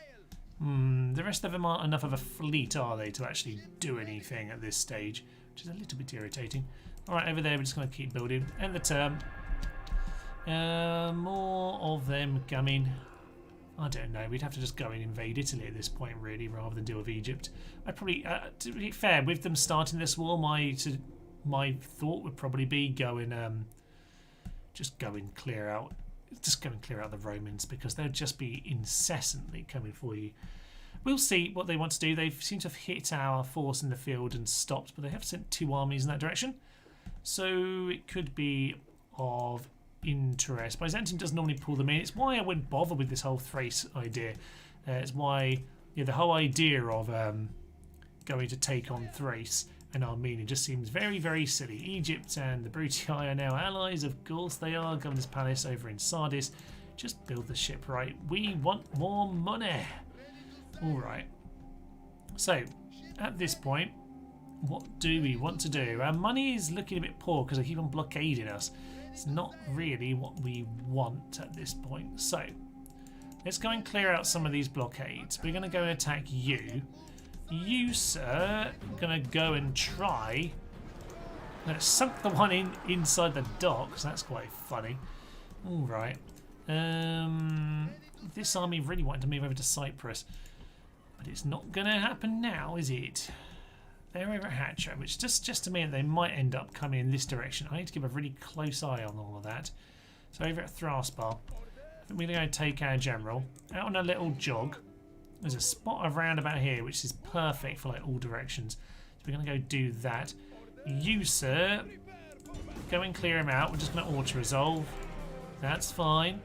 the rest of them aren't enough of a fleet, are they, to actually do anything at this stage, which is a little bit irritating. Alright, over there we're just going to keep building. End the turn. More of them coming. I don't know. We'd have to just go and invade Italy at this point, really, rather than deal with Egypt. I'd probably, to be fair, with them starting this war, my thought would probably be just go and clear out the Romans, because they'll just be incessantly coming for you. We'll see what they want to do. They seem to have hit our force in the field and stopped, but they have sent 2 armies in that direction, so it could be of interest. Byzantium does normally pull them in. It's why I wouldn't bother with this whole Thrace idea. It's why the whole idea of going to take on Thrace and Armenia just seems very, very silly. Egypt and the Brutii are now allies, of course they are. Governor's Palace over in Sardis. Just build the ship right. We want more money. Alright. So, at this point, what do we want to do? Our money is looking a bit poor because they keep on blockading us. It's not really what we want at this point. So, let's go and clear out some of these blockades. We're going to go and attack you. You, sir, going to go and try. Let's sunk the one inside the docks. That's quite funny. Alright. This army really wanted to move over to Cyprus. But it's not going to happen now, is it? They're over at Hatra, which just to mean they might end up coming in this direction. I need to keep a really close eye on all of that. So over at Thrace, I think we're going to take our general out on a little jog. There's a spot around about here which is perfect for like all directions. So we're going to go do that. You, sir, go and clear him out. We're just going to auto-resolve. That's fine.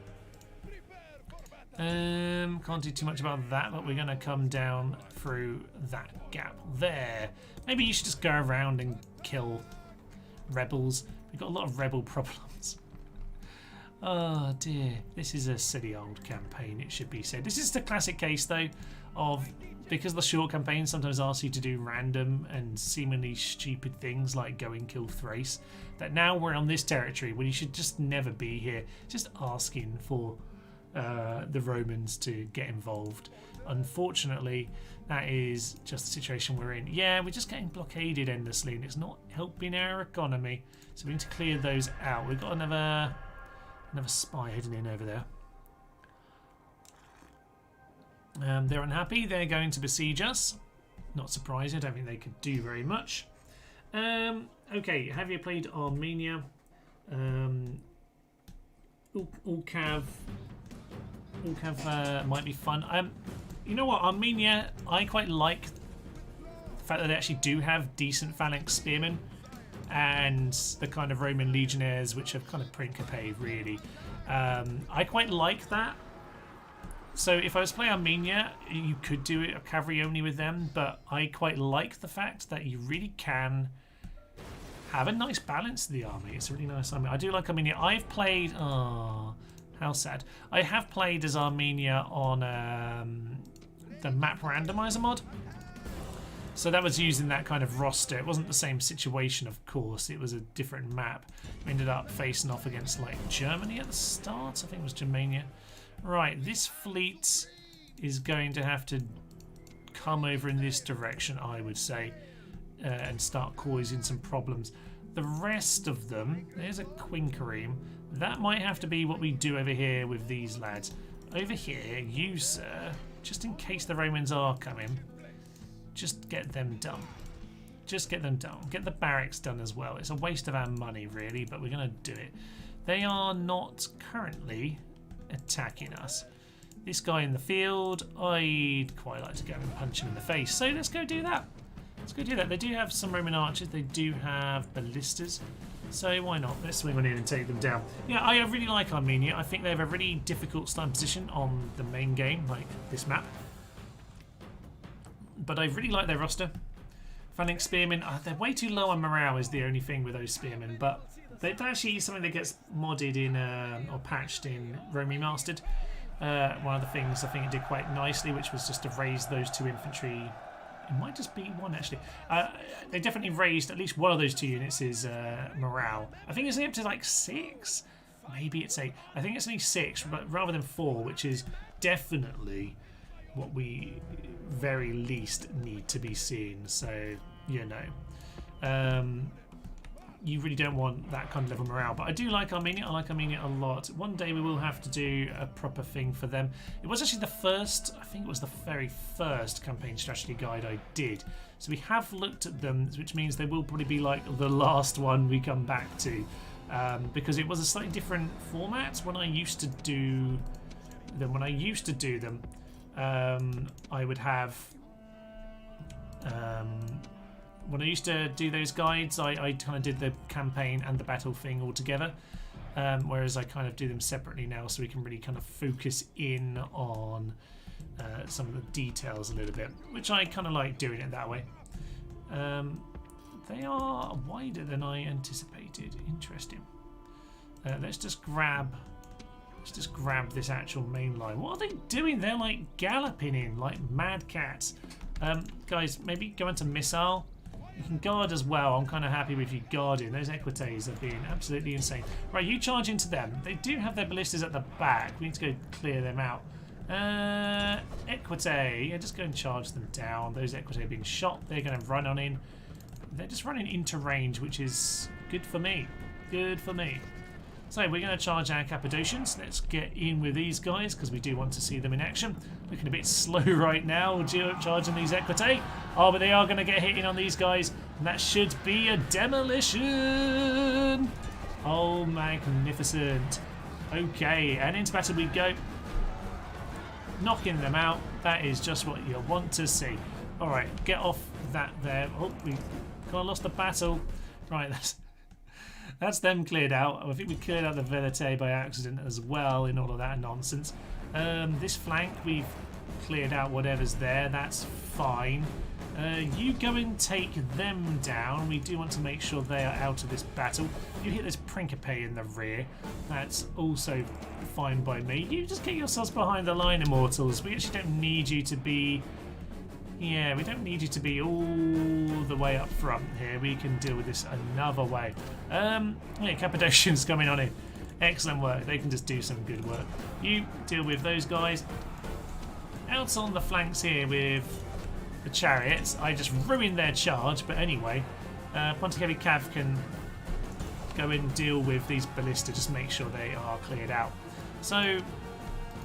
Can't do too much about that, but we're going to come down through that gap there. Maybe you should just go around and kill rebels. We've got a lot of rebel problems. Oh dear, this is a silly old campaign, it should be said. This is the classic case though of, because the short campaigns sometimes ask you to do random and seemingly stupid things like go and kill Thrace, that now we're on this territory when you should just never be here, just asking for the Romans to get involved. Unfortunately, that is just the situation we're in. Yeah, we're just getting blockaded endlessly and it's not helping our economy. So we need to clear those out. We've got another spy heading in over there. They're unhappy. They're going to besiege us. Not surprised. I don't think they could do very much. Okay, have you played Armenia? Ulcav might be fun. You know what, Armenia, I quite like the fact that they actually do have decent phalanx spearmen and the kind of Roman legionnaires which have kind of principe really. I quite like that. So if I was playing Armenia, you could do it a cavalry only with them, but I quite like the fact that you really can have a nice balance to the army. It's a really nice army. I do like Armenia. I've played... Oh, how sad. I have played as Armenia on the map randomizer mod. So that was using that kind of roster. It wasn't the same situation, of course. It was a different map. We ended up facing off against like Germany at the start. I think it was Germania. Right, this fleet is going to have to come over in this direction, I would say, and start causing some problems. The rest of them, there's a quinquereme. That might have to be what we do over here with these lads. Over here, you, sir, just in case the Romans are coming, just get them done. Just get them done. Get the barracks done as well. It's a waste of our money, really, but we're going to do it. They are not currently attacking us. This guy in the field, I'd quite like to go and punch him in the face. So let's go do that. Let's go do that. They do have some Roman archers. They do have ballistas. So why not? Let's swing on in and take them down. Yeah, I really like Armenia. I think they have a really difficult starting position on the main game, like this map. But I really like their roster. Phalanx spearmen, they're way too low on morale is the only thing with those spearmen, but they're actually something that gets modded in or patched in Rome Remastered. One of the things I think it did quite nicely, which was just to raise those 2 infantry. It might just be 1 actually. They definitely raised at least one of those 2 units' morale. I think it's only up to like 6. Maybe it's 8. I think it's only 6, but rather than 4, which is definitely what we very least need to be seeing. So you know. you really don't want that kind of level morale. But I do like Armenia. I like Armenia a lot. One day we will have to do a proper thing for them. It was actually the first, I think it was the very first campaign strategy guide I did. So we have looked at them, which means they will probably be like the last one we come back to. Because it was a slightly different format when I used to do them. I would have... when I used to do those guides, I kind of did the campaign and the battle thing all together, whereas I kind of do them separately now, so we can really kind of focus in on some of the details a little bit, which I kind of like doing it that way. They are wider than I anticipated. Interesting. Let's just grab this actual main line. What are they doing? They're like galloping in like mad cats. Guys, maybe go into missile. You can guard as well. I'm kind of happy with you guarding. Those equites are being absolutely insane. Right, you charge into them. They do have their ballistas at the back. We need to go clear them out. Equite. Yeah, just go and charge them down. Those equite are being shot. They're going to run on in. They're just running into range, which is good for me. Good for me. So we're going to charge our Cappadocians. Let's get in with these guys because we do want to see them in action. Looking a bit slow right now, charging these equite. Oh, but they are going to get hit in on these guys, and that should be a demolition. Oh, magnificent. Okay, and into battle we go. Knocking them out. That is just what you want to see. All right, get off that there. Oh, we kind of lost the battle. Right, that's them cleared out. I think we cleared out the Velite by accident as well in all of that nonsense. This flank, we've cleared out whatever's there. That's fine. You go and take them down. We do want to make sure they are out of this battle. You hit this Principe in the rear. That's also fine by me. You just get yourselves behind the line, Immortals. We actually don't need you to be... Yeah, we don't need you to be all the way up front here. We can deal with this another way. Yeah, Cappadocians coming on in. Excellent work. They can just do some good work. You deal with those guys. Out on the flanks here with the chariots. I just ruined their charge, but anyway. Pontic Heavy Cav can go and deal with these ballista. Just make sure they are cleared out. So...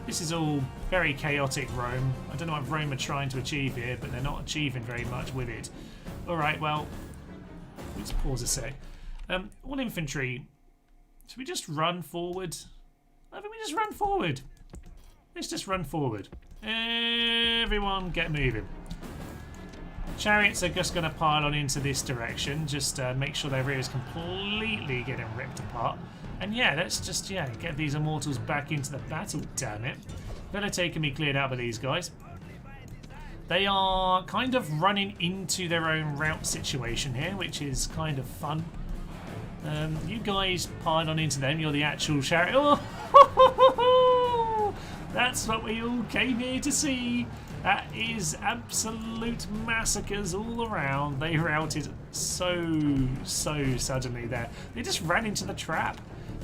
this is all very chaotic, Rome. I don't know what Rome are trying to achieve here, but they're not achieving very much with it. Alright, well, let's pause a sec. All infantry, should we just run forward? I think we just run forward. Let's just run forward. Everyone get moving. Chariots are just going to pile on into this direction. Just make sure their rear is completely getting ripped apart. And yeah, let's just get these Immortals back into the battle, damn it. Velite can be cleared out by these guys. They are kind of running into their own route situation here, which is kind of fun. You guys pile on into them, you're the actual chariot. Oh, that's what we all came here to see. That is absolute massacres all around. They routed so suddenly there. They just ran into the trap.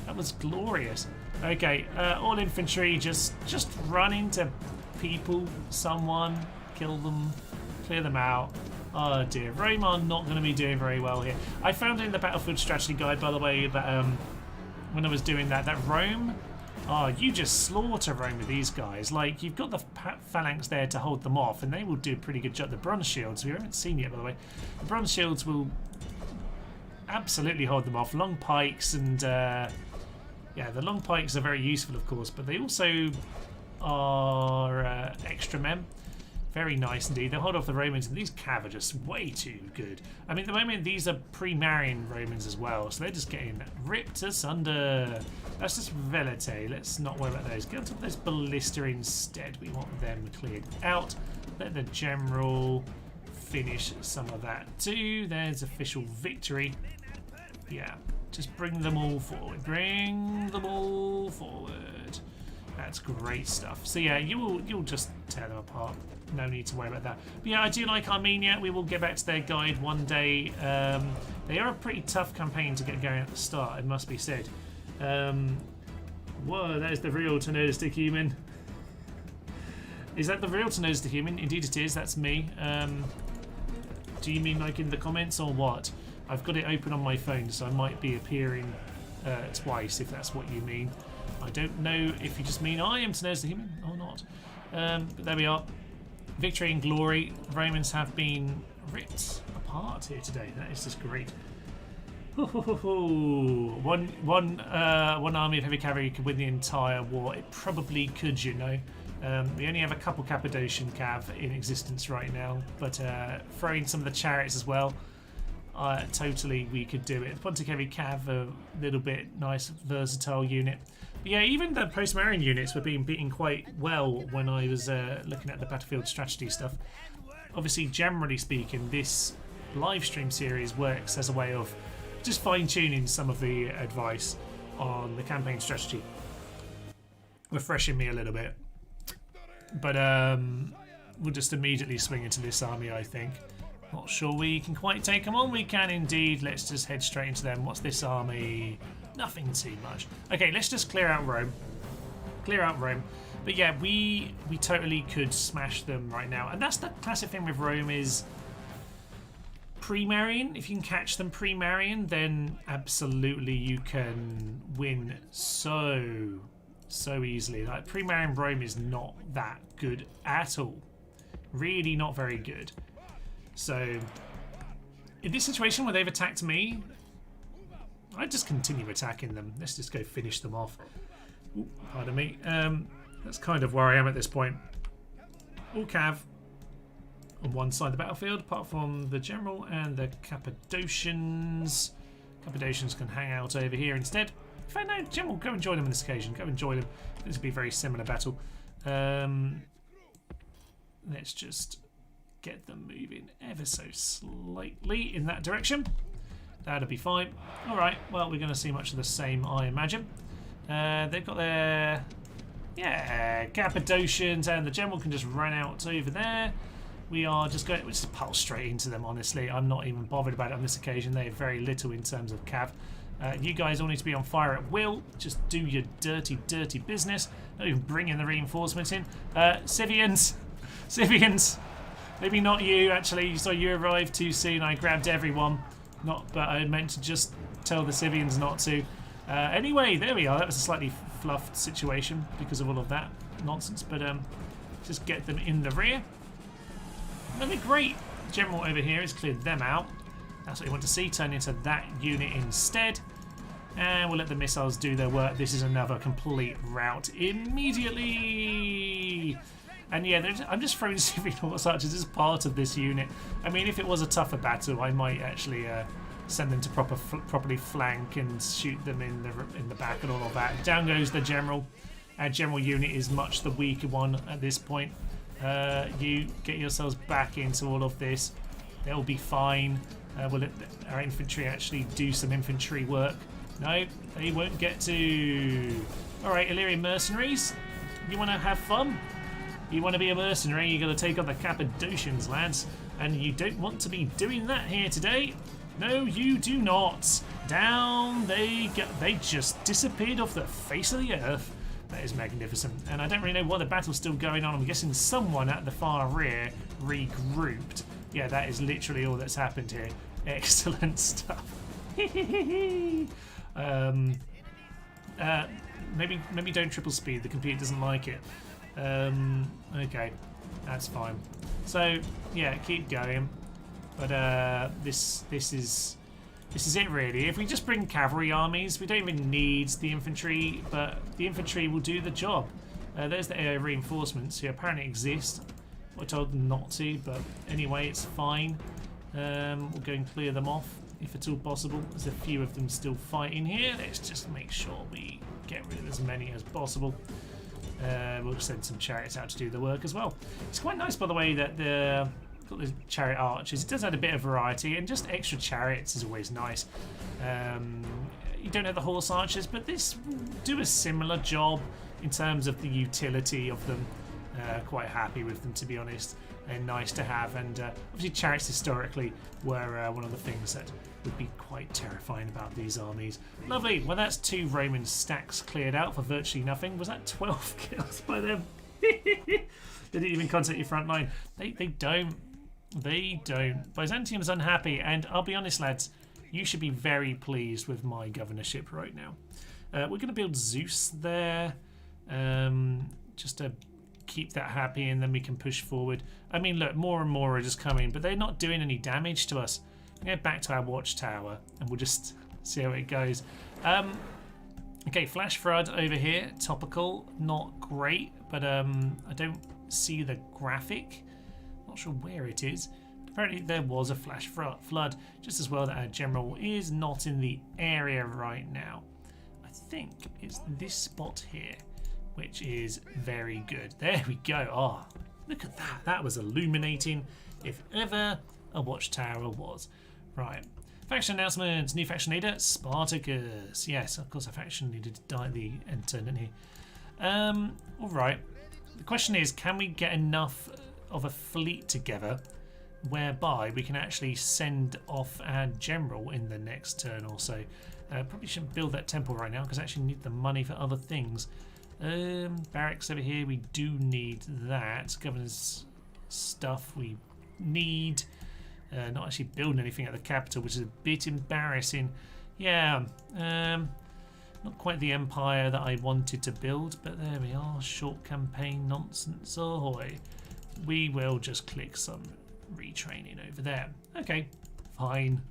That was glorious. Okay, all infantry, just run into people, someone, kill them, clear them out. Oh dear, Rome are not going to be doing very well here. I found in the Battlefield Strategy Guide, by the way, that when I was doing that Rome, you just slaughter Rome with these guys. Like, you've got the phalanx there to hold them off, and they will do a pretty good job. The bronze shields, we haven't seen yet, by the way. The bronze shields will absolutely hold them off. Long pikes and... yeah, the long pikes are very useful, of course, but they also are extra men. Very nice indeed. They'll hold off the Romans, and these cav are just way too good. I mean, at the moment, these are pre-Marian Romans as well, so they're just getting ripped asunder. That's just Velite. Let's not worry about those. Get on top of those ballista instead. We want them cleared out. Let the general finish some of that too. There's official victory. Yeah. Just bring them all forward. Bring them all forward. That's great stuff. So yeah, you'll just tear them apart. No need to worry about that. But yeah, I do like Armenia. We will get back to their guide one day. They are a pretty tough campaign to get going at the start, it must be said. Whoa, that is the real Tornado Stick Human. Is that the real Tornado Stick Human? Indeed it is, that's me. Do you mean like in the comments or what? I've got it open on my phone, so I might be appearing twice, if that's what you mean. I don't know if you just mean I am to knows the human or not. But there we are. Victory and glory. Romans have been ripped apart here today. That is just great. One army of heavy cavalry could win the entire war. It probably could, you know. We only have a couple Cappadocian cav in existence right now, but throwing some of the chariots as well, totally we could do it. Pontic heavy cav, a little bit nice, versatile unit. But yeah, even the post-Marian units were being beaten quite well when I was looking at the battlefield strategy stuff. Obviously, generally speaking, this live stream series works as a way of just fine-tuning some of the advice on the campaign strategy, refreshing me a little bit. But we'll just immediately swing into this army, I think. Not sure we can quite take them on. We can indeed. Let's just head straight into them. What's this army? Nothing too much. Okay, let's just clear out Rome. Clear out Rome. But yeah, we totally could smash them right now. And that's the classic thing with Rome is pre-Marian. If you can catch them pre-Marian, then absolutely you can win so easily. Like pre-Marian Rome is not that good at all. Really not very good. So in this situation where they've attacked me, I'd just continue attacking them. Let's just go finish them off. Ooh, pardon me. That's kind of where I am at this point. All cav on one side of the battlefield, apart from the general and the Cappadocians. Cappadocians can hang out over here instead. In fact, no, general, go and join them on this occasion. Go and join them. This will be a very similar battle. Let's just get them moving ever so slightly in that direction. That'll be fine. All right, well, we're going to see much of the same, I imagine. They've got their, Cappadocians, and the general can just run out over there. We are just going, we'll just pulse straight into them, honestly. I'm not even bothered about it on this occasion. They have very little in terms of cav. You guys all need to be on fire at will. Just do your dirty, dirty business. Not even bring in the reinforcements in. Scythians. Maybe not you, actually. So you arrived too soon. I grabbed everyone. But I meant to just tell the Scythians not to. Anyway, there we are. That was a slightly fluffed situation because of all of that nonsense. But just get them in the rear. And they're great. General over here has cleared them out. That's what you want to see. Turn into that unit instead. And we'll let the missiles do their work. This is another complete rout immediately. And yeah, I'm just throwing Scythian horse archers as part of this unit. I mean, if it was a tougher battle, I might actually send them to properly flank and shoot them in the back and all of that. Down goes the general. Our general unit is much the weaker one at this point. You get yourselves back into all of this. They'll be fine. We'll let our infantry actually do some infantry work. No, they won't get to. Alright, Illyrian mercenaries. You want to have fun? You want to be a mercenary, you got to take on the Cappadocians, lads. And you don't want to be doing that here today. No, you do not. Down they go. They just disappeared off the face of the earth. That is magnificent. And I don't really know why the battle's still going on. I'm guessing someone at the far rear regrouped. Yeah, that is literally all that's happened here. Excellent stuff. Maybe don't triple speed. The computer doesn't like it. Okay, that's fine. So yeah, keep going. But this is it really. If we just bring cavalry armies, we don't even need the infantry, but the infantry will do the job. There's the air reinforcements who apparently exist. We're told not to, but anyway, it's fine. We'll go and clear them off if at all possible. There's a few of them still fighting here. Let's just make sure we get rid of as many as possible. We'll send some chariots out to do the work as well. It's quite nice, by the way, that got the chariot archers. It does add a bit of variety, and just extra chariots is always nice. You don't have the horse archers, but this will do a similar job in terms of the utility of them. Quite happy with them, to be honest. They're nice to have, and obviously chariots historically were one of the things that would be quite terrifying about these armies. Lovely. Well, that's 2 Roman stacks cleared out for virtually nothing. Was that 12 kills by them? They didn't even contact your front line. They don't. Byzantium's unhappy, and I'll be honest, lads, You should be very pleased with my governorship right now. We're going to build Zeus there, just to keep that happy, and then we can push forward. I mean, look, more and more are just coming, but they're not doing any damage to us. We'll go back to our watchtower, and we'll just see how it goes. Okay, flash flood over here, topical, not great, but I don't see the graphic. Not sure where it is. Apparently there was a flash flood, just as well that our general is not in the area right now. I think it's this spot here, which is very good. There we go. Oh, look at that. That was illuminating, if ever a watchtower was. Right. Faction announcements. New faction leader, Spartacus. Yes, of course, a faction leader to die at the end turn, didn't he? All right. The question is, can we get enough of a fleet together whereby we can actually send off our general in the next turn or so? Probably shouldn't build that temple right now because I actually need the money for other things. Barracks over here, we do need that. Governor's stuff we need. Not actually building anything at the capital, which is a bit embarrassing. Yeah, not quite the empire that I wanted to build, but there we are. Short campaign nonsense, ahoy. We will just click some retraining over there. Okay, fine.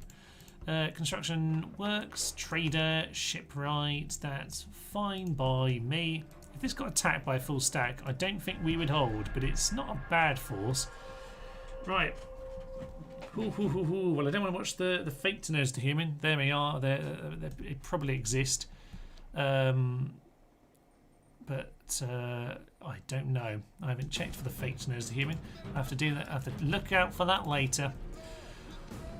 Construction works, trader, shipwright, that's fine by me. If this got attacked by a full stack, I don't think we would hold, but it's not a bad force. Right. Well, I don't want to watch the fake to nose to human. There we are. They probably exist. But I don't know. I haven't checked for the fake to nose to human. I have to do that. I have to look out for that later.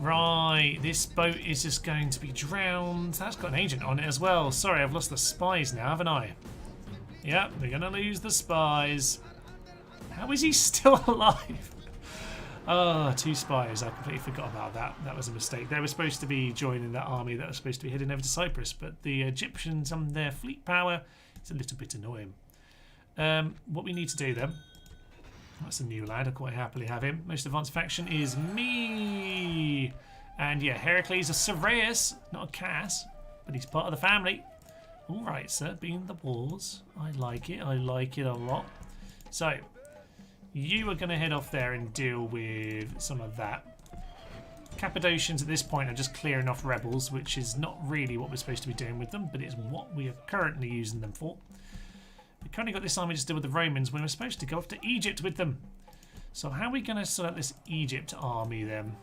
Right, this boat is just going to be drowned. That's got an agent on it as well. Sorry, I've lost the spies now, haven't I? Yep, we're going to lose the spies. How is he still alive? Oh, 2 spies. I completely forgot about that. That was a mistake. They were supposed to be joining that army that was supposed to be heading over to Cyprus, but the Egyptians and their fleet power is a little bit annoying. What we need to do then, that's a new lad, I quite happily have him. Most advanced faction is me. And yeah, Heracles of Sirius, not a Cass, but he's part of the family. All right, sir, being the wars. I like it. I like it a lot. So, you are going to head off there and deal with some of that. Cappadocians at this point are just clearing off rebels, which is not really what we're supposed to be doing with them, but it's what we are currently using them for. We've currently got this army just deal with the Romans when we're supposed to go off to Egypt with them. So how are we going to sort out this Egypt army then?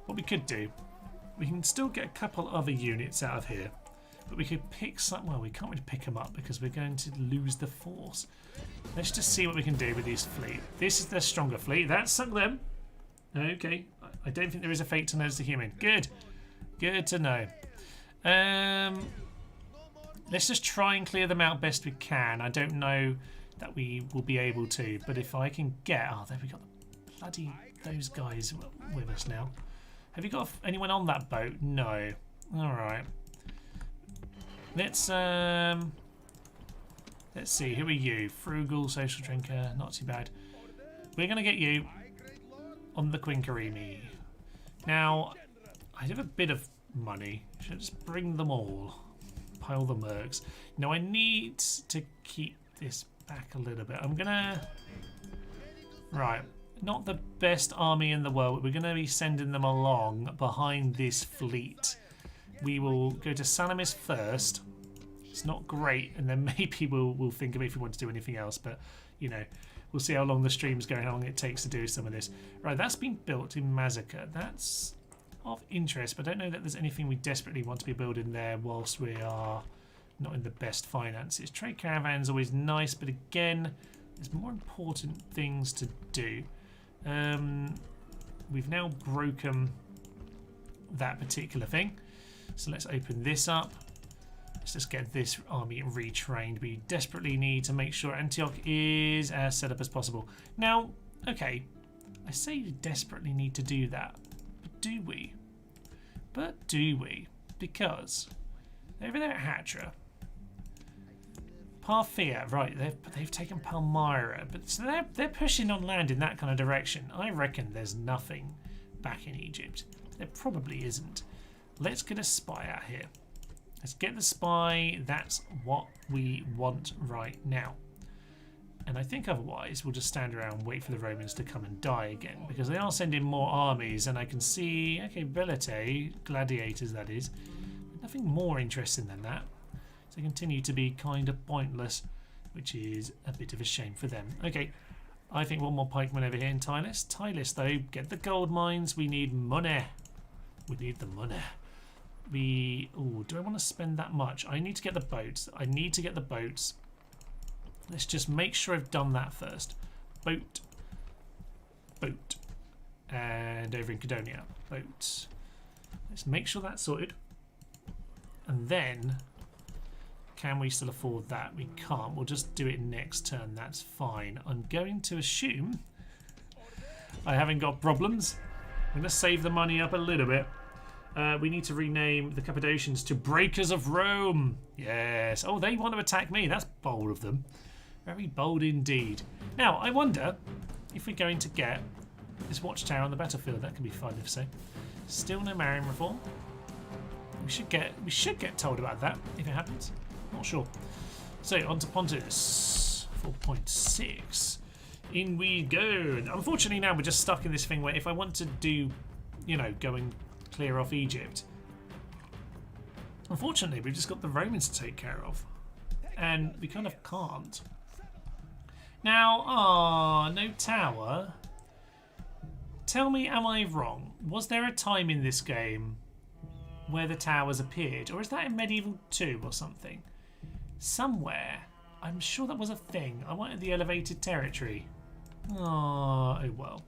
What we could do, we can still get a couple other units out of here, but we could pick some. Well, we can't really pick them up because we're going to lose the force. Let's just see what we can do with this fleet. This is their stronger fleet. That sunk them. Okay, I don't think there is a fate to notice the human. Good, good to know. Let's just try and clear them out best we can. I don't know that we will be able to, but if I can get... Oh, there we got the bloody... those guys with us now. Have you got anyone on that boat? No. Alright. Let's see, who are you? Frugal, social drinker, not too bad. We're going to get you on the Quinquerini. Now, I have a bit of money. Should I just bring them all? Pile the mercs. Now I need to keep this back a little bit. I'm gonna... Right. Not the best army in the world. We're gonna be sending them along behind this fleet. We will go to Salamis first. It's not great, and then maybe we'll think of if we want to do anything else, but you know, we'll see how long the stream's going, how long it takes to do some of this. Right, that's been built in Massacre. That's of interest, but I don't know that there's anything we desperately want to be building there whilst we are not in the best finances. Trade caravan's always nice, but again, there's more important things to do. We've now broken that particular thing, so let's open this up. Let's just get this army retrained. We desperately need to make sure Antioch is as set up as possible. Now, okay, I say you desperately need to do that. Do we? But do we? Because over there at Hatra, Parthia, right, they've taken Palmyra, but so they're pushing on land in that kind of direction. I reckon there's nothing back in Egypt. There probably isn't. Let's get a spy out here. Let's get the spy. That's what we want right now. And I think otherwise we'll just stand around and wait for the Romans to come and die again, because they are sending more armies, and I can see, okay, Velite, gladiators that is, but nothing more interesting than that. So they continue to be kind of pointless, which is a bit of a shame for them. Okay, I think one more pikeman over here in Tylis. Tylis though, get the gold mines, we need money. We need the money. Oh, do I want to spend that much? I need to get the boats. I need to get the boats. Let's just make sure I've done that first. Boat. Boat. And over in Cadonia. Boats. Let's make sure that's sorted. And then, can we still afford that? We can't. We'll just do it next turn. That's fine. I'm going to assume I haven't got problems. I'm going to save the money up a little bit. We need to rename the Cappadocians to Breakers of Rome. Yes. Oh, they want to attack me. That's bold of them. Very bold indeed. Now, I wonder if we're going to get this watchtower on the battlefield. That could be fun if so. Still no marine reform. We should get told about that if it happens. Not sure. So on to Pontus. 4.6. In we go. And unfortunately now we're just stuck in this thing where if I want to do, you know, go and clear off Egypt, unfortunately we've just got the Romans to take care of. And we kind of can't. Now, no tower. Tell me, am I wrong? Was there a time in this game where the towers appeared? Or is that in Medieval 2 or something? Somewhere. I'm sure that was a thing. I wanted the elevated territory. Oh well.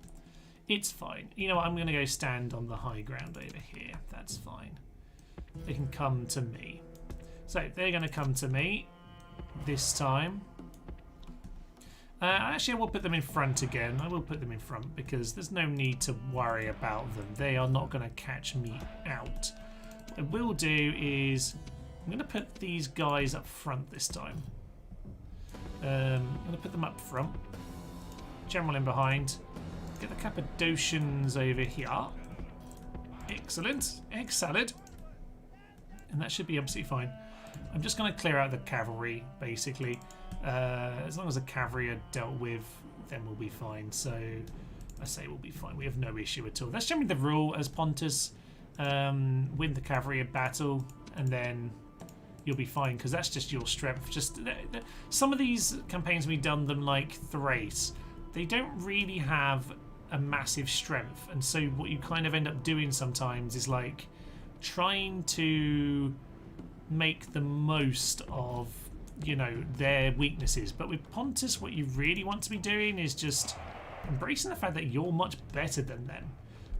It's fine. You know what? I'm going to go stand on the high ground over here. That's fine. They can come to me. So, they're going to come to me this time. Actually, I will put them in front again. I will put them in front because there's no need to worry about them. They are not going to catch me out. What I will do is I'm going to put these guys up front this time. I'm going to put them up front. General in behind. Get the Cappadocians over here. Excellent. Egg salad. And that should be absolutely fine. I'm just going to clear out the cavalry, basically. As long as the cavalry are dealt with, then we'll be fine. So, I say we'll be fine. We have no issue at all. That's generally the rule as Pontus. Win the cavalry a battle, and then you'll be fine, because that's just your strength. Just some of these campaigns we've done them like Thrace, they don't really have a massive strength, and so what you kind of end up doing sometimes is like trying to make the most of, you know, their weaknesses. But with Pontus, what you really want to be doing is just embracing the fact that you're much better than them.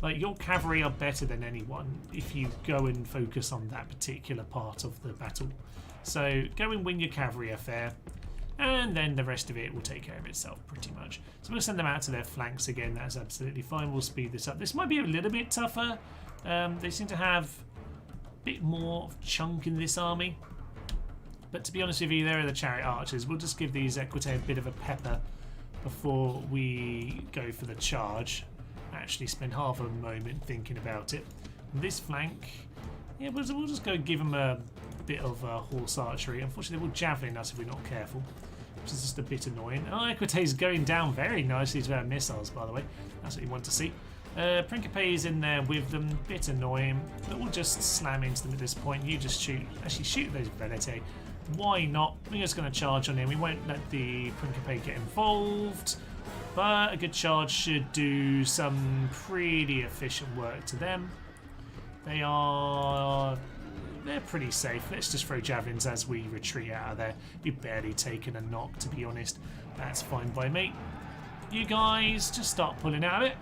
Like, your cavalry are better than anyone if you go and focus on that particular part of the battle. So go and win your cavalry affair, and then the rest of it will take care of itself pretty much. So we'll send them out to their flanks again. That's absolutely fine. We'll speed this up. This might be a little bit tougher. They seem to have a bit more chunk in this army. But to be honest with you, there are the chariot archers. We'll just give these Equite a bit of a pepper before we go for the charge. Actually spend half a moment thinking about it. And this flank, yeah, we'll just go give them a bit of horse archery. Unfortunately, they will javelin us if we're not careful, which is just a bit annoying. Oh, Equite's going down very nicely to our missiles, by the way. That's what you want to see. Principe is in there with them, bit annoying, but we'll just slam into them at this point. You just shoot, actually shoot those Velite. Why not? We're just going to charge on him. We won't let the Principe get involved, but a good charge should do some pretty efficient work to them. They're pretty safe. Let's just throw javelins as we retreat out of there. You've barely taken a knock, to be honest. That's fine by me. You guys just start pulling out of it.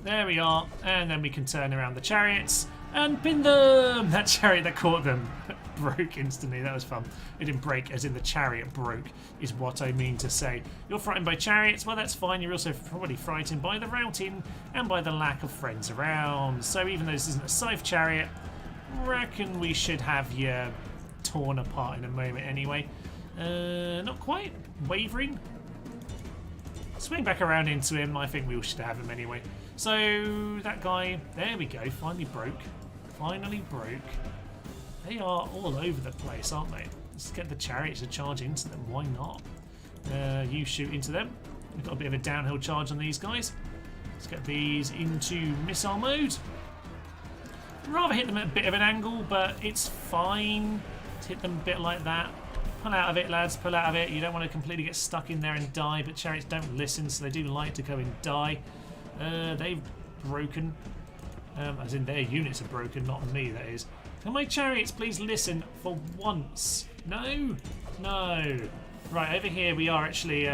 There we are, and then we can turn around the chariots and pin them! That chariot that caught them broke instantly. That was fun. It didn't break, as in the chariot broke, is what I mean to say. You're frightened by chariots? Well, that's fine. You're also probably frightened by the routing and by the lack of friends around. So even though this isn't a scythe chariot, reckon we should have you torn apart in a moment anyway. Not quite. Wavering. Swing back around into him. I think we should have him anyway. So that guy, there we go. Finally broke. Finally broke. They are all over the place, aren't they? Let's get the chariots to charge into them. Why not? You shoot into them. We've got a bit of a downhill charge on these guys. Let's get these into missile mode. Rather hit them at a bit of an angle, but it's fine to hit them a bit like that. Pull out of it, lads, pull out of it. You don't want to completely get stuck in there and die, but chariots don't listen, so they do like to go and die. They've broken. As in their units are broken, not me, that is. Can my chariots please listen for once? No? No. Right, over here we are actually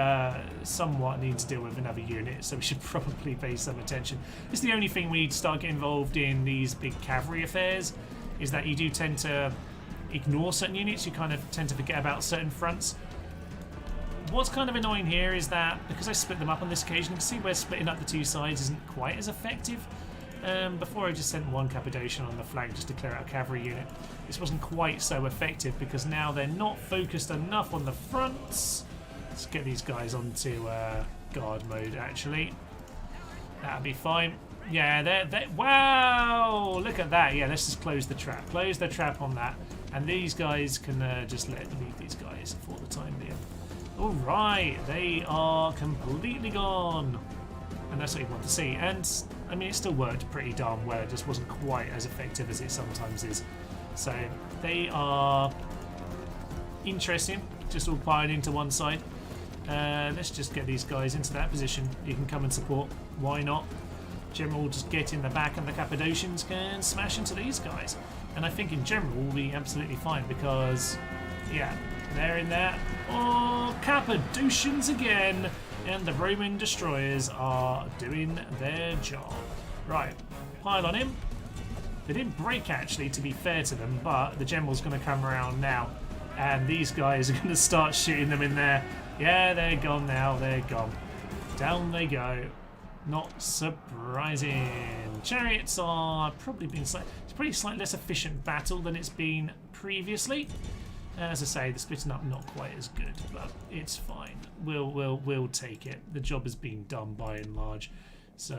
somewhat need to deal with another unit, so we should probably pay some attention. It's the only thing we need to start getting involved in these big cavalry affairs, is that you do tend to ignore certain units, you kind of tend to forget about certain fronts. What's kind of annoying here is that, because I split them up on this occasion, you can see where splitting up the two sides isn't quite as effective. Before I just sent one Cappadocian on the flank just to clear out a cavalry unit. This wasn't quite so effective because now they're not focused enough on the fronts. Let's get these guys onto guard mode actually. That'll be fine. Yeah, they're wow! Look at that. Yeah, let's just close the trap. Close the trap on that. And these guys can just leave these guys for the time being. Alright, they are completely gone. And that's what you want to see. And I mean, it still worked pretty darn well. It just wasn't quite as effective as it sometimes is. So they are interesting. Just all piling into one side. Let's just get these guys into that position. You can come and support. Why not? General just get in the back and the Cappadocians can smash into these guys. And I think in general we'll be absolutely fine because, yeah, they're in there. Oh, Cappadocians again. And the Roman destroyers are doing their job. Right, pile on him. They didn't break actually, to be fair to them, but the general's going to come around now. And these guys are going to start shooting them in there. Yeah, they're gone now, they're gone. Down they go. Not surprising. Chariots are probably been it's pretty slightly less efficient battle than it's been previously. As I say, the splitting up not quite as good, but it's fine. We'll take it. The job has been done by and large. So,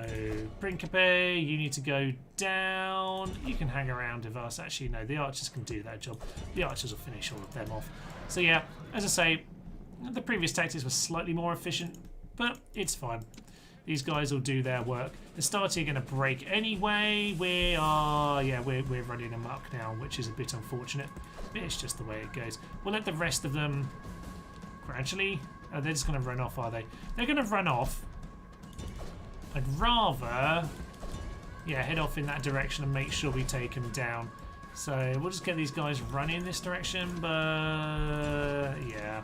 Principe, you need to go down. You can hang around with us. Actually, no, the archers can do that job. The archers will finish all of them off. So yeah, as I say, the previous tactics were slightly more efficient, but it's fine. These guys will do their work. The starting are going to break anyway. We're running amok now, which is a bit unfortunate. But it's just the way it goes. We'll let the rest of them gradually. Oh, they're just going to run off, are they? They're going to run off. I'd rather, yeah, head off in that direction and make sure we take them down. So we'll just get these guys running in this direction. But yeah,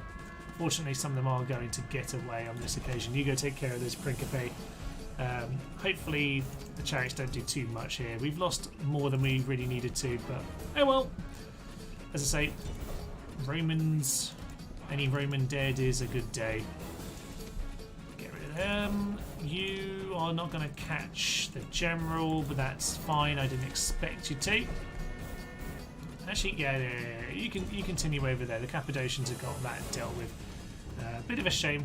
fortunately, some of them are going to get away on this occasion. You go take care of this Principe. Hopefully, the chariots don't do too much here. We've lost more than we really needed to, but oh well. As I say, Romans, any Roman dead is a good day. Get rid of them. You are not going to catch the general, but that's fine. I didn't expect you to. Actually, yeah, you continue over there. The Cappadocians have got that dealt with. Bit of a shame.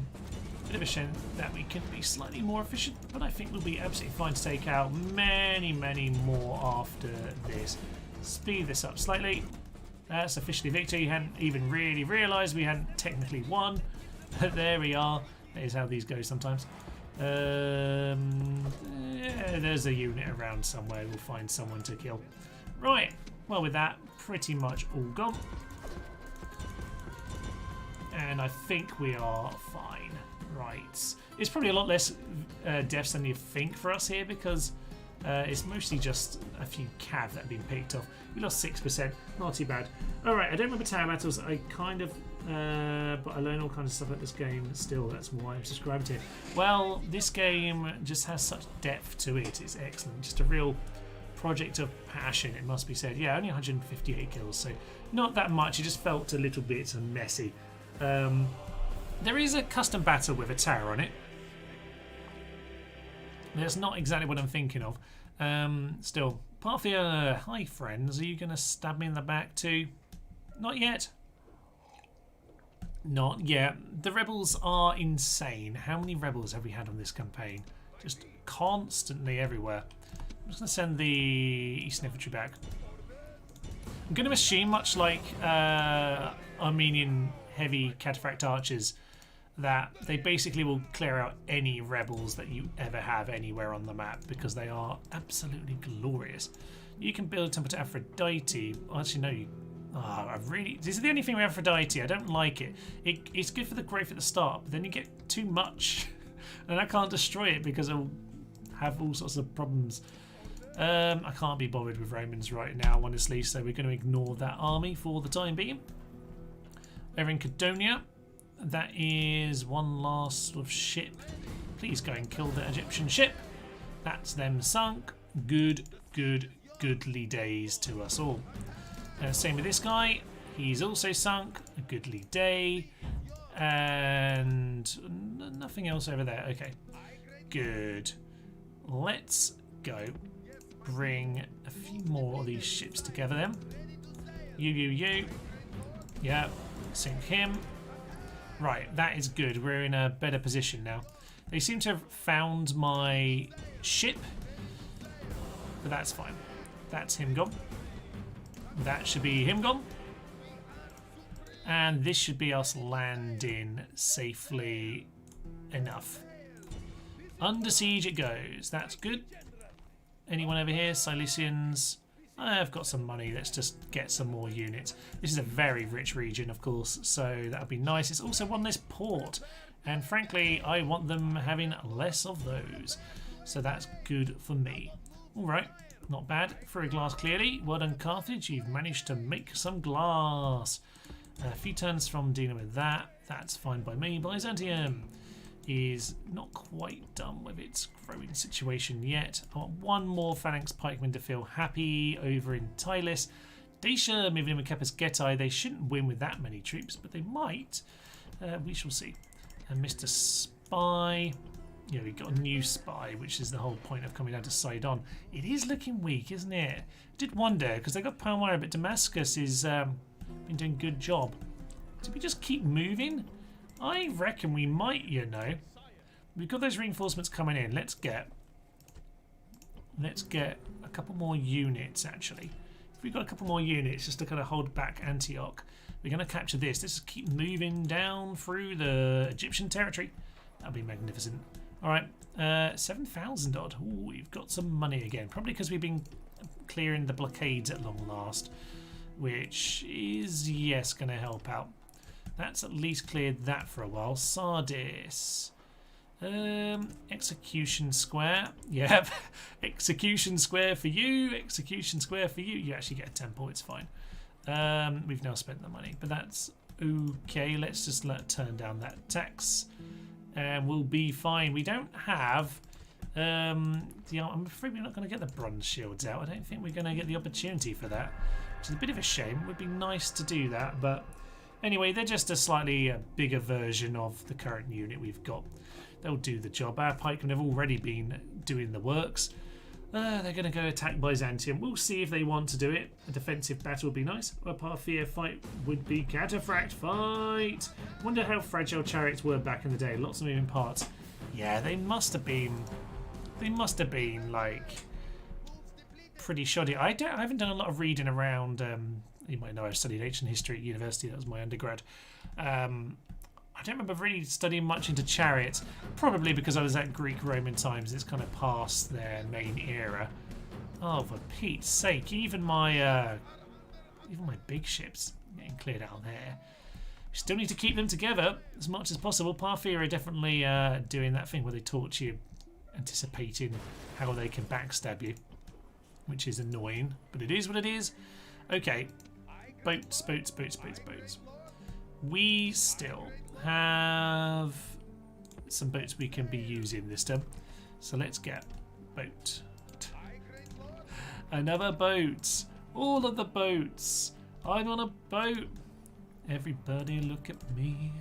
Bit of a shame that we can be slightly more efficient, but I think we'll be absolutely fine to take out many, many more after this. Speed this up slightly. That's officially victory. You hadn't even really realised we hadn't technically won. But there we are. That is how these go sometimes. Yeah, there's a unit around somewhere. We'll find someone to kill. Right. Well, with that, pretty much all gone. And I think we are fine. Right. It's probably a lot less deaths than you think for us here because it's mostly just a few cav that have been picked off. We lost 6%, not too bad. Alright, I don't remember tower battles. I kind of, but I learn all kinds of stuff about this game still. That's why I'm subscribed to it. Well, this game just has such depth to it. It's excellent. Just a real project of passion, it must be said. Yeah, only 158 kills, so not that much. It just felt a little bit messy. There is a custom battle with a tower on it. That's not exactly what I'm thinking of. Still, Parthia, hi friends, are you going to stab me in the back too? Not yet. Not yet. The rebels are insane. How many rebels have we had on this campaign? Just constantly everywhere. I'm just going to send the Eastern Infantry back. I'm going to assume, much like Armenian heavy cataphract archers, that they basically will clear out any rebels that you ever have anywhere on the map because they are absolutely glorious. You can build a temple to Aphrodite. Actually, no. This is the only thing with Aphrodite. I don't like it. It's good for the growth at the start, but then you get too much, and I can't destroy it because I'll have all sorts of problems. I can't be bothered with Romans right now, honestly, so we're going to ignore that army for the time being. Over in Cadonia, that is one last sort of ship. Please go and kill the Egyptian ship. That's them sunk. Good, goodly days to us all. Same with this guy. He's also sunk. A goodly day. And nothing else over there. Okay. Good. Let's go bring a few more of these ships together then. You. Yeah. Sink him. Right. That is good. We're in a better position now. They seem to have found my ship. But that's fine. That's him gone. That should be him gone. And this should be us landing safely enough. Under siege it goes. That's good. Anyone over here? Silesians? I've got some money. Let's just get some more units. This is a very rich region, of course, so that would be nice. It's also one less port. And frankly, I want them having less of those. So that's good for me. All right. Not bad. For a glass, clearly. Well done, Carthage. You've managed to make some glass. A few turns from dealing with that. That's fine by me. Byzantium is not quite done with its growing situation yet. I want one more phalanx pikeman to feel happy over in Tylis. Dacia moving in with Kepis Getae. They shouldn't win with that many troops, but they might. We shall see. And Mr. Spy. Yeah, we've got a new spy, which is the whole point of coming down to Sidon. It is looking weak, isn't it? I did wonder, because they got Palmyra, but Damascus is been doing a good job. Did we just keep moving? I reckon we might, you know. We've got those reinforcements coming in. Let's get a couple more units, actually. If we've got a couple more units, just to kind of hold back Antioch, we're going to capture this. Let's just keep moving down through the Egyptian territory. That'll be magnificent. All right, 7,000 odd. Ooh, we've got some money again. Probably because we've been clearing the blockades at long last, which is, yes, going to help out. That's at least cleared that for a while. Sardis. Execution Square. Yep. Execution Square for you. Execution Square for you. You actually get a temple. It's fine. We've now spent the money, but that's okay. Let's just turn down that tax. And we'll be fine. We don't have I'm afraid we're not going to get the bronze shields out. I don't think we're going to get the opportunity for that, which is a bit of a shame. It would be nice to do that, but anyway, they're just a slightly bigger version of the current unit we've got. They'll do the job. Our pikemen have already been doing the works. They're going to go attack Byzantium. We'll see if they want to do it. A defensive battle would be nice. A Parthia fight would be cataphract fight. Wonder how fragile chariots were back in the day. Lots of moving parts. Yeah, they must have been like pretty shoddy. I haven't done a lot of reading around. You might know I studied ancient history at university. That was my undergrad. I don't remember really studying much into chariots, probably because I was at Greek-Roman times. It's kind of past their main era. Oh, for Pete's sake! Even my big ships getting cleared out there. Still need to keep them together as much as possible. Parthia are definitely doing that thing where they torture you, anticipating how they can backstab you, which is annoying, but it is what it is. Okay, boats. We still have some boats we can be using this time, so let's get boat. Another boat. All of the boats. I'm on a boat. Everybody look at me.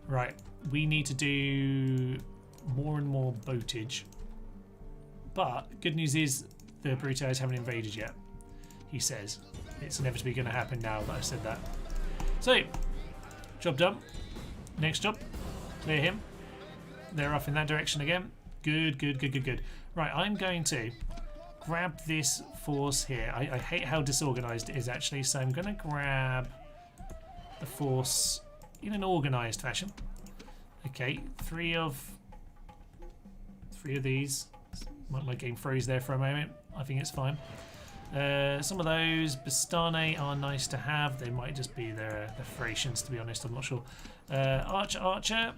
Right, we need to do more and more boatage, but good news is the Brutais haven't invaded yet. He says it's inevitably going to happen now that I said that. So job done. Next job. Clear him. They're off in that direction again. Good, good, good, good, good. Right, I'm going to grab this force here. I hate how disorganised it is actually, so I'm going to grab the force in an organised fashion. Okay, three of these. My game froze there for a moment. I think it's fine. Some of those Bastane are nice to have. They might just be the Thracians, to be honest. I'm not sure. Archer.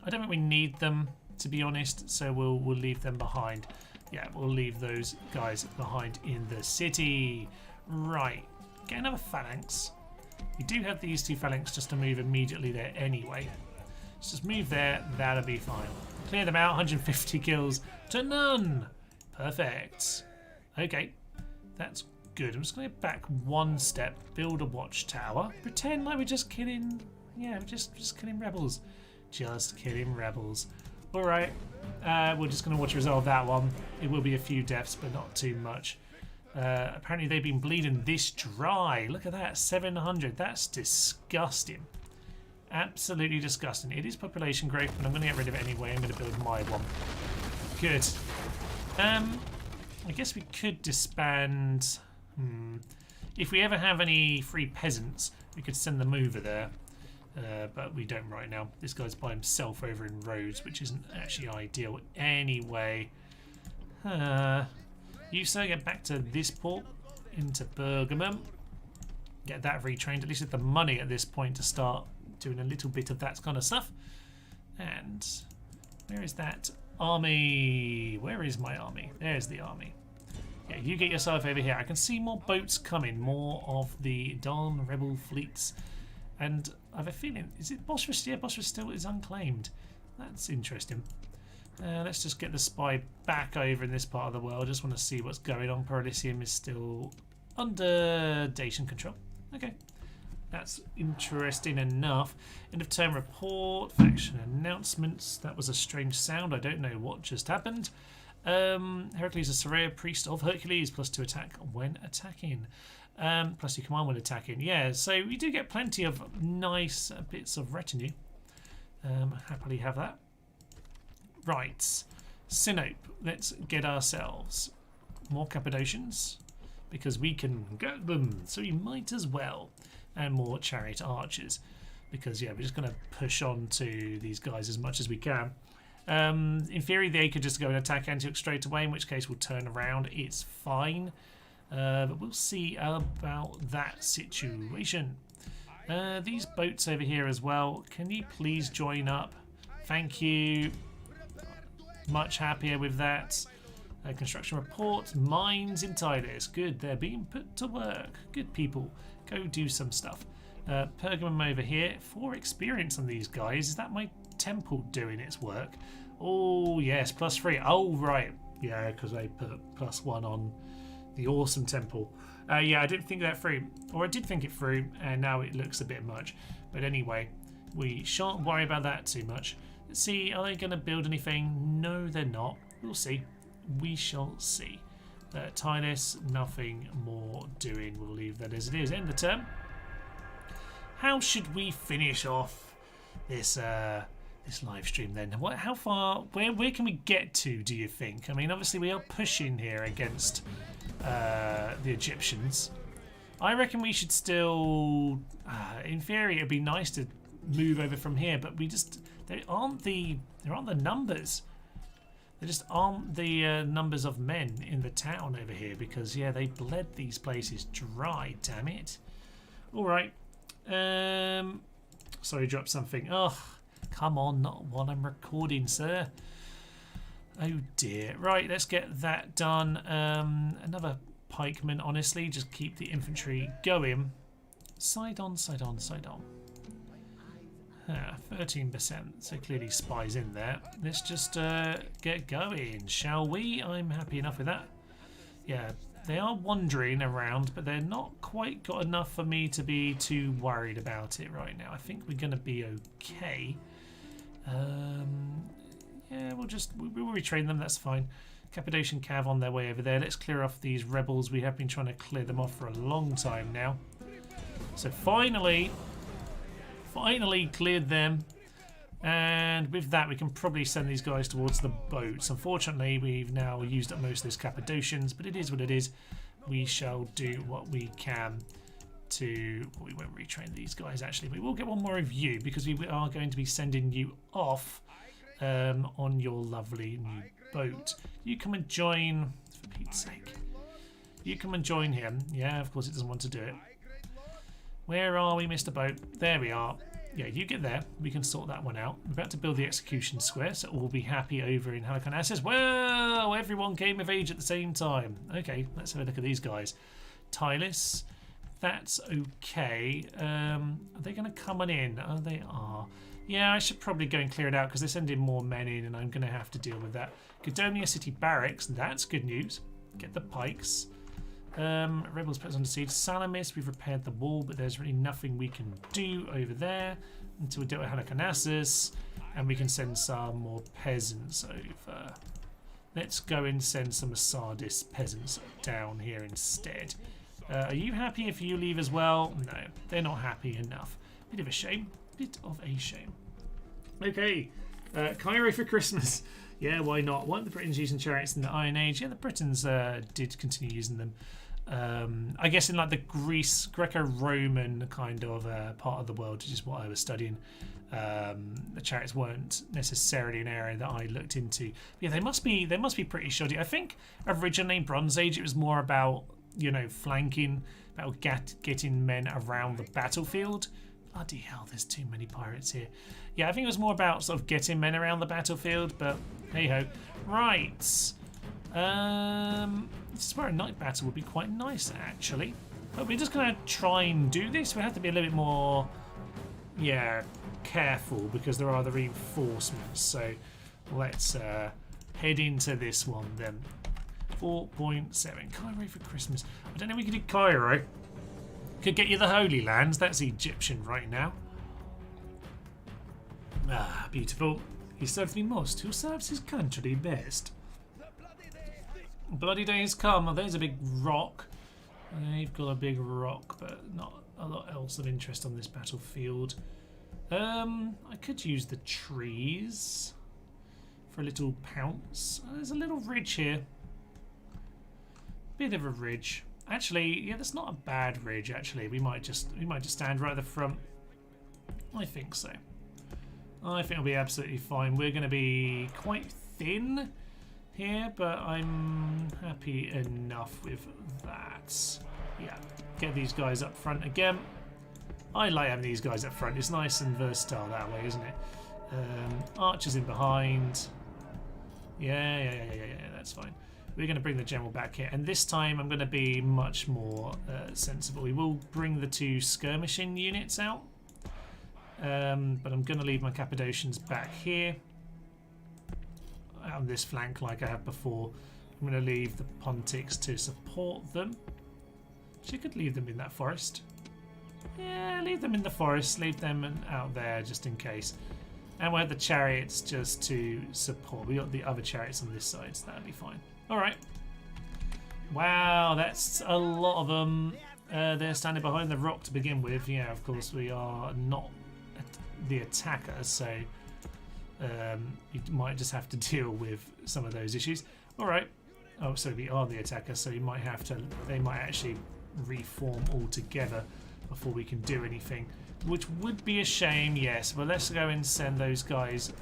I don't think we need them, to be honest. So we'll leave them behind. Yeah, we'll leave those guys behind in the city. Right. Get another phalanx. We do have these two phalanx just to move immediately there anyway. Let's just move there. That'll be fine. Clear them out. 150 kills to none. Perfect. Okay. That's good. I'm just going to back one step. Build a watchtower. Pretend like we're just killing... Yeah, we're just killing rebels. Just killing rebels. Alright. We're just going to watch resolve that one. It will be a few deaths, but not too much. Apparently they've been bleeding this dry. Look at that. 700. That's disgusting. Absolutely disgusting. It is population growth, but I'm going to get rid of it anyway. I'm going to build my one. Good. I guess we could disband. If we ever have any free peasants, we could send them over there. But we don't right now. This guy's by himself over in Rhodes, which isn't actually ideal anyway. You sir, get back to this port, into Bergamo. Get that retrained. At least with the money at this point to start doing a little bit of that kind of stuff. And where is that army? Where is my army? There's the army. Yeah, you get yourself over here. I can see more boats coming, more of the Don rebel fleets. And I have a feeling, is it Bosphorus? Yeah, Bosphorus still is unclaimed. That's interesting. Let's just get the spy back over in this part of the world. I just want to see what's going on. Paralysium is still under Dacian control. Okay. That's interesting enough. End of term report, faction announcements. That was a strange sound. I don't know what just happened. Heracles is Soraya, priest of Hercules, +2 attack when attacking. +2 command when attacking. Yeah, so we do get plenty of nice bits of retinue. Happily have that. Right. Sinope. Let's get ourselves more Cappadocians because we can get them. So we might as well. And more chariot archers because yeah, we're just going to push on to these guys as much as we can. In theory they could just go and attack Antioch straight away, in which case we'll turn around. It's fine, but we'll see about that situation. These boats over here as well, can you please join up? Thank you. Much happier with that. Construction report, mines in Titus. Good, they're being put to work. Good people. Go do some stuff. Pergamum over here. 4 experience on these guys. Is that my temple doing its work? Oh, yes, +3. Oh, right. Yeah, because I put +1 on the awesome temple. Yeah, I didn't think that through. Or I did think it through, and now it looks a bit much. But anyway, we shan't worry about that too much. Let's see, are they going to build anything? No, they're not. We'll see. We shall see. Titus, nothing more doing. We'll leave that as it is. End the term. How should we finish off this this live stream then? How far? Where can we get to? Do you think? I mean, obviously we are pushing here against the Egyptians. I reckon we should still. In theory, it'd be nice to move over from here, but there aren't the numbers. There just aren't the numbers of men in the town over here because, yeah, they bled these places dry, damn it. All right. Sorry, dropped something. Oh, come on, not while I'm recording, sir. Oh, dear. Right, let's get that done. Another pikeman, honestly. Just keep the infantry going. Side on, side on, side on. 13%, so clearly spies in there. Let's just get going, shall we? I'm happy enough with that. Yeah, they are wandering around, but they're not quite got enough for me to be too worried about it right now. I think we're going to be okay. Yeah, we'll retrain them, that's fine. Cappadocian Cav on their way over there. Let's clear off these rebels. We have been trying to clear them off for a long time now. So finally finally cleared them. And with that, we can probably send these guys towards the boats. Unfortunately, we've now used up most of those Cappadocians, but it is what it is. We shall do what we can to... Well, we won't retrain these guys, actually. We will get one more of you, because we are going to be sending you off on your lovely new boat. You come and join, for Pete's sake. You come and join him. Yeah, of course it doesn't want to do it. Where are we, Mr. Boat? There we are. Yeah, you get there. We can sort that one out. We're about to build the execution square, so we'll be happy over in Halicarnassus. Well, everyone came of age at the same time. Okay, let's have a look at these guys. Tylus, that's okay. Are they going to come on in? Oh, they are. Yeah, I should probably go and clear it out because they're sending more men in and I'm going to have to deal with that. Gudonia City Barracks, that's good news. Get the pikes. Rebels put us under siege. Salamis, we've repaired the wall, but there's really nothing we can do over there until we deal with Halicarnassus, and we can send some more peasants over. Let's go and send some Sardis peasants down here instead. Are you happy if you leave as well? No, they're not happy enough. Bit of a shame. Bit of a shame. Okay, Cairo for Christmas. Yeah, why not? Weren't the Britons using chariots in the Iron Age? Yeah, the Britons did continue using them. I guess in like the Greco-Roman kind of part of the world, which is what I was studying. The chariots weren't necessarily an area that I looked into. But yeah, they must be pretty shoddy. I think originally Bronze Age it was more about flanking, about getting men around the battlefield. Bloody hell, there's too many pirates here. Yeah, I think it was more about sort of getting men around the battlefield, but hey ho. Right. This is where a night battle would be quite nice, actually. But we're just going to try and do this. We have to be a little bit more, careful because there are the reinforcements. So let's head into this one then. 4.7. Cairo for Christmas. I don't know if we could do Cairo. Could get you the Holy Lands. That's Egyptian right now. Ah, beautiful. He serves me most. Who serves his country best? Bloody days come. Oh, there's a big rock. They've got a big rock, but not a lot else of interest on this battlefield. I could use the trees for a little pounce. There's a little ridge here. Bit of a ridge. Actually, yeah, that's not a bad ridge. Actually, we might just stand right at the front. I think so. I think it'll be absolutely fine. We're going to be quite thin here, but I'm happy enough with that. Yeah, get these guys up front again. I like having these guys up front. It's nice and versatile that way, isn't it? Archers in behind. Yeah, that's fine. We're going to bring the general back here, and this time I'm going to be much more sensible. We will bring the 2 skirmishing units out, but I'm going to leave my Cappadocians back here on this flank like I have before. I'm going to leave the Pontics to support them. She could leave them in that forest. Yeah, leave them in the forest. Leave them out there just in case. And we'll have the chariots just to support. We got the other chariots on this side, so that'll be fine. Alright. Wow, that's a lot of them. They're standing behind the rock to begin with. Yeah, of course, we are not the attacker, so you might just have to deal with some of those issues. Alright. Oh, so we are the attacker, so you might have to... They might actually reform altogether before we can do anything, which would be a shame, yes. But let's go and send those guys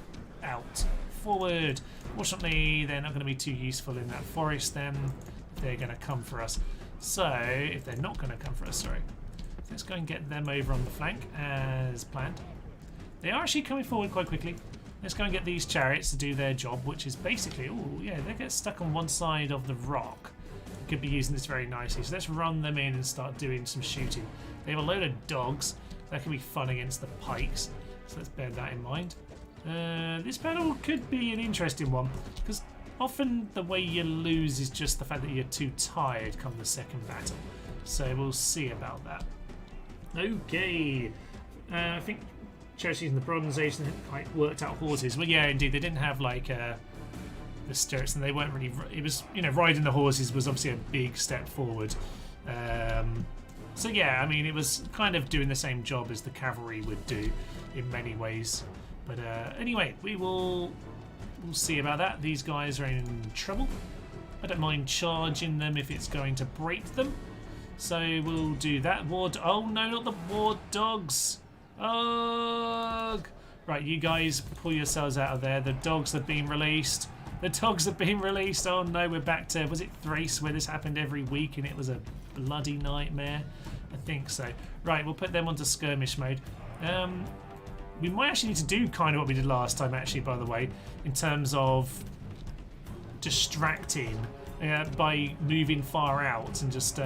out. Forward. Fortunately, they're not going to be too useful in that forest then. They're going to come for us. So, if they're not going to come for us, sorry. Let's go and get them over on the flank as planned. They are actually coming forward quite quickly. Let's go and get these chariots to do their job, which is basically, oh yeah, they get stuck on one side of the rock. We could be using this very nicely. So let's run them in and start doing some shooting. They have a load of dogs. That can be fun against the pikes. So let's bear that in mind. This battle could be an interesting one because often the way you lose is just the fact that you're too tired come the second battle. So we'll see about that. Okay, I think Chelsea's in the Bronze Age and like worked out horses. Well, yeah, indeed, they didn't have like the stirrups, and they weren't really. It was riding the horses was obviously a big step forward. So yeah, I mean, it was kind of doing the same job as the cavalry would do in many ways. But anyway, we'll see about that. These guys are in trouble. I don't mind charging them if it's going to break them. So we'll do that. Oh no, not the war dogs. Ugh. Right, you guys pull yourselves out of there. The dogs have been released. The dogs have been released. Oh no, we're back to, was it Thrace where this happened every week and it was a bloody nightmare? I think so. Right, we'll put them onto skirmish mode. We might actually need to do kind of what we did last time, actually, by the way, in terms of distracting by moving far out and just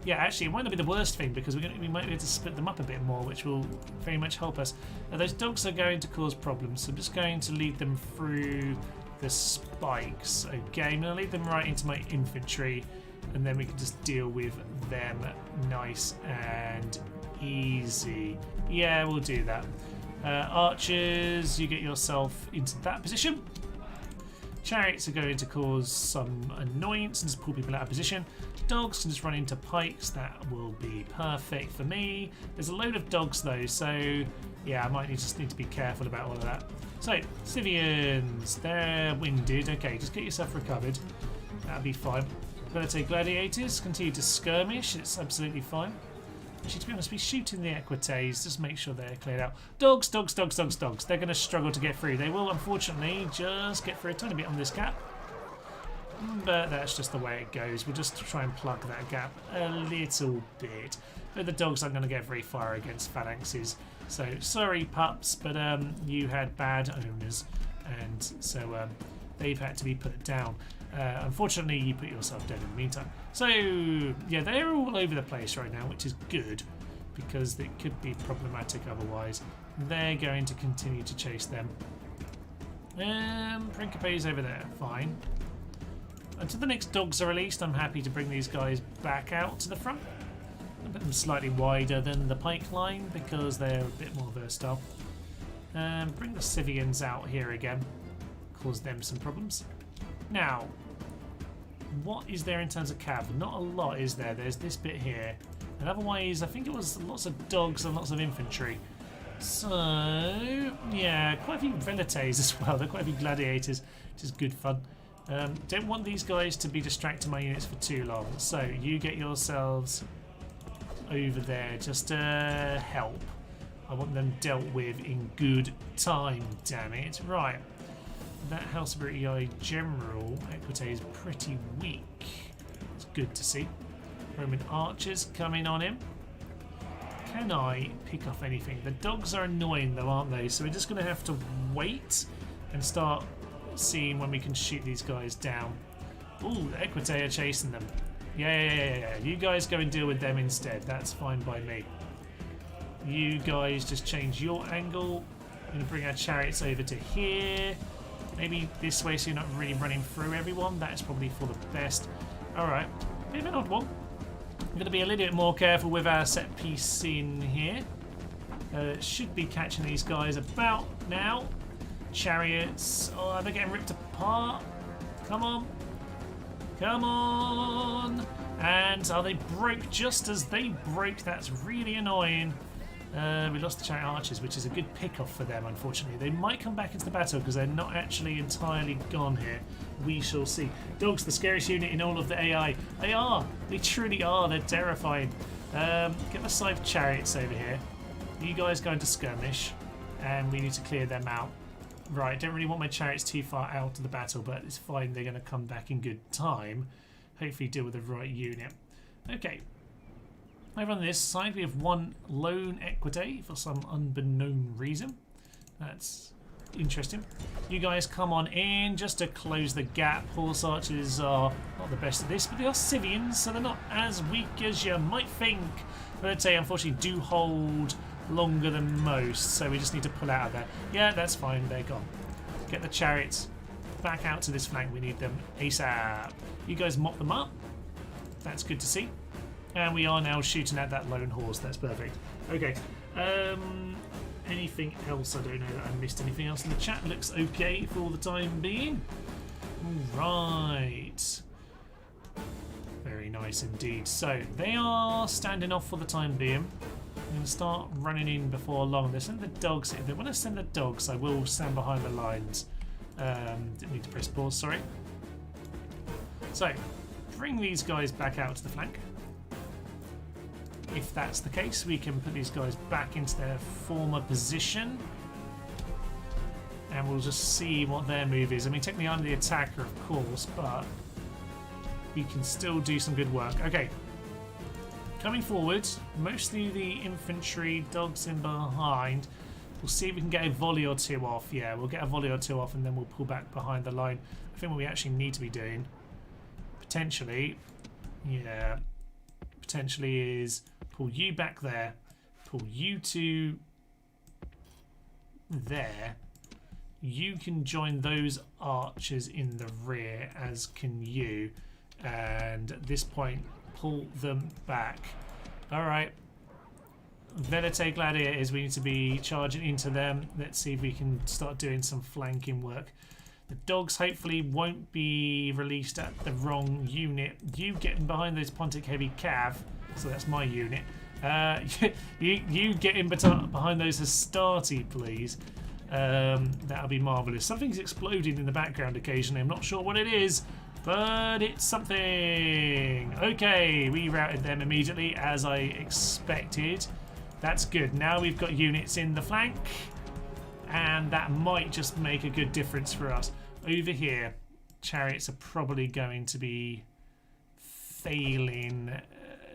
yeah, actually it might not be the worst thing because we might be able to split them up a bit more, which will very much help us. Now, those dogs are going to cause problems, so I'm just going to lead them through the spikes. Okay, I'm going to lead them right into my infantry and then we can just deal with them nice and easy. Yeah, we'll do that. Archers, you get yourself into that position. Chariots are going to cause some annoyance and just pull people out of position. Dogs can just run into pikes. That will be perfect for me. There's a load of dogs though, so yeah, I might just need to be careful about all of that. So, civilians, they're winded. Okay, just get yourself recovered. That'll be fine. Gonna take gladiators, continue to skirmish. It's absolutely fine. Actually, to be honest, we shoot in the equites. Just make sure they're cleared out. Dogs, dogs, dogs, dogs, dogs. They're going to struggle to get through. They will, unfortunately, just get through a tiny bit on this gap. But that's just the way it goes. We'll just try and plug that gap a little bit. But the dogs aren't going to get very far against phalanxes. So, sorry, pups, but you had bad owners. And so they've had to be put down. Unfortunately, you put yourself dead in the meantime. So, yeah, they're all over the place right now, which is good because it could be problematic otherwise. They're going to continue to chase them. Principe's over there, fine. Until the next dogs are released, I'm happy to bring these guys back out to the front. I'll put them slightly wider than the pike line because they're a bit more versatile. Bring the civilians out here again, cause them some problems. Now, what is there in terms of cav? Not a lot, is there? There's this bit here. And otherwise, I think it was lots of dogs and lots of infantry. So, yeah, quite a few velites as well. There are quite a few gladiators, which is good fun. Don't want these guys to be distracting my units for too long. So, you get yourselves over there just to help. I want them dealt with in good time, damn it. Right. That House of Eye General Equite is pretty weak. It's good to see. Roman archers coming on him. Can I pick off anything? The dogs are annoying though, aren't they? So we're just going to have to wait and start seeing when we can shoot these guys down. Ooh, the Equite are chasing them. Yeah. You guys go and deal with them instead. That's fine by me. You guys just change your angle. I'm going to bring our chariots over to here. Maybe this way so you're not really running through everyone. That's probably for the best. Alright, bit of an odd one. I'm going to be a little bit more careful with our set piece in here. Should be catching these guys about now. Chariots. Oh, they're getting ripped apart. Come on. Come on. And they broke just as they broke. That's really annoying. We lost the chariot archers, which is a good pick-off for them, unfortunately. They might come back into the battle because they're not actually entirely gone here. We shall see. Dogs, the scariest unit in all of the AI. They are. They truly are. They're terrifying. Get the scythe chariots over here. You guys go into skirmish, and we need to clear them out. Right, don't really want my chariots too far out of the battle, but it's fine. They're going to come back in good time. Hopefully deal with the right unit. Okay. Over on this side, we have one lone equite for some unbeknown reason. That's interesting. You guys come on in just to close the gap. Horse archers are not the best at this, but they are civilians, so they're not as weak as you might think. But I'd say, unfortunately, do hold longer than most, so we just need to pull out of there. Yeah, that's fine. They're gone. Get the chariots back out to this flank. We need them ASAP. You guys mop them up. That's good to see. And we are now shooting at that lone horse. That's perfect. Okay. Anything else? I don't know that I missed anything else in the chat. Looks okay for the time being. Right. Very nice indeed. So they are standing off for the time being. I'm going to start running in before long. They send the dogs. If they want to send the dogs, I will stand behind the lines. Didn't need to press pause, sorry. So, bring these guys back out to the flank. If that's the case, we can put these guys back into their former position. And we'll just see what their move is. I mean, technically I'm the attacker, of course, but we can still do some good work. Okay. Coming forward, mostly the infantry, dogs in behind. We'll see if we can get a volley or two off. Yeah, we'll get a volley or two off and then we'll pull back behind the line. I think what we actually need to be doing, potentially, yeah, potentially is pull you back there, pull you to there. You can join those archers in the rear, as can you. And at this point, pull them back. Alright. Velite Gladiators, we need to be charging into them. Let's see if we can start doing some flanking work. The dogs hopefully won't be released at the wrong unit. You getting behind those Pontic Heavy Cav, so that's my unit. You get in behind those Hastati, please. That'll be marvellous. Something's exploding in the background occasionally. I'm not sure what it is, but it's something. Okay, we routed them immediately as I expected. That's good. Now we've got units in the flank, and that might just make a good difference for us. Over here, chariots are probably going to be failing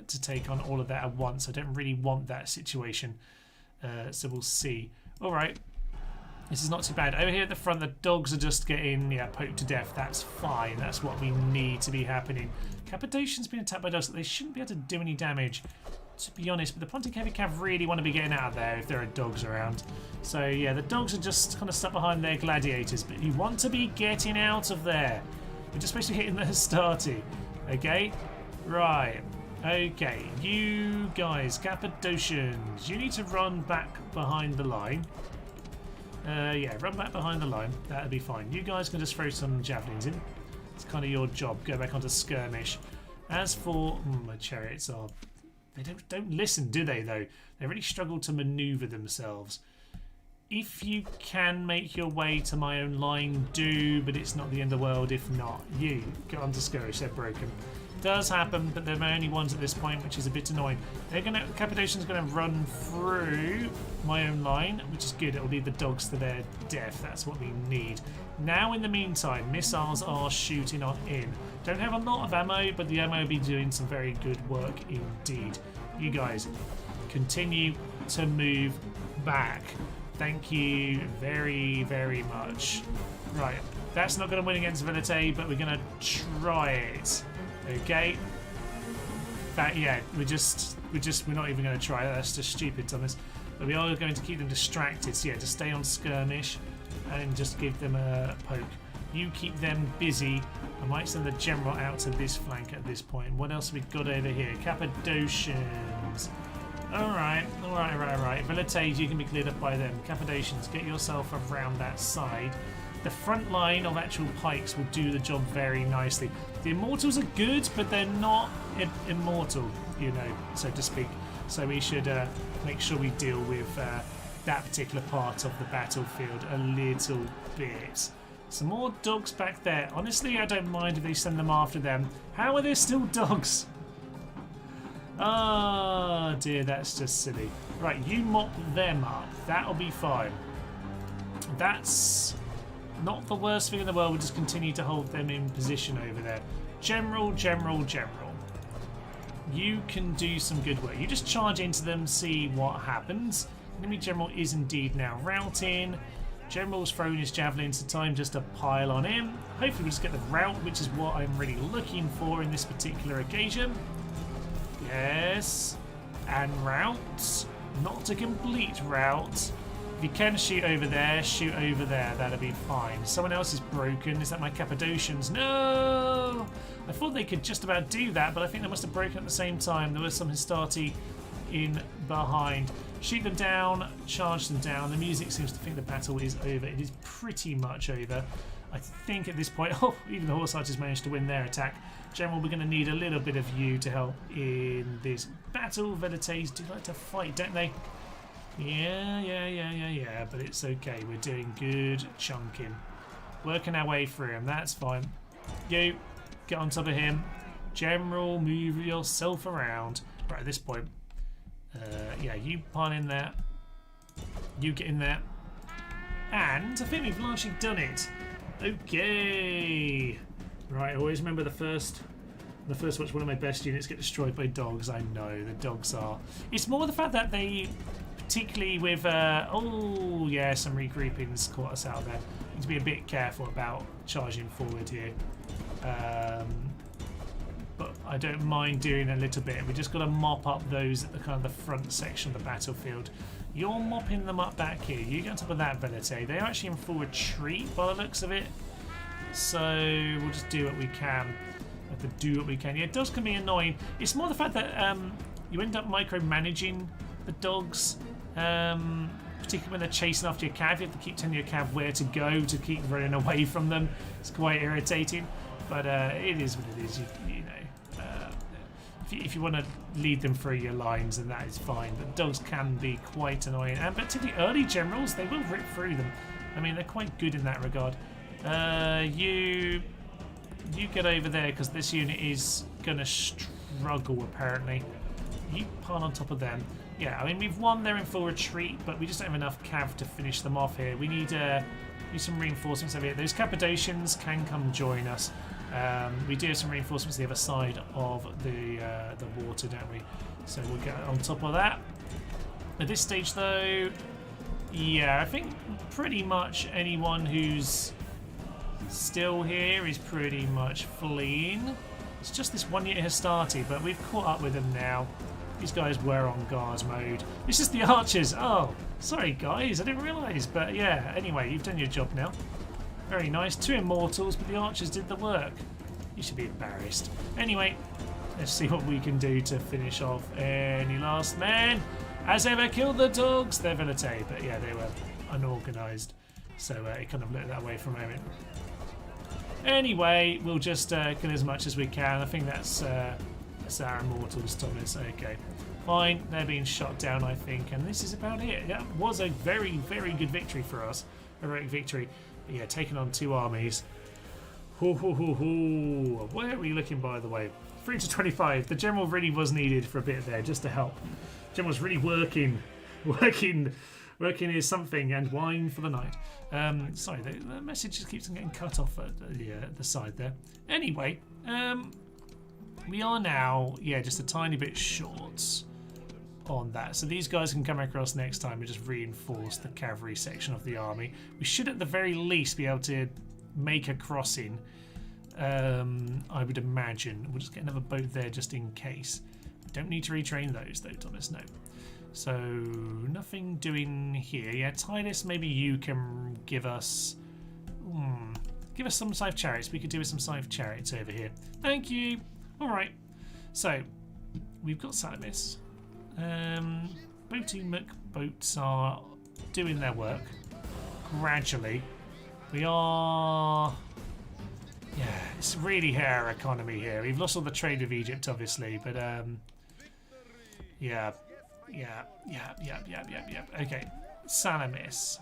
to take on all of that at once. I don't really want that situation, so we'll see. All right. This is not too bad. Over here at the front, the dogs are just getting poked to death. That's fine. That's what we need to be happening. Cappadocian's been attacked by dogs. They shouldn't be able to do any damage, to be honest. But the Pontic Heavy Cav really want to be getting out of there if there are dogs around. So, yeah, the dogs are just kind of stuck behind their gladiators. But you want to be getting out of there. We're just supposed to hit in the Hastati. Okay? Right. Okay. You guys, Cappadocians, you need to run back behind the line. Yeah, run back behind the line. That'll be fine. You guys can just throw some javelins in. It's kind of your job. Go back onto skirmish. As for my chariots are, they don't listen, do they? Though they really struggle to manoeuvre themselves. If you can make your way to my own line, do. But it's not the end of the world. If not, you get onto skirmish. They're broken. Does happen, but they're my only ones at this point, which is a bit annoying. Cappadocian's gonna run through my own line, which is good. It'll lead the dogs to their death. That's what we need. Now, in the meantime, missiles are shooting on in. Don't have a lot of ammo, but the ammo will be doing some very good work indeed. You guys, continue to move back. Thank you very, very much. Right, that's not going to win against Velite, but we're going to try it. Okay. Yeah, we're not even going to try that. That's just stupid, Thomas. But we are going to keep them distracted. So yeah, just stay on skirmish and just give them a poke. You keep them busy. I might send the general out to this flank at this point. What else have we got over here? Cappadocians. Alright. Velites, you can be cleared up by them. Cappadocians, get yourself around that side. The front line of actual pikes will do the job very nicely. The immortals are good, but they're not immortal, you know, so to speak. So we should make sure we deal with that particular part of the battlefield a little bit. Some more dogs back there. Honestly, I don't mind if they send them after them. How are there still dogs? Oh dear, that's just silly. Right, you mop them up. That'll be fine. That's not the worst thing in the world. We'll just continue to hold them in position over there. General. You can do some good work. You just charge into them, see what happens. Enemy general is indeed now routing. General's throwing his javelins, so time just to pile on him. Hopefully we'll just get the rout, which is what I'm really looking for in this particular occasion. Yes. And rout. Not a complete rout. If you can shoot over there, shoot over there. That'll be fine. Someone else is broken. Is that my Cappadocians? No! I thought they could just about do that, but I think they must have broken at the same time. There was some Hastati in behind. Shoot them down, charge them down. The music seems to think the battle is over. It is pretty much over. I think at this point, oh, even the horse archers managed to win their attack. General, we're going to need a little bit of you to help in this battle. Velites do like to fight, don't they? Yeah, but it's okay. We're doing good chunking. Working our way through him, that's fine. You, get on top of him. General, move yourself around. Right, at this point, yeah, you pile in there. You get in there. And I think we've largely done it. Okay. Right, I always remember the first watch one of my best units get destroyed by dogs. I know, the dogs are. It's more the fact that they, particularly with, oh yeah, some regroupings caught us out there. Need to be a bit careful about charging forward here. But I don't mind doing a little bit. We just got to mop up those at the kind of the front section of the battlefield. You're mopping them up back here. You get on top of that, Velite. They're actually in full retreat by the looks of it. So we'll just do what we can. Have to do what we can. Yeah, it does can be annoying. It's more the fact that you end up micromanaging the dogs, particularly when they're chasing after your cav. You have to keep telling your cav where to go to keep running away from them. It's quite irritating, but it is what it is. You know. If you want to lead them through your lines, then that is fine. But dogs can be quite annoying, and particularly early generals, they will rip through them. I mean, they're quite good in that regard. You get over there because this unit is going to struggle apparently. You pile on top of them. Yeah, I mean we've won. They're in full retreat, but we just don't have enough cav to finish them off here. We need some reinforcements over here. Those Cappadocians can come join us. We do have some reinforcements the other side of the water, don't we? So we'll get on top of that. At this stage, though, yeah, I think pretty much anyone who's still here is pretty much fleeing. It's just this one unit has started, but we've caught up with them now. These guys were on guards mode. It's just the archers. Oh, sorry guys, I didn't realise. But yeah, anyway, you've done your job now. Very nice. 2 immortals, but the archers did the work. You should be embarrassed. Anyway, let's see what we can do to finish off. Any last men has ever killed the dogs? They're Velite, but yeah, they were unorganised. So it kind of looked that way for a moment. Anyway, we'll just kill as much as we can. I think that's our immortals, Thomas. Okay. Fine, they're being shot down, I think, and this is about it. That was a very, very good victory for us. Heroic victory. But yeah, taking on 2 armies. Where are we looking, by the way? 3 to 25. The general really was needed for a bit there, just to help. General's really working is something, and wine for the night. Sorry, the message just keeps on getting cut off at the side there. Anyway, we are now, yeah, just a tiny bit short on that. So these guys can come across next time and just reinforce the cavalry section of the army. We should at the very least be able to make a crossing, I would imagine. We'll just get another boat there just in case. Don't need to retrain those though, Thomas, no. So nothing doing here. Yeah, Titus, maybe you can give us some Scythe chariots. We could do with some Scythe chariots over here. Thank you. Alright, so we've got Salamis. Boating boats are doing their work gradually. We are, yeah, it's really hit our economy here. We've lost all the trade with Egypt, obviously, but yeah. Okay, Salamis.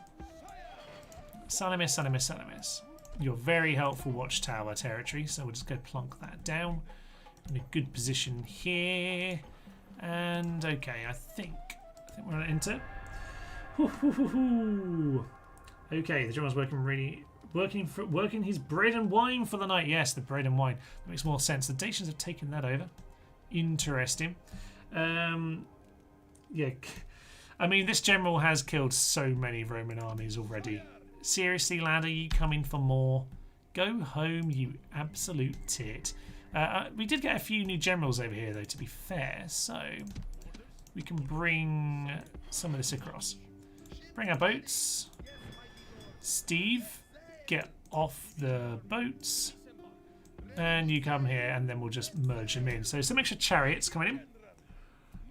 You're very helpful watchtower territory, so we'll just go plonk that down in a good position here. And okay, I think we're gonna enter. Okay, the general's working his bread and wine for the night. Yes, the bread and wine. That makes more sense. The Dacians have taken that over. Interesting. Yeah, I mean, this general has killed so many Roman armies already. Seriously, lad, are you coming for more? Go home, you absolute tit. We did get a few new generals over here, though, to be fair, so we can bring some of this across. Bring our boats. Steve, get off the boats. And you come here, and then we'll just merge them in. So some extra chariots coming in.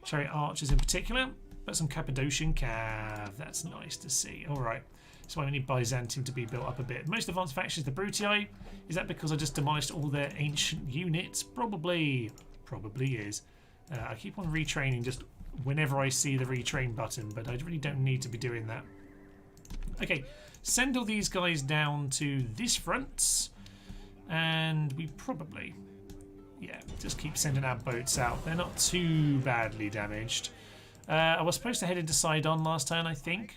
Chariot archers in particular, but some Cappadocian cav. That's nice to see. All right. That's why we need Byzantium to be built up a bit. Most advanced factions, the Brutii. Is that because I just demolished all their ancient units? Probably. Probably is. I keep on retraining just whenever I see the retrain button, but I really don't need to be doing that. Okay, send all these guys down to this front, and we probably, yeah, just keep sending our boats out. They're not too badly damaged. I was supposed to head into Sidon last turn, I think.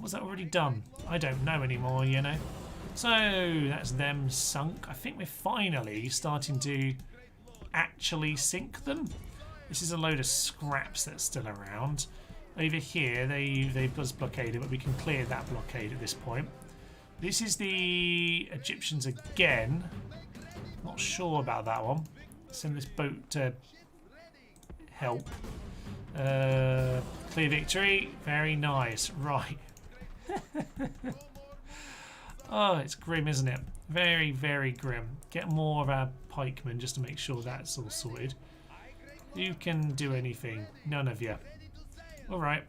Was that already done? I don't know anymore, you know. So that's them sunk. I think we're finally starting to actually sink them. This is a load of scraps that's still around. Over here, they've got us blockaded, but we can clear that blockade at this point. This is the Egyptians again. Not sure about that one. Send this boat to help. Clear victory. Very nice. Right. Oh, it's grim, isn't it? Very, very grim. Get more of our pikemen just to make sure that's all sorted. Who can do anything? None of you. Alright.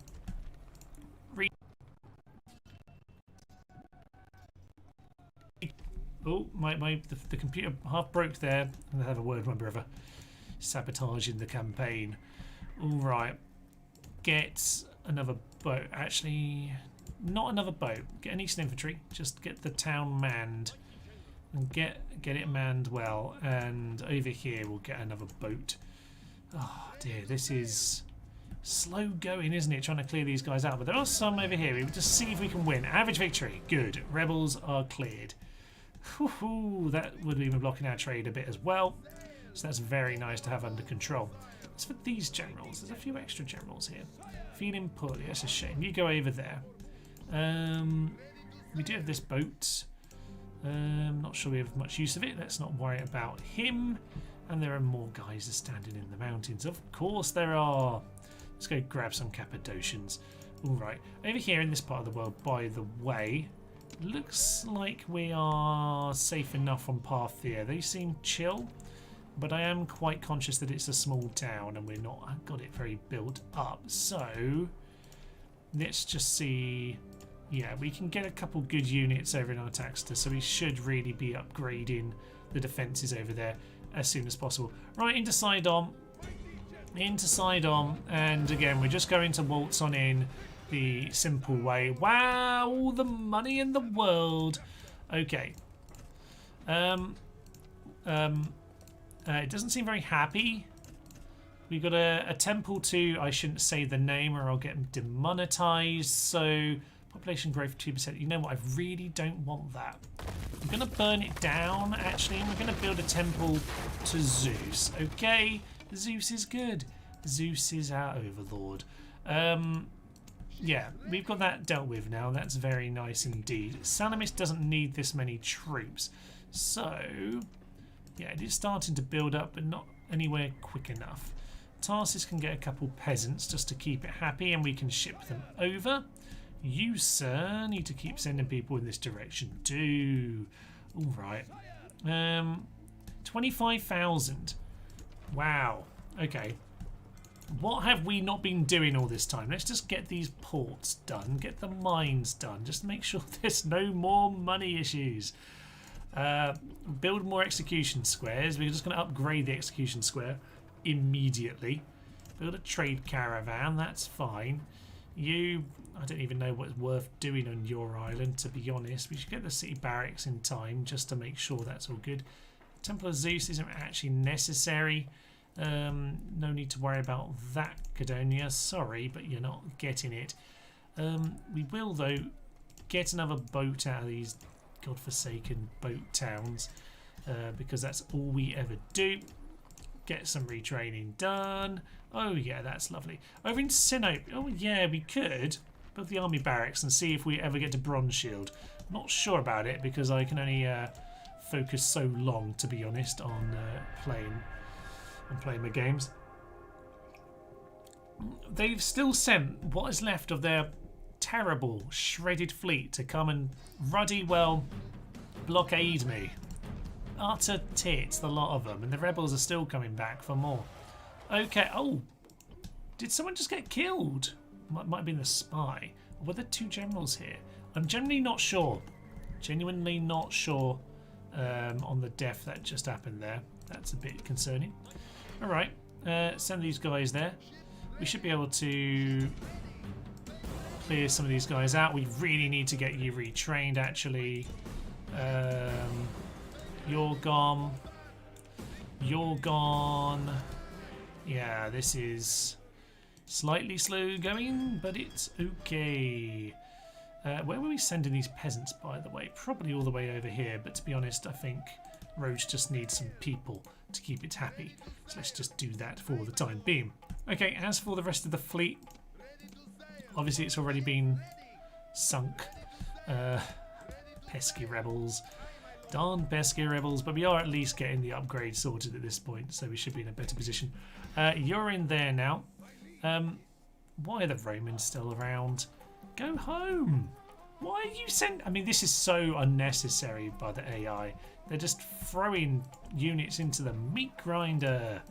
Oh, the computer half broke there. I'm going to have a word with my brother. Sabotaging the campaign. Alright. Get another boat. Actually, not another boat. Get an Eastern Infantry. Just get the town manned. And get it manned well. And over here we'll get another boat. Oh dear, this is slow going, isn't it? Trying to clear these guys out. But there are some over here. We'll just see if we can win. Average victory. Good. Rebels are cleared. Woohoo, that would have been blocking our trade a bit as well. So that's very nice to have under control. As for these generals, there's a few extra generals here. Feeling poorly, that's a shame. You go over there. We do have this boat. Not sure we have much use of it. Let's not worry about him. And there are more guys standing in the mountains. Of course there are. Let's go grab some Cappadocians. Alright, over here in this part of the world, by the way, looks like we are safe enough on Parthia. They seem chill, but I am quite conscious that it's a small town and we're not got it very built up. So let's just see. Yeah, we can get a couple good units over in our Taxter, so we should really be upgrading the defences over there as soon as possible. Right, into Sidon. Into Sidon, and again, we're just going to waltz on in the simple way. Wow, all the money in the world. Okay. It doesn't seem very happy. We've got a temple to, I shouldn't say the name or I'll get demonetized. So population growth 2%. You know what? I really don't want that. I'm going to burn it down actually, and we're going to build a temple to Zeus. Okay, Zeus is good. Zeus is our overlord. Yeah, we've got that dealt with now. That's very nice indeed. Salamis doesn't need this many troops. So, yeah, it is starting to build up, but not anywhere quick enough. Tarsus can get a couple peasants just to keep it happy, and we can ship them over. You, sir, need to keep sending people in this direction too. All right. 25,000. Wow. Okay. What have we not been doing all this time? Let's just get these ports done, get the mines done, just make sure there's no more money issues. Build more execution squares. We're just going to upgrade the execution square immediately. Build a trade caravan, that's fine. You, I don't even know what's worth doing on your island, to be honest. We should get the city barracks in time just to make sure that's all good. Temple of Zeus isn't actually necessary. No need to worry about that, Cadonia. Sorry, but you're not getting it. We will, though, get another boat out of these godforsaken boat towns because that's all we ever do. Get some retraining done. Oh, yeah, that's lovely. Over in Sinope. Oh, yeah, we could build the army barracks and see if we ever get to Bronze Shield. Not sure about it because I can only focus so long, to be honest, on playing my games. They've still sent what is left of their terrible shredded fleet to come and ruddy well blockade me. Utter tits, the lot of them, and the rebels are still coming back for more. Okay. Oh, did someone just get killed? Might have been the spy. Or were there two generals here? I'm generally not sure. Genuinely not sure on the death that just happened there. That's a bit concerning. Alright, send these guys there. We should be able to clear some of these guys out. We really need to get you retrained, actually. You're gone. You're gone. Yeah, this is slightly slow going, but it's okay. Where were we sending these peasants, by the way? Probably all the way over here, but to be honest, I think Rhodes just needs some people to keep it happy. So let's just do that for the time being. Okay, as for the rest of the fleet, obviously it's already been sunk. Pesky rebels. Darn pesky rebels, but we are at least getting the upgrade sorted at this point, so we should be in a better position. You're in there now. Why are the Romans still around? Go home. Why are you sent? I mean, this is so unnecessary by the AI. They're just throwing units into the meat grinder.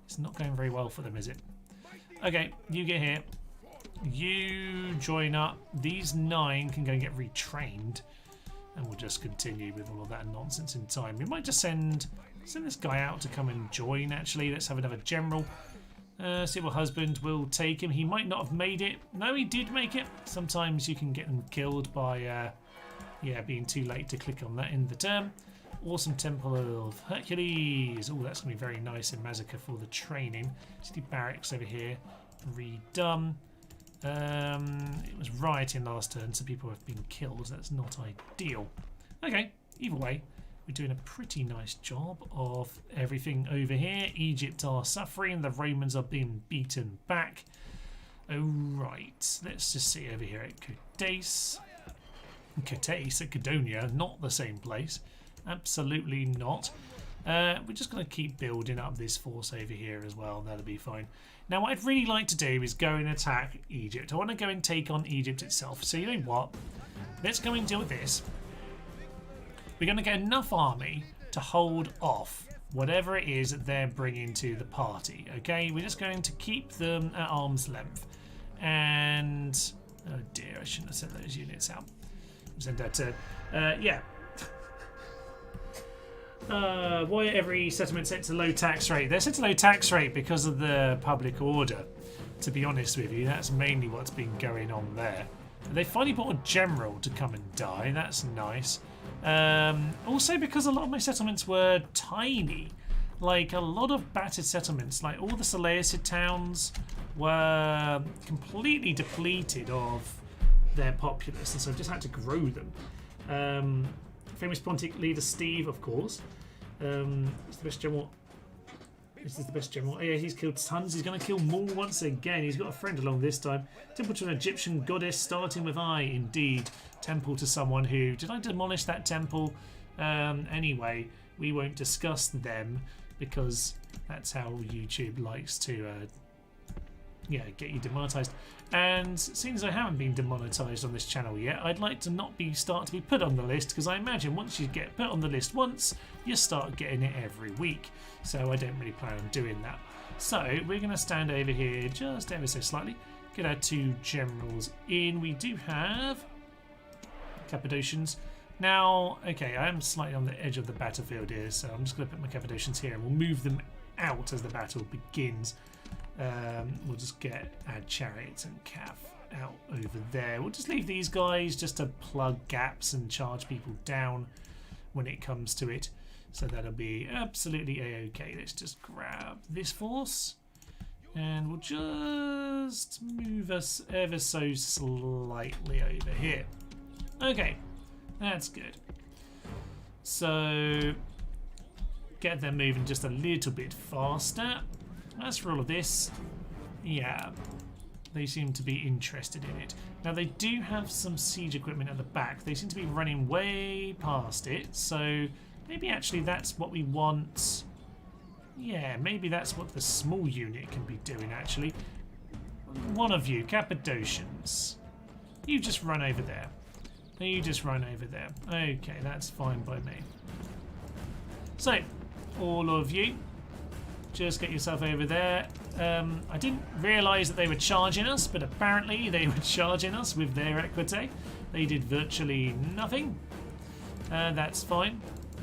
It's not going very well for them, is it? Okay, you get here. You join up. These 9 can go and get retrained. And we'll just continue with all of that nonsense in time. We might just send this guy out to come and join, actually. Let's have another general. See what husband will take him. He might not have made it. No, he did make it. Sometimes you can get them killed by being too late to click on that in the term. Awesome Temple of Hercules. Oh, that's going to be very nice in Massacre for the training. City barracks over here. Redone. It was rioting last turn, so people have been killed. That's not ideal. Okay, either way, we're doing a pretty nice job of everything over here. Egypt are suffering. The Romans are being beaten back. Alright, let's just see over here at Cotace. Cotace at Cadonia, not the same place. Absolutely not. We're just going to keep building up this force over here as well. That'll be fine. Now, what I'd really like to do is go and attack Egypt. I want to go and take on Egypt itself. So you know what? Let's go and deal with this. We're going to get enough army to hold off whatever it is that they're bringing to the party. Okay, we're just going to keep them at arm's length. And oh dear, I shouldn't have sent those units out. Send that to yeah. Why are every settlement set to low tax rate? They're set to low tax rate because of the public order, to be honest with you. That's mainly what's been going on there. They finally brought a general to come and die. That's nice. Also because a lot of my settlements were tiny. Like a lot of battered settlements, like all the Seleucid towns were completely depleted of their populace, and so I just had to grow them. Famous Pontic leader Steve, of course. He's the best general. This is the best general. Oh, yeah, he's killed tons. He's going to kill more once again. He's got a friend along this time. Temple to an Egyptian goddess, starting with I. Indeed. Temple to someone who... Did I demolish that temple? Anyway, we won't discuss them because that's how YouTube likes to get you demonetized. And seeing as I haven't been demonetized on this channel yet, I'd like to not start to be put on the list, because I imagine once you get put on the list once, you start getting it every week. So I don't really plan on doing that. So we're going to stand over here just ever so slightly, get our 2 generals in. We do have Cappadocians. Now, okay, I am slightly on the edge of the battlefield here, so I'm just going to put my Cappadocians here and we'll move them out as the battle begins. We'll just add chariots and cav out over there. We'll just leave these guys just to plug gaps and charge people down when it comes to it. So that'll be absolutely a-okay. Let's just grab this force and we'll just move us ever so slightly over here. Okay, that's good. So get them moving just a little bit faster. As for all of this, yeah, they seem to be interested in it. Now they do have some siege equipment at the back. They seem to be running way past it, so maybe actually that's what we want. Yeah, maybe that's what the small unit can be doing actually. One of you, Cappadocians, you just run over there. You just run over there. Okay, that's fine by me. So, all of you, just get yourself over there. I didn't realise that they were charging us, but apparently they were charging us with their equity. They did virtually nothing. That's fine,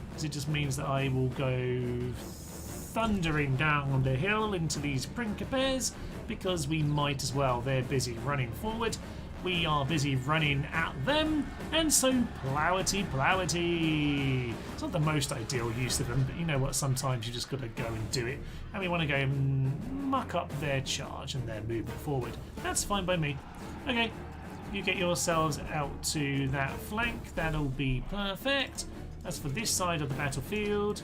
because it just means that I will go thundering down the hill into these principes, because we might as well. They're busy running forward. We are busy running at them, and so plowity. It's not the most ideal use of them, but you know what, sometimes you just got to go and do it. And we want to go and muck up their charge and their movement forward. That's fine by me. Okay, you get yourselves out to that flank. That'll be perfect. As for this side of the battlefield,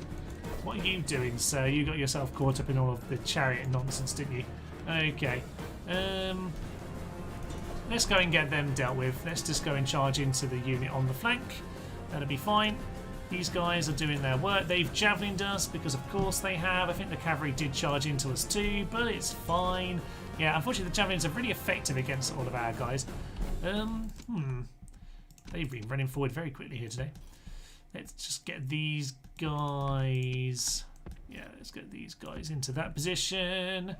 what are you doing, sir? You got yourself caught up in all of the chariot nonsense, didn't you? Okay. Let's go and get them dealt with. Let's just go and charge into the unit on the flank. That'll be fine. These guys are doing their work. They've javelined us because of course they have. I think the cavalry did charge into us too, but it's fine. Yeah, unfortunately the javelins are really effective against all of our guys. They've been running forward very quickly here today. Let's just get these guys. Yeah, let's get these guys into that position.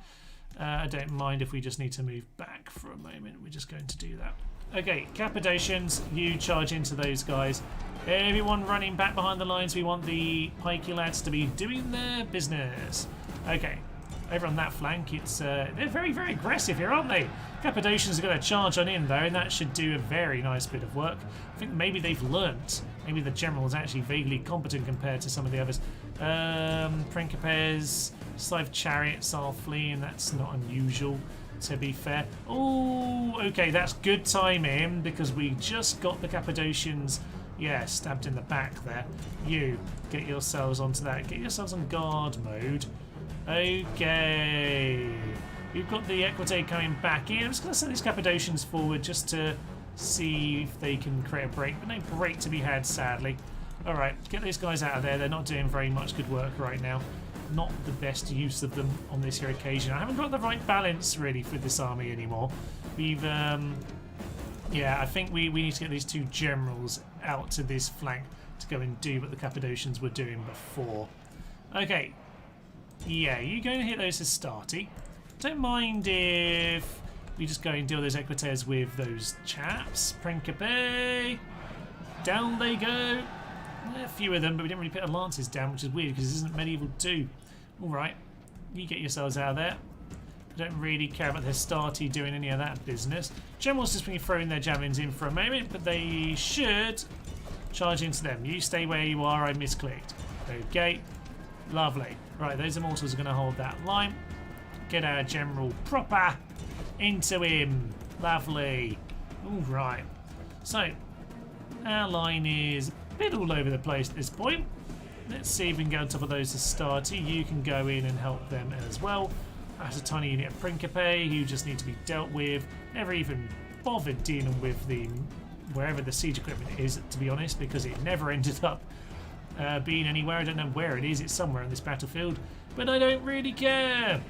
I don't mind if we just need to move back for a moment. We're just going to do that. Okay, Cappadocians, you charge into those guys. Everyone running back behind the lines. We want the pikey lads to be doing their business. Okay, over on that flank, it's they're very, very aggressive here, aren't they? Cappadocians are going to charge on in though, and that should do a very nice bit of work. I think maybe they've learnt. Maybe the general is actually vaguely competent compared to some of the others. Principes, Slive chariots are fleeing. That's not unusual, to be fair. Oh, okay, that's good timing because we just got the Cappadocians, yeah, stabbed in the back there. You get yourselves onto that. Get yourselves on guard mode. Okay, we've got the Equite coming back in. I'm just going to send these Cappadocians forward just to see if they can create a break, but no break to be had, sadly. Alright, get these guys out of there. They're not doing very much good work right now. Not the best use of them on this here occasion. I haven't got the right balance really for this army anymore. We've yeah, I think we need to get these two generals out to this flank to go and do what the Cappadocians were doing before. Okay, yeah, you go and hit those Hastati. Don't mind if we just go and deal those Equites with those chaps. Principe, down they go. A few of them, but we didn't really put our lances down, which is weird because this isn't medieval 2. Alright, you get yourselves out of there. I don't really care about the Hastati doing any of that business. Generals just been throwing their javelins in for a moment, but they should charge into them. You stay where you are, I misclicked. Okay, lovely. Right, those immortals are going to hold that line. Get our general proper into him. Lovely. Alright, so our line is a bit all over the place at this point. Let's see if we can get on top of those Hastati. You can go in and help them as well. That's a tiny unit of Principe who just need to be dealt with. Never even bothered dealing with the wherever the siege equipment is, to be honest, because it never ended up being anywhere. I don't know where it is. It's somewhere on this battlefield, but I don't really care.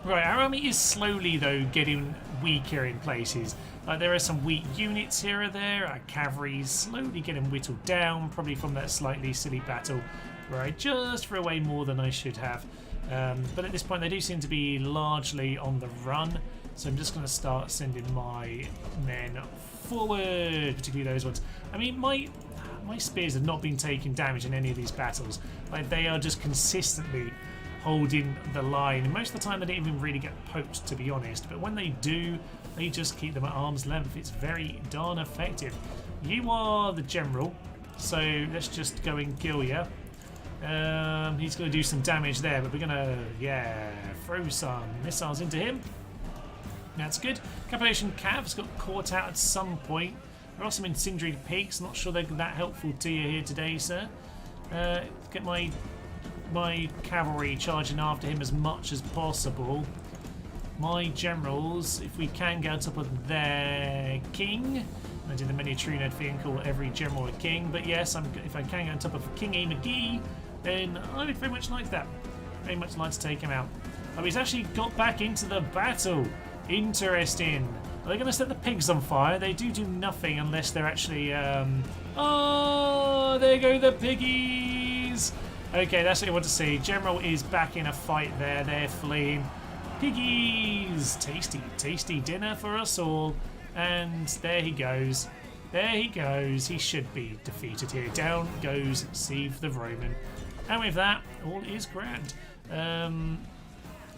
Right, our army is slowly though getting weaker in places. There are some weak units here or there. Our cavalry's slowly getting whittled down, probably from that slightly silly battle where I just threw away more than I should have. But at this point they do seem to be largely on the run, so I'm just going to start sending my men forward, particularly those ones. I mean, my spears have not been taking damage in any of these battles. Like, they are just consistently holding the line, and most of the time they don't even really get poked, to be honest, but when they do, they just keep them at arm's length. It's very darn effective. You are the general, so let's just go and kill you. He's going to do some damage there, but we're going to, yeah, throw some missiles into him. That's good. Cappadocian Cavs got caught out at some point. There are some incendiary peaks. Not sure they're that helpful to you here today, sir. Get my cavalry charging after him as much as possible. My generals, if we can get on top of their king. I do the miniature thing, call every general a king, but yes, if I can get on top of King A. McGee, then I would very much like that. Very much like to take him out. Oh, he's actually got back into the battle. Interesting. Are they going to set the pigs on fire? They do nothing unless they're actually... Oh, there go the piggies! Okay, that's what you want to see. General is back in a fight there. They're fleeing. Piggies! Tasty, tasty dinner for us all. And there he goes. There he goes. He should be defeated here. Down goes Sieve the Roman. And with that, all is grand. I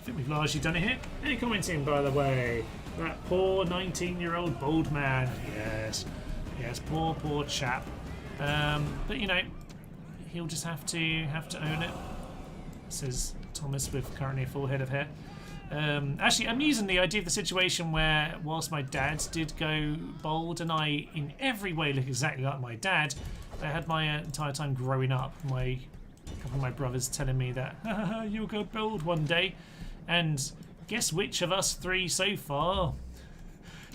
think we've largely done it here. Any comments in, by the way? That poor 19-year-old bald man. Yes. Yes, poor chap. But, you know, he'll just have to own it. Says Thomas with currently a full head of hair. Actually, amusingly, I did the situation where whilst my dad did go bald and I in every way look exactly like my dad, I had my entire time growing up a couple of my brothers telling me that you'll go bald one day, and guess which of us three so far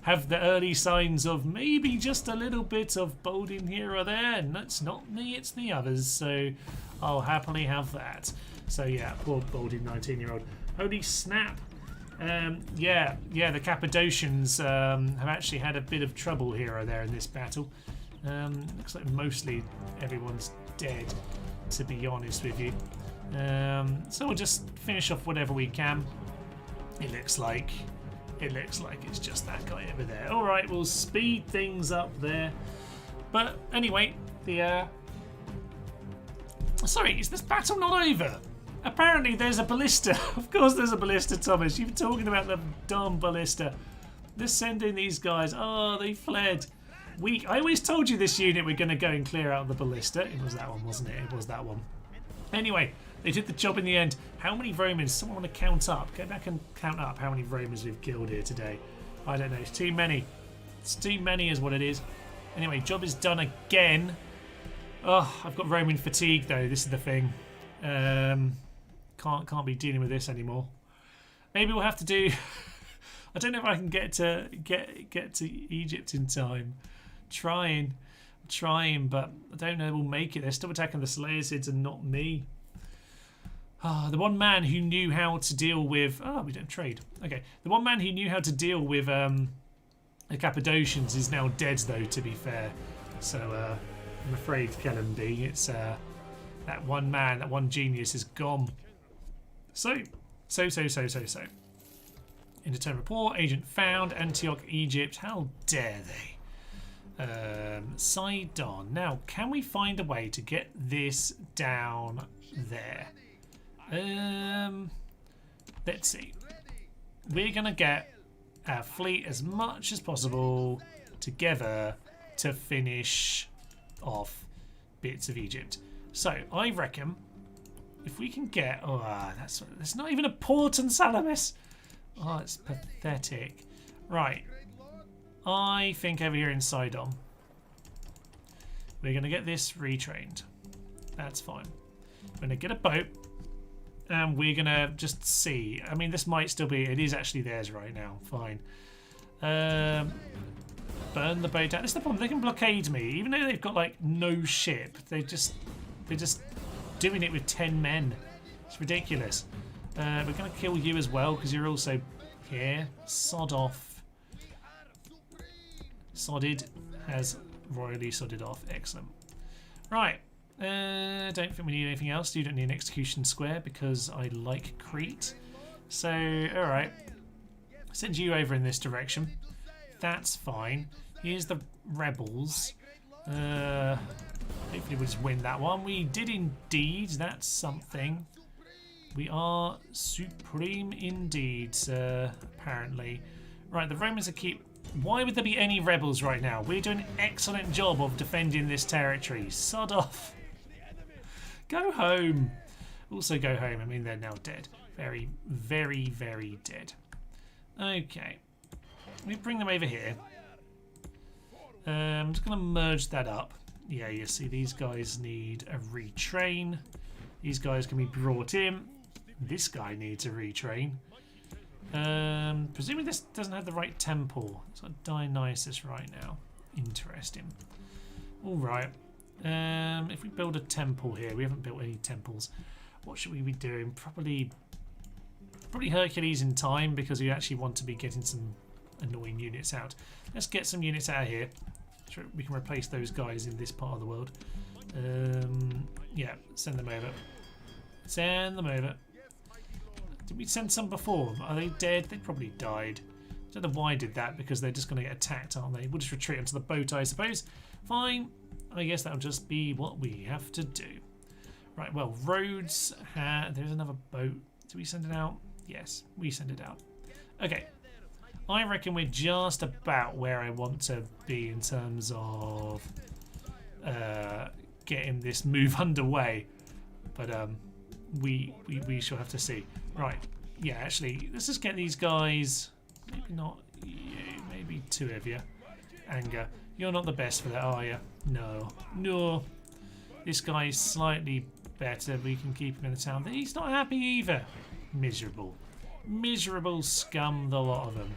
have the early signs of maybe just a little bit of balding here or there, and that's not me, it's the others, so I'll happily have that. So yeah, poor balding 19-year-old. Holy snap. Yeah, the Cappadocians have actually had a bit of trouble here or there in this battle. Looks like mostly everyone's dead, to be honest with you. So we'll just finish off whatever we can. It looks like it's just that guy over there. Alright, we'll speed things up there. But anyway, sorry, is this battle not over? Apparently there's a ballista. Of course there's a ballista, Thomas. You've been talking about the darn ballista. They're sending these guys. Oh, they fled. I always told you this unit we're going to go and clear out the ballista. It was that one, wasn't it? It was that one. Anyway, they did the job in the end. How many Romans? Someone want to count up. Go back and count up how many Romans we've killed here today. I don't know. It's too many. It's too many is what it is. Anyway, job is done again. Oh, I've got Roman fatigue though. This is the thing. Can't be dealing with this anymore. Maybe we'll have to do. I don't know if I can get to Egypt in time. Trying, but I don't know we'll make it. They're still attacking the Seleucids and not me. The one man who knew how to deal with. We don't trade. Okay, the one man who knew how to deal with the Cappadocians is now dead, though. To be fair, so I'm afraid, Kellenby, it's that one man, that one genius is gone. So. Interturn report, agent found, Antioch, Egypt. How dare they? Sidon. Now, can we find a way to get this down there? Let's see. We're going to get our fleet as much as possible together to finish off bits of Egypt. So, I reckon if we can get... that's not even a port in Salamis. Oh, it's pathetic. Right. I think over here in Sidon, we're going to get this retrained. That's fine. We're going to get a boat and we're going to just see. I mean, this might still be... It is actually theirs right now. Fine. Burn the boat out. This is the problem. They can blockade me. Even though they've got, like, no ship. They're just doing it with 10 men. It's ridiculous. We're going to kill you as well because you're also here. Sod off. Sodded has royally sodded off. Excellent. Right. Don't think we need anything else. You don't need an execution square because I like Crete. So, alright. Send you over in this direction. That's fine. Here's the rebels. Hopefully we'll just win that one. We did indeed. That's something. We are supreme indeed, apparently. Right, the Romans are keep... Why would there be any rebels right now? We're doing an excellent job of defending this territory. Sod off. Go home. Also go home. I mean, they're now dead. Very, very, very dead. Okay. We bring them over here. I'm just going to merge that up. Yeah, you see, these guys need a retrain. These guys can be brought in. This guy needs a retrain. Presumably this doesn't have the right temple. It's got Dionysus right now. Interesting. Alright. If we build a temple here, we haven't built any temples. What should we be doing? Probably Hercules in time because we actually want to be getting some annoying units out. Let's get some units out of here. So we can replace those guys in this part of the world. Yeah, send them over. Send them over. Did we send some before? Are they dead? They probably died. Don't know why I did that, because they're just going to get attacked, aren't they? We'll just retreat onto the boat, I suppose. Fine. I guess that'll just be what we have to do. Right, well, roads. There's another boat. Do we send it out? Yes, we send it out. Okay. I reckon we're just about where I want to be in terms of getting this move underway. But we shall have to see. Right. Yeah, actually, let's just get these guys. Maybe not you, maybe two of you. Anger. You're not the best for that, are you? No. No. This guy is slightly better. We can keep him in the town. He's not happy either. Miserable. Miserable scum, the lot of them.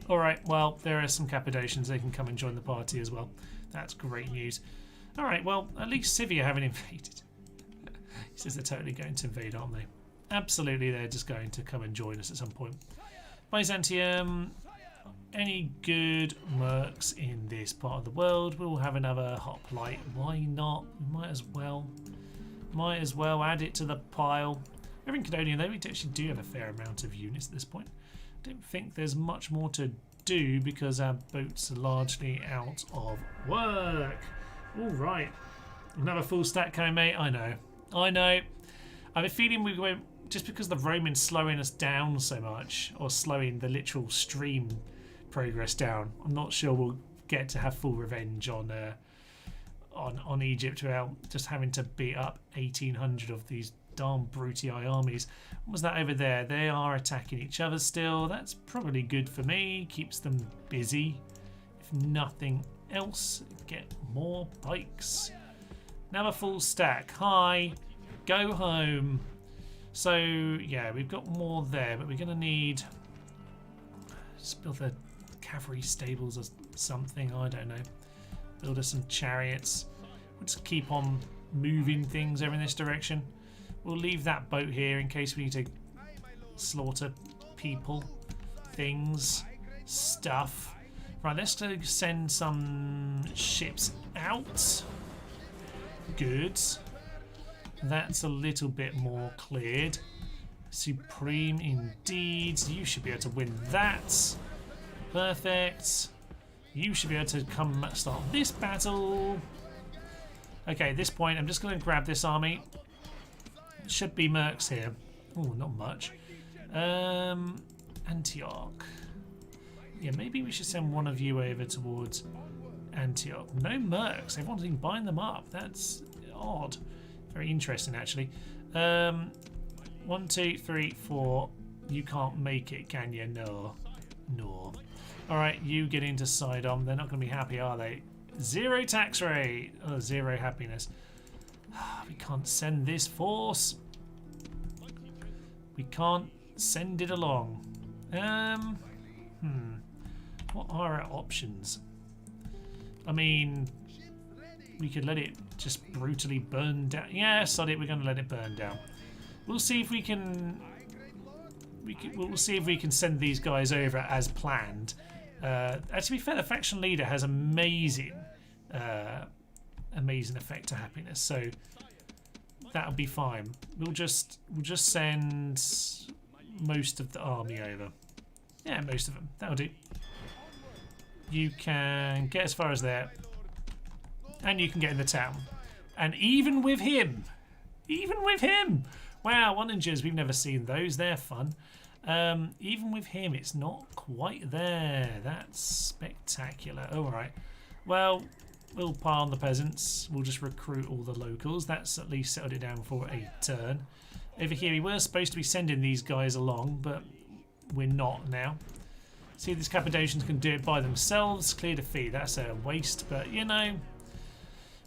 Alright, well, there are some Cappadocians. They can come and join the party as well. That's great news. Alright, well, at least Scythia haven't invaded. He says they're totally going to invade, aren't they? Absolutely, they're just going to come and join us at some point. Byzantium, any good mercs in this part of the world? We'll have another hoplite. Why not? We might as well. Might as well add it to the pile. Over in Cadonia, though, we actually do have a fair amount of units at this point. I don't think there's much more to do because our boats are largely out of work. All right. Another full stack coming, mate. I know. I know. I have a feeling we're going... Just because the Romans slowing us down so much, or slowing the literal stream progress down, I'm not sure we'll get to have full revenge on Egypt without just having to beat up 1,800 of these darn Brutii armies. What was that over there? They are attacking each other still. That's probably good for me. Keeps them busy. If nothing else, get more pikes. Now a full stack. Hi. Go home. So, yeah, we've got more there, but we're going to need... Just build the cavalry stables or something, I don't know. Build us some chariots. We'll just keep on moving things over in this direction. We'll leave that boat here in case we need to slaughter people, things, stuff. Right, let's go send some ships out. Good. That's a little bit more cleared. Supreme indeed. You should be able to win that. Perfect. You should be able to come start this battle. Okay, at this point, I'm just going to grab this army. Should be mercs here. Oh, not much. Antioch. Yeah, maybe we should send one of you over towards Antioch. No mercs. Everyone's been buying them up. That's odd. Very interesting, actually. 1, 2, 3, 4. You can't make it, can you? No. No. Alright, you get into Sidon. They're not going to be happy, are they? 0 tax rate. Oh, 0 happiness. We can't send this force. We can't send it along. What are our options? I mean, we could let it just brutally burn down. Yeah, sod it. We're going to let it burn down. We'll see if we can. We'll see if we can send these guys over as planned. To be fair, the faction leader has amazing effect to happiness, so that'll be fine. We'll just send most of the army over. Yeah, most of them. That'll do. You can get as far as there, and you can get in the town. And even with him, wow, onagers, we've never seen those. They're fun. Even with him, it's not quite there. That's spectacular. All right. Well, we'll pile on the peasants. We'll just recruit all the locals. That's at least settled it down for a turn. Over here, we were supposed to be sending these guys along, but we're not now. See, these Cappadocians can do it by themselves. Clear defeat. That's a waste, but you know,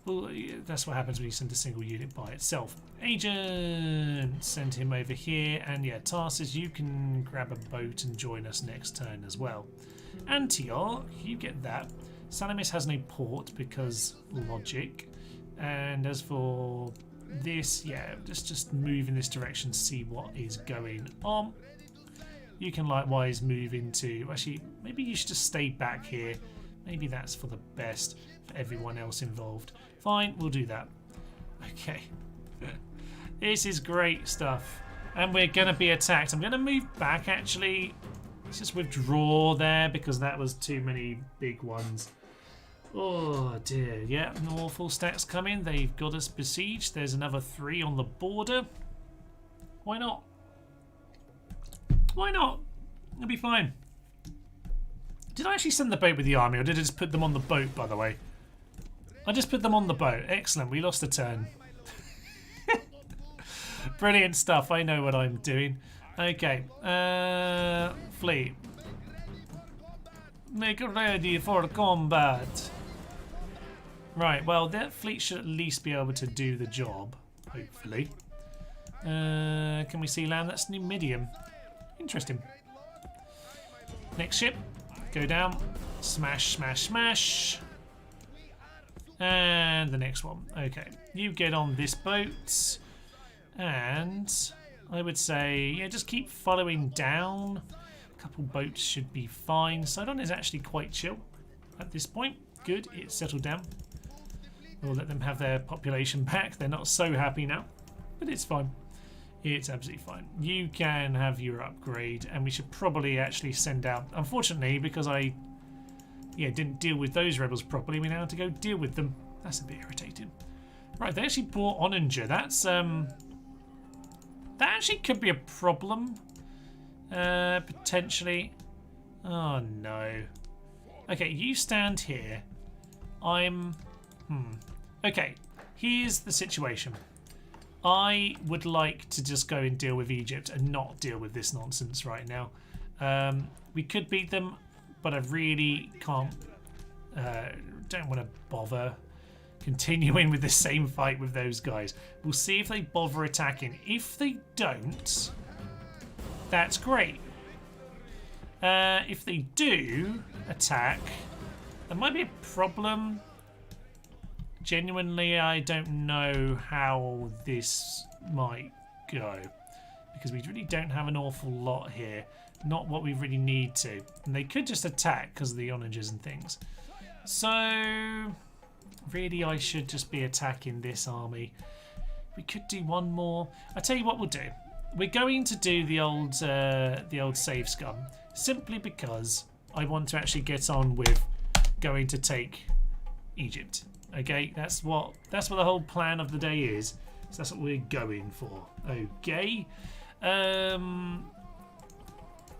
well, that's what happens when you send a single unit by itself. Agent, send him over here, and yeah, Tarsus, you can grab a boat and join us next turn as well. Antioch, you get that. Salamis has no port because logic. And as for this, yeah, just move in this direction, see what is going on. You can likewise move into... Actually, maybe you should just stay back here. Maybe that's for the best for everyone else involved. Fine, we'll do that. Okay. This is great stuff. And we're going to be attacked. I'm going to move back, actually. Let's just withdraw there because that was too many big ones. Oh dear, yeah, more full stacks coming. They've got us besieged. There's another 3 on the border. Why not? Why not? It'll be fine. Did I actually send the boat with the army, or did I just put them on the boat, by the way? I just put them on the boat. Excellent, we lost a turn. Brilliant stuff, I know what I'm doing. Okay, fleet. Make ready for combat. Right, well, that fleet should at least be able to do the job, hopefully. Can we see land? That's Numidium. Interesting. Next ship. Go down. Smash, smash, smash. And the next one. Okay. You get on this boat. And I would say, yeah, just keep following down. A couple boats should be fine. Sidon is actually quite chill at this point. Good. It's settled down. We'll let them have their population back. They're not so happy now. But it's fine. It's absolutely fine. You can have your upgrade, and we should probably actually send out... Unfortunately, because I didn't deal with those rebels properly, we now have to go deal with them. That's a bit irritating. Right, they actually bought Oninger. That's... that actually could be a problem. Potentially. Oh, no. Okay, you stand here. Okay, here's the situation. I would like to just go and deal with Egypt and not deal with this nonsense right now. We could beat them, but I really can't. Don't want to bother continuing with the same fight with those guys. We'll see if they bother attacking. If they don't, that's great. If they do attack, there might be a problem. Genuinely, I don't know how this might go because we really don't have an awful lot here. Not what we really need to. And they could just attack because of the onagers and things. So, really, I should just be attacking this army. We could do one more. I tell you what we'll do. We're going to do the old save scum simply because I want to actually get on with going to take Egypt. Okay, that's what the whole plan of the day is. So that's what we're going for. Okay.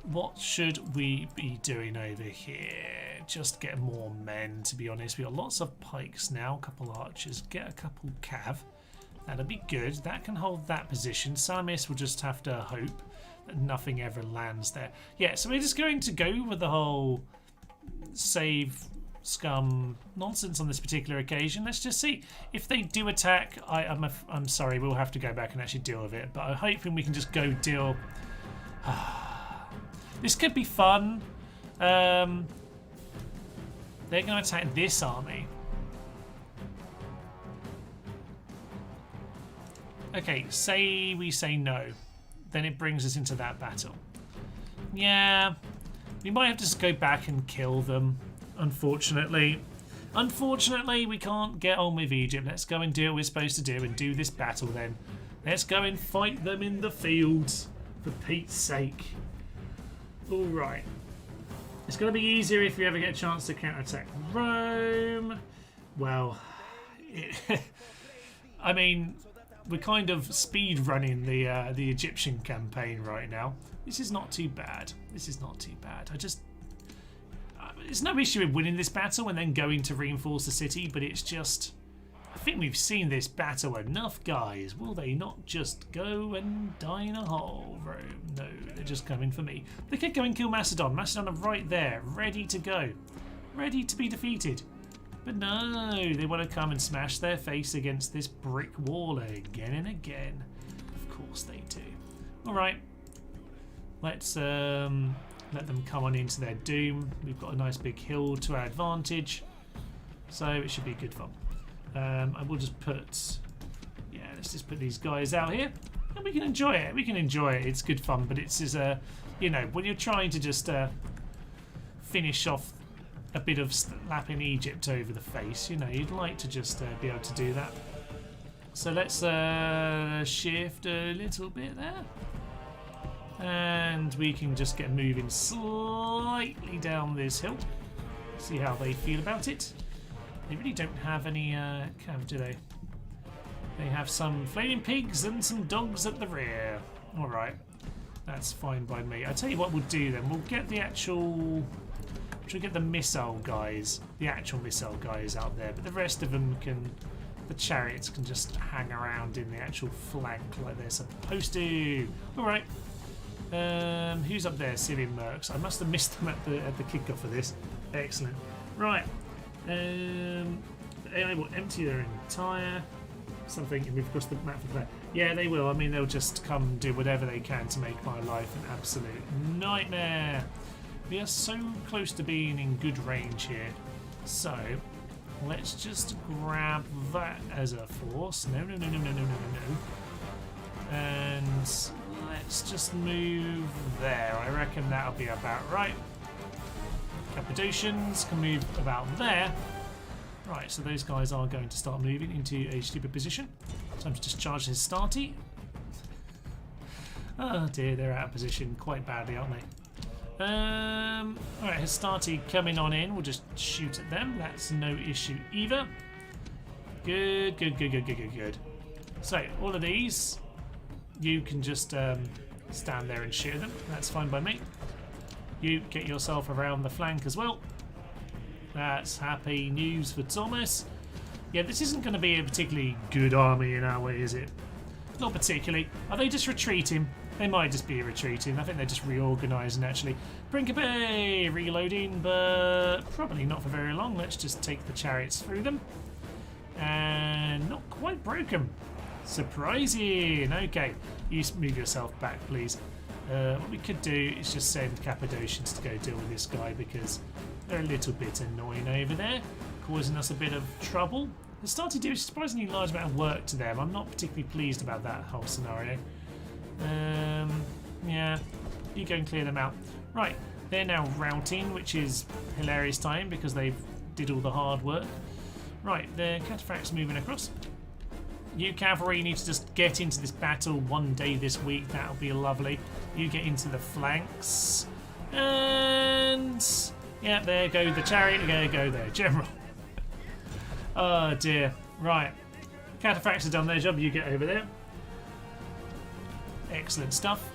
What should we be doing over here? Just get more men, to be honest. We've got lots of pikes now, a couple archers. Get a couple cav. That'll be good. That can hold that position. Salamis will just have to hope that nothing ever lands there. Yeah, so we're just going to go with the whole save scum nonsense on this particular occasion. Let's just see if they do attack. I'm sorry, we'll have to go back and actually deal with it, but I'm hoping we can just go deal. This could be fun. They're going to attack this army. Okay, say we say no, then it brings us into that battle. Yeah, we might have to just go back and kill them. Unfortunately, we can't get on with Egypt. Let's go and do what we're supposed to do and do this battle then. Let's go and fight them in the fields, for Pete's sake. All right. It's going to be easier if you ever get a chance to counterattack Rome. Well, I mean, we're kind of speed running the Egyptian campaign right now. This is not too bad. This is not too bad. There's no issue with winning this battle and then going to reinforce the city, but it's just... I think we've seen this battle enough, guys. Will they not just go and die in a hole, Rome? No, they're just coming for me. They could go and kill Macedon. Macedon are right there, ready to go. Ready to be defeated. But no, they want to come and smash their face against this brick wall again and again. Of course they do. Alright. Let's... let them come on into their doom. We've got a nice big hill to our advantage, so it should be good fun. I will just put, let's just put these guys out here, and we can enjoy it. We can enjoy it. It's good fun, but it's when you're trying to just finish off a bit of slapping Egypt over the face, you'd like to just be able to do that. So let's shift a little bit there. And we can just get moving slightly down this hill. See how they feel about it. They really don't have any cav, do they? They have some flaming pigs and some dogs at the rear. Alright, that's fine by me. I tell you what we'll do then. We'll get the actual... Should we get the missile guys? The actual missile guys out there. But the rest of them can... The chariots can just hang around in the actual flank like they're supposed to. Alright. Who's up there? Syrian mercs. I must have missed them at the kickoff of this. Excellent. Right. AI will empty their entire something and move across the map for that. Yeah, they will. I mean, they'll just come do whatever they can to make my life an absolute nightmare. We are so close to being in good range here. So, let's just grab that as a force. No. And let's just move there. I reckon that'll be about right. Cappadocians can move about there. Right, so those guys are going to start moving into a stupid position. Time to just charge his starty. Oh dear, they're out of position quite badly, aren't they? Alright, his starty coming on in. We'll just shoot at them. That's no issue either. Good. So, all of these, you can just stand there and shoot them. That's fine by me. You get yourself around the flank as well. That's happy news for Thomas. Yeah, this isn't going to be a particularly good army in our way, is it? Not particularly. Are they just retreating? They might just be retreating. I think they're just reorganising actually. Brinkabe reloading, but probably not for very long. Let's just take the chariots through them. And not quite broken. Surprising. Okay, you move yourself back, please. What we could do is just send Cappadocians to go deal with this guy because they're a little bit annoying over there, causing us a bit of trouble. They're starting to do a surprisingly large amount of work to them. I'm not particularly pleased about that whole scenario. Yeah, you go and clear them out. Right, they're now routing, which is hilarious time because they've did all the hard work. Right, the cataphracts moving across. You cavalry need to just get into this battle one day this week. That'll be lovely. You get into the flanks. And... yeah, there go the chariot. There go there. General. Oh dear. Right. Cataphracts have done their job. You get over there. Excellent stuff.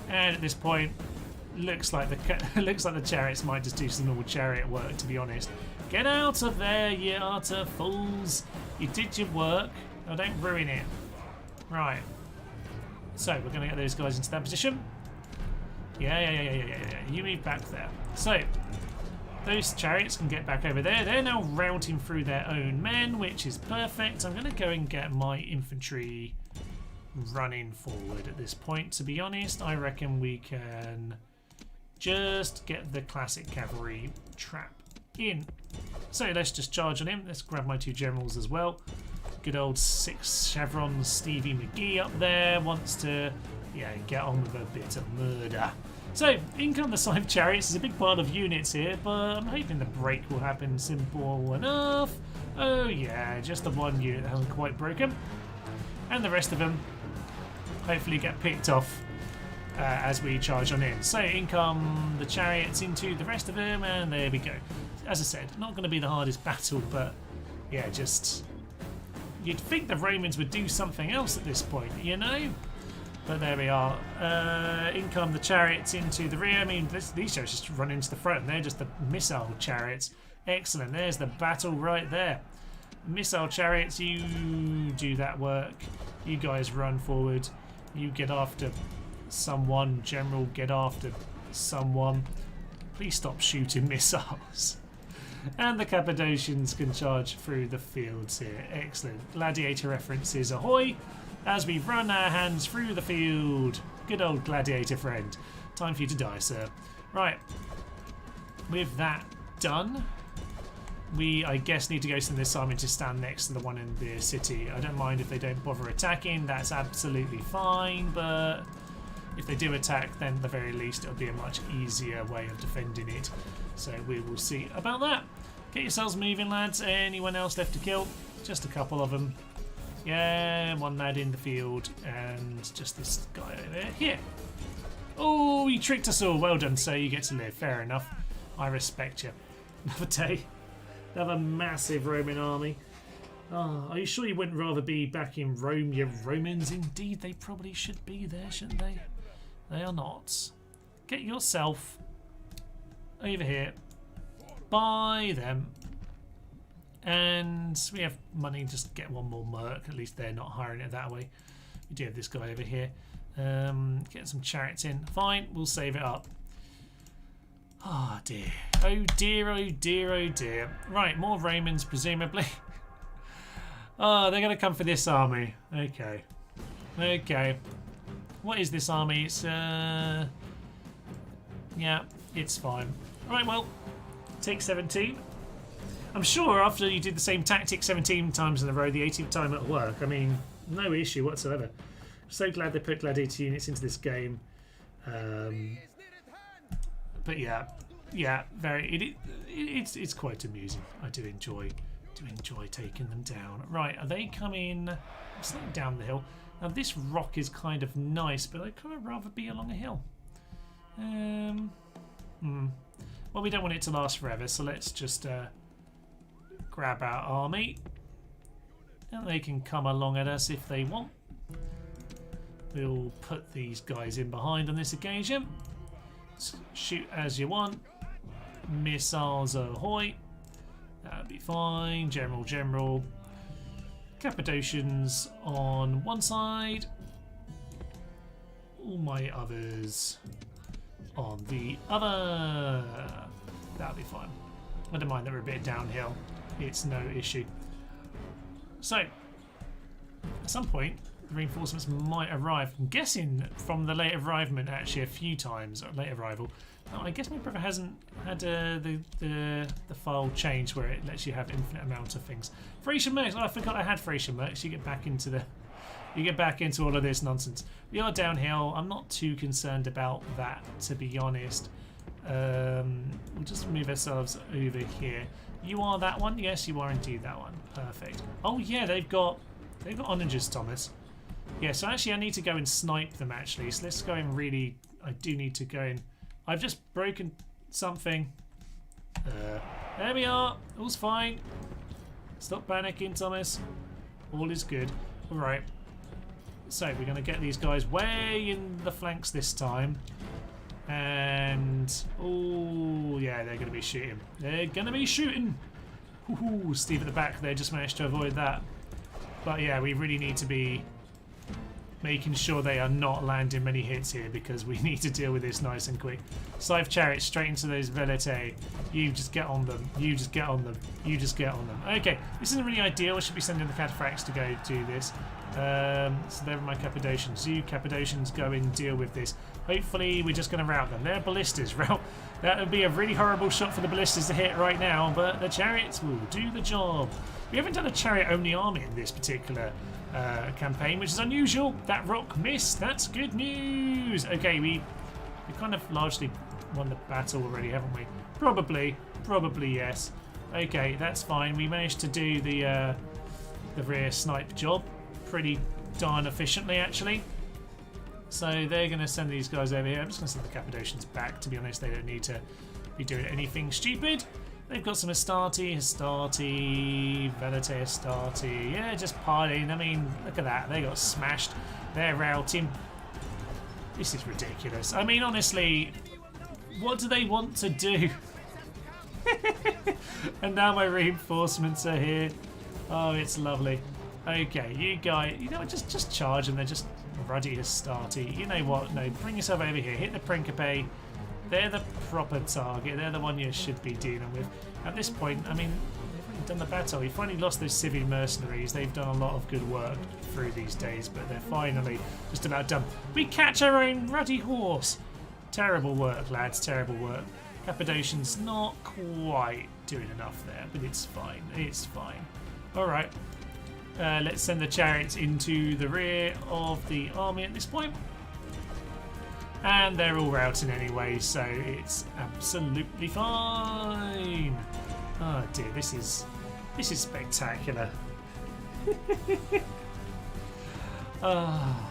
And at this point, looks like the chariots might just do some normal chariot work, to be honest. Get out of there, you utter fools. You did your work. Now don't ruin it. Right. So we're going to get those guys into that position. Yeah. You move back there. So those chariots can get back over there. They're now routing through their own men, which is perfect. I'm going to go and get my infantry running forward at this point. To be honest, I reckon we can just get the classic cavalry trap in. So let's just charge on him. Let's grab my two generals as well. Good old 6 chevrons Stevie McGee up there wants to get on with a bit of murder. So in come the Scythe chariots. There's a big pile of units here, but I'm hoping the break will happen simple enough. Oh yeah, just the one unit that hasn't quite broken, and the rest of them hopefully get picked off as we charge on in. So in come the chariots into the rest of them, and there we go. As I said, not going to be the hardest battle, but yeah, just you'd think the Romans would do something else at this point, you know? But there we are. In come the chariots into the rear. I mean, these chariots just run into the front. They're just the missile chariots. Excellent. There's the battle right there. Missile chariots, you do that work. You guys run forward. You get after someone. General, get after someone. Please stop shooting missiles. And the Cappadocians can charge through the fields here. Excellent. Gladiator references ahoy as we run our hands through the field. Good old gladiator friend. Time for you to die, sir. Right. With that done, we, I guess, need to go send this army to stand next to the one in the city. I don't mind if they don't bother attacking. That's absolutely fine, but if they do attack, then at the very least it'll be a much easier way of defending it. So we will see about that. Get yourselves moving, lads. Anyone else left to kill? Just a couple of them. Yeah, one lad in the field and just this guy over here. Oh, you tricked us all. Well done, sir. You get to live. Fair enough. I respect you. Another day. Another massive Roman army. Oh, are you sure you wouldn't rather be back in Rome, you Romans? Indeed, they probably should be there, shouldn't they? They are not. Get yourself over here. Buy them. And we have money, just get one more merc. At least they're not hiring it that way. We do have this guy over here. Get some chariots in. Fine, we'll save it up. Oh dear. Oh dear, oh dear, oh dear. Right, more Romans, presumably. Oh, they're going to come for this army. Okay. Okay. What is this army? It's, yeah, it's fine. Right, well, take 17. I'm sure after you did the same tactic 17 times in a row, the 18th time it'll work. I mean, no issue whatsoever. So glad they put gladiator units into this game. But yeah, it's quite amusing. I do enjoy taking them down. Right, are they coming slightly down the hill? Now this rock is kind of nice, but I'd kind of rather be along a hill. Well, we don't want it to last forever, so let's just grab our army, and they can come along at us if they want. We'll put these guys in behind on this occasion. Shoot as you want. Missiles ahoy. That'll be fine. General. Cappadocians on one side. All my others on the other. That'll be fine. I don't mind that we're a bit downhill. It's no issue. So, at some point, the reinforcements might arrive. I'm guessing from the late arrivement, actually, a few times, or late arrival. I guess my brother hasn't had the file change where it lets you have infinite amount of things. Thracian mercs. Oh, I forgot I had Thracian mercs. You get back into all of this nonsense. We are downhill. I'm not too concerned about that, to be honest. We'll just move ourselves over here. You are that one? Yes, you are indeed that one. Perfect. Oh yeah, they've got onagers, Thomas. Yeah, so actually I need to go and snipe them actually. So let's go and really, I do need to go in. I've just broken something. There we are. All's fine. Stop panicking, Thomas. All is good. All right. So we're going to get these guys way in the flanks this time. And, oh yeah, they're going to be shooting. They're going to be shooting. Ooh, Steve at the back there just managed to avoid that. But yeah, we really need to be making sure they are not landing many hits here because we need to deal with this nice and quick. Scythe chariots straight into those veletae. You just get on them. You just get on them. You just get on them. Okay, this isn't really ideal. I should be sending the cataphracts to go do this. So there are my Cappadocians. You Cappadocians go and deal with this. Hopefully we're just going to rout them. They're ballistas. That would be a really horrible shot for the ballistas to hit right now, but the chariots will do the job. We haven't done a chariot-only army in this particular campaign, which is unusual. That rock missed. That's good news. Okay, we kind of largely won the battle already, haven't we? Probably yes. Okay, that's fine. We managed to do the rear snipe job pretty darn efficiently, actually. So they're going to send these guys over here. I'm just going to send the Cappadocians back. To be honest, they don't need to be doing anything stupid. They've got some Astarte, Veletae, Astarte. Yeah, just piling. I mean, look at that. They got smashed. They're routing. This is ridiculous. I mean, honestly, what do they want to do? And now my reinforcements are here. Oh, it's lovely. Okay, you guys, you know what, just charge them. They're just ruddy Astarte. You know what? No, bring yourself over here. Hit the Principe. They're the proper target. They're the one you should be dealing with. At this point, I mean, they've already done the battle. We finally lost those civil mercenaries. They've done a lot of good work through these days, but they're finally just about done. We catch our own ruddy horse. Terrible work, lads. Terrible work. Cappadocian's not quite doing enough there, but it's fine. It's fine. All right. Let's send the chariots into the rear of the army at this point. And they're all routing anyway, so it's absolutely fine. Oh dear, this is spectacular. Ah,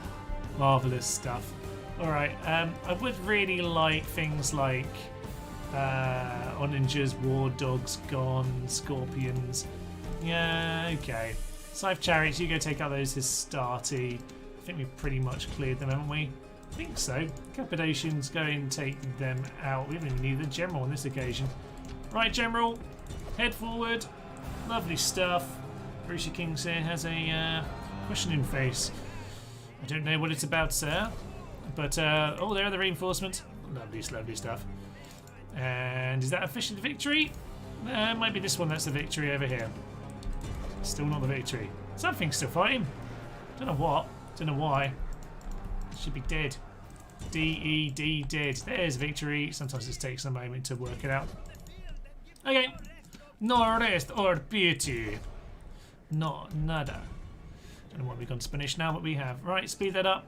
marvellous stuff. Alright, I would really like things like onagers, war dogs, gone, scorpions. Yeah, okay. Scythe chariots, you go take out those Hastati. I think we've pretty much cleared them, haven't we? I think so. Cappadocians, go and take them out. We don't even need the general on this occasion. Right, general, head forward. Lovely stuff. Brucey Kings here has a questioning face. I don't know what it's about, sir. But, oh, there are the reinforcements. Lovely, lovely stuff. And is that officially the victory? It might be this one that's the victory over here. Still not the victory. Something's still fighting. Don't know what. Don't know why. Should be dead. D-E-D, dead. There's victory. Sometimes it takes a moment to work it out. Okay. No rest or pity. No, nada. Don't know why we've gone Spanish now, but we have. Right, speed that up.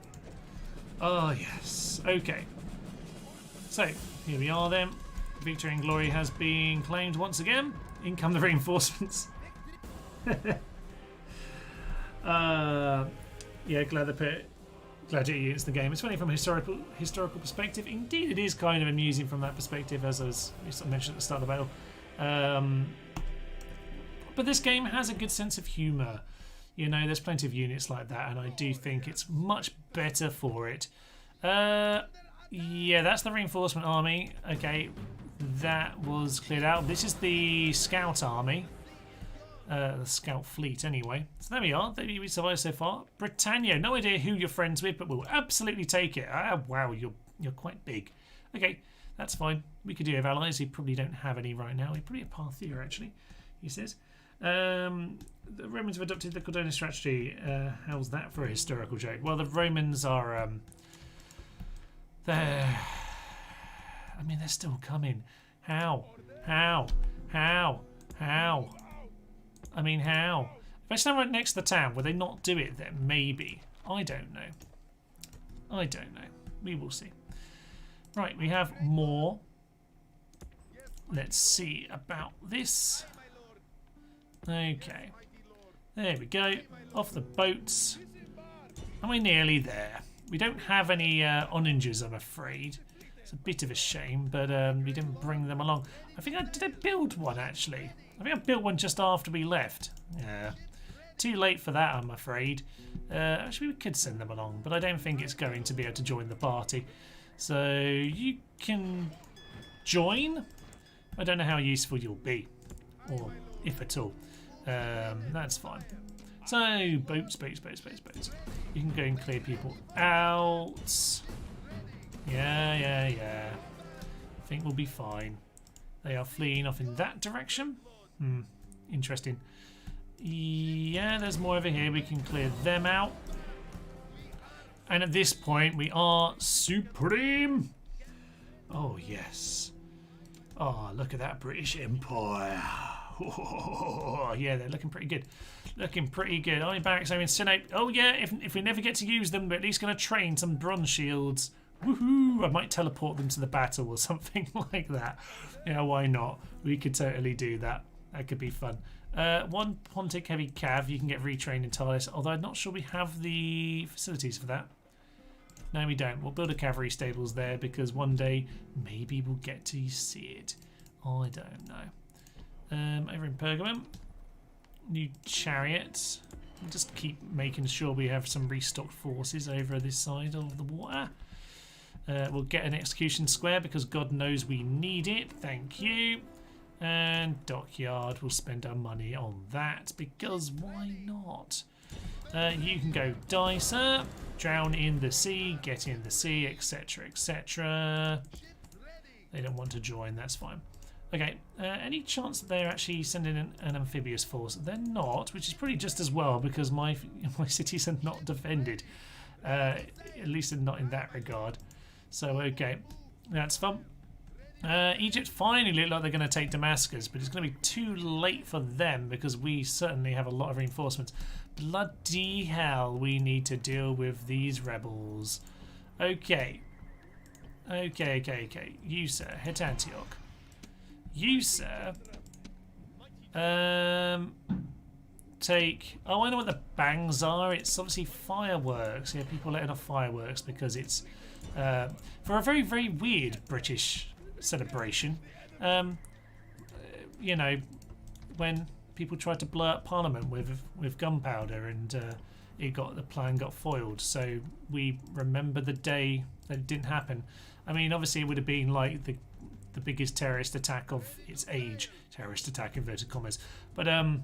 Oh, yes. Okay. So, here we are then. Victory and glory has been claimed once again. In come the reinforcements. Yeah, glad they put gladiator units in the game. It's funny from a historical perspective. Indeed, it is kind of amusing from that perspective, as I mentioned at the start of the battle. But this game has a good sense of humour. You know, there's plenty of units like that, and I do think it's much better for it. Yeah, that's the reinforcement army. Okay, that was cleared out. This is the scout army. The scout fleet, anyway. So there we are. We survived so far. Britannia. No idea who you're friends with, but we'll absolutely take it. Ah, wow, you're quite big. Okay, that's fine. We could do have allies. We probably don't have any right now. We probably have Parthia, actually, he says. The Romans have adopted the Cordona strategy. How's that for a historical joke? Well, the Romans are... they're... I mean, they're still coming. How? How? How? How? I mean, how? If I stand right next to the town, will they not do it then? Maybe. I don't know. I don't know. We will see. Right, we have more. Let's see about this. Okay. There we go. Off the boats. And we're nearly there. We don't have any onagers, I'm afraid. It's a bit of a shame, but we didn't bring them along. Did I build one, actually? I think I built one just after we left. Yeah. Too late for that, I'm afraid. Actually, we could send them along, but I don't think it's going to be able to join the party. So, you can join. I don't know how useful you'll be, or if at all. That's fine. So, boats. You can go and clear people out. Yeah. I think we'll be fine. They are fleeing off in that direction. Interesting. Yeah, there's more over here. We can clear them out. And at this point, we are supreme. Oh, yes. Oh, look at that British Empire. Oh, yeah, they're looking pretty good. Looking pretty good. Army barracks are in Senate. Oh, yeah, if we never get to use them, we're at least going to train some bronze shields. Woohoo! I might teleport them to the battle or something like that. Yeah, why not? We could totally do that. That could be fun. One Pontic heavy cav, you can get retrained in Thrace, although I'm not sure we have the facilities for that. No, we don't. We'll build a cavalry stables there because one day maybe we'll get to see it. I don't know. Over in Pergamum, new chariots. We'll just keep making sure we have some restocked forces over this side of the water. We'll get an execution square because God knows we need it. Thank you. And dockyard, we'll spend our money on that because why not? You can go die, sir. Drown in the sea, get in the sea, etc, etc. They don't want to join, that's fine. Okay, any chance that they're actually sending an amphibious force? They're not, which is probably just as well because my cities are not defended. At least not in that regard. So, okay, that's fun. Egypt finally look like they're going to take Damascus, but it's going to be too late for them because we certainly have a lot of reinforcements. Bloody hell, we need to deal with these rebels. Okay. You, sir, head to Antioch. You, sir, take... Oh, I know what the bangs are. It's obviously fireworks. Yeah, people letting off fireworks because it's for a very, very weird British celebration. You know, when people tried to blow up Parliament with gunpowder, and the plan got foiled. So we remember the day that it didn't happen. I mean, obviously, it would have been like the biggest terrorist attack of its age. Terrorist attack, inverted commas. But yeah,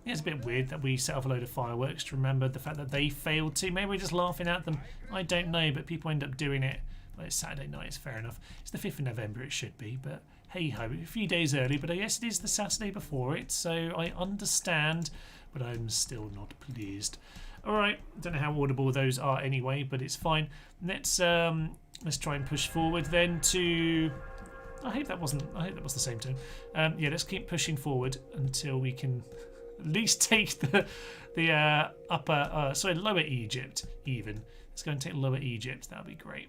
it's a bit weird that we set off a load of fireworks to remember the fact that they failed to. Maybe we're just laughing at them. I don't know, but people end up doing it. Well, it's Saturday night, it's fair enough. It's the 5th of November, it should be, but hey ho, a few days early, but I guess it is the Saturday before it, so I understand, but I'm still not pleased. Alright, don't know how audible those are anyway, but it's fine. Let's try and push forward then to... I hope that was the same turn. Yeah, let's keep pushing forward until we can at least take the lower Egypt even. Let's go and take Lower Egypt, that'll be great.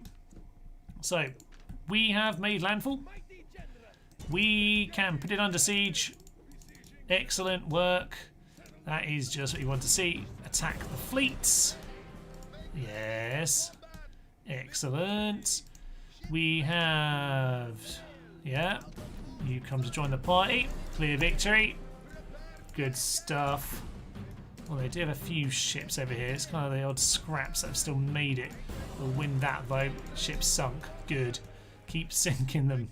So, we have made landfall. We can put it under siege. Excellent work. That is just what you want to see. Attack the fleets. Yes. Excellent. We have... Yeah. You come to join the party. Clear victory. Good stuff. Well, they do have a few ships over here. It's kind of the odd scraps that have still made it. We'll win that though. Ship sunk. Good. Keep sinking them.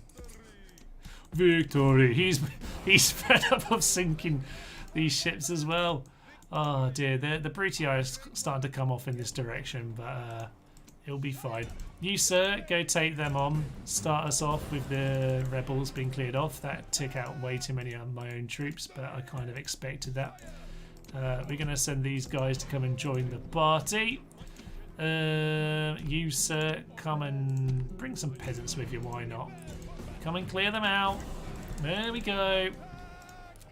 Victory. He's fed up of sinking these ships as well. Oh dear. The Brutii are starting to come off in this direction, but it'll be fine. You, sir, go take them on. Start us off with the rebels being cleared off. That took out way too many of my own troops, but I kind of expected that. We're going to send these guys to come and join the party. You, sir, come and bring some peasants with you. Why not? Come and clear them out. There we go.